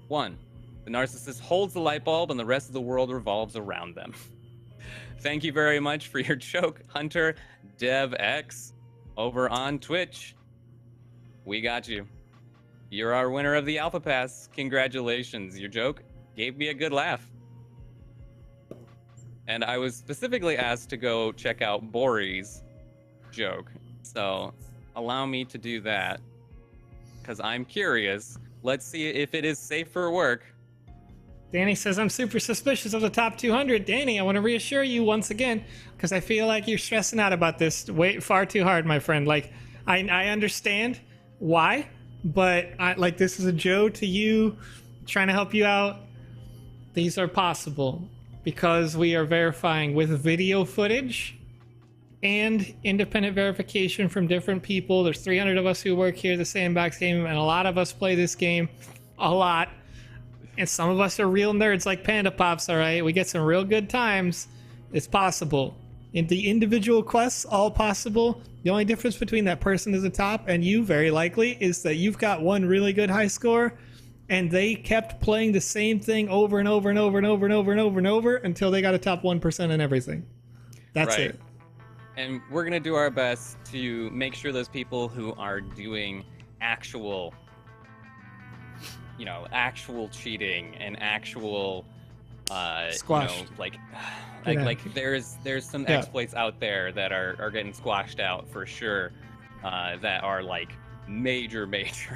Speaker 2: 1. The narcissist holds the light bulb and the rest of the world revolves around them. Thank you very much for your joke, Hunter DevX over on Twitch. We got you. You're our winner of the Alpha Pass. Congratulations. Your joke gave me a good laugh. And I was specifically asked to go check out Bori's joke. So allow me to do that because I'm curious. Let's see if it is safe for work.
Speaker 1: Danny says, I'm super suspicious of the top 200. Danny, I want to reassure you once again, because I feel like you're stressing out about this far too hard, my friend. Like, I understand why, but this is a Joe to you, trying to help you out. These are possible because we are verifying with video footage and independent verification from different people. There's 300 of us who work here at the Sandbox game, and a lot of us play this game a lot. And some of us are real nerds like PandaPops, all right? We get some real good times. It's possible. In the individual quests, all possible. The only difference between that person at the top and you, very likely, is that you've got one really good high score, and they kept playing the same thing over and over and over and over and over and over and over until they got a top 1% in everything. That's it.
Speaker 2: And we're going to do our best to make sure those people who are doing actual, actual cheating and actual,
Speaker 1: squashed.
Speaker 2: Like there's some exploits out there that are getting squashed out for sure, that are like major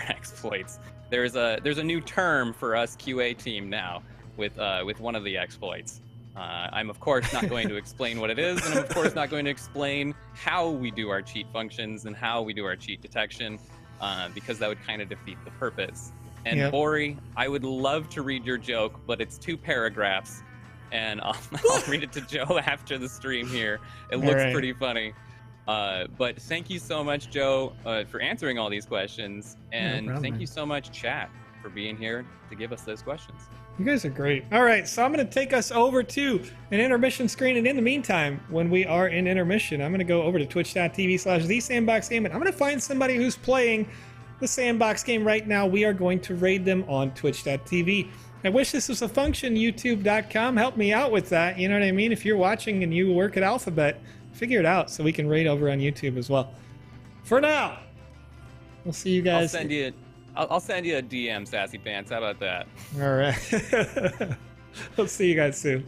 Speaker 2: exploits. There's a new term for us QA team now with one of the exploits. I'm of course not going to explain what it is, and I'm of course not going to explain how we do our cheat functions and how we do our cheat detection, because that would kind of defeat the purpose. And Bori, I would love to read your joke, but it's 2 paragraphs, and I'll read it to Joe after the stream here. It looks pretty funny. But thank you so much, Joe, for answering all these questions, and thank you so much, chat, for being here to give us those questions.
Speaker 1: You guys are great. All right, so I'm going to take us over to an intermission screen, and in the meantime, when we are in intermission, I'm going to go over to twitch.tv/thesandboxgame, and I'm going to find somebody who's playing the Sandbox game right now. We are going to raid them on twitch.tv. I wish this was a function, youtube.com. Help me out with that, you know what I mean? If you're watching and you work at Alphabet, figure it out so we can raid over on YouTube as well. For now, we'll see you guys.
Speaker 2: I'll send you a DM, Sassy Pants. How about that?
Speaker 1: All right. We'll see you guys soon.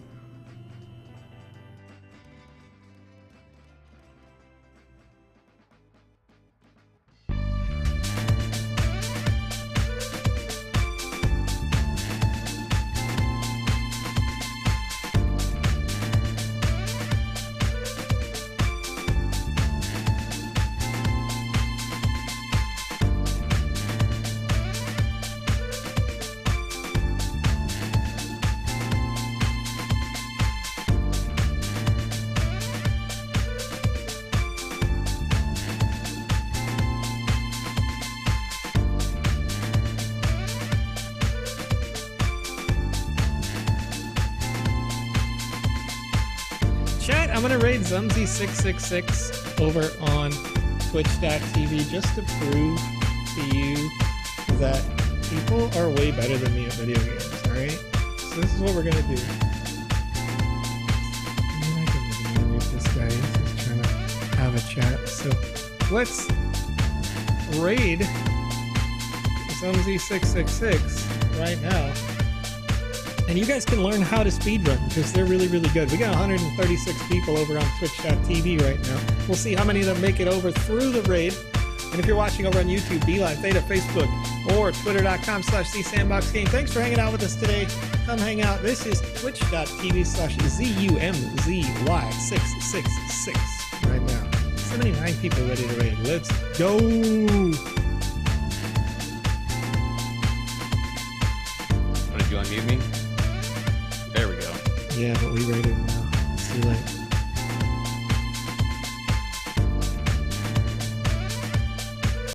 Speaker 1: I'm going to raid Zumzy666 over on twitch.tv just to prove to you that people are way better than me at video games, alright? So this is what we're going to do. I can remove this guy. He's just trying to have a chat. So let's raid Zumzy666 right now. And you guys can learn how to speedrun because they're really, really good. We got 136 people over on twitch.tv right now. We'll see how many of them make it over through the raid. And if you're watching over on YouTube, Beeline, Theta, Facebook, or twitter.com/thesandboxgame. Thanks for hanging out with us today. Come hang out. This is twitch.tv/ZUMZY666 right now. 79 people ready to raid. Let's go.
Speaker 2: Did you unmute me? There we go.
Speaker 1: Yeah, but we raided now. It's too late.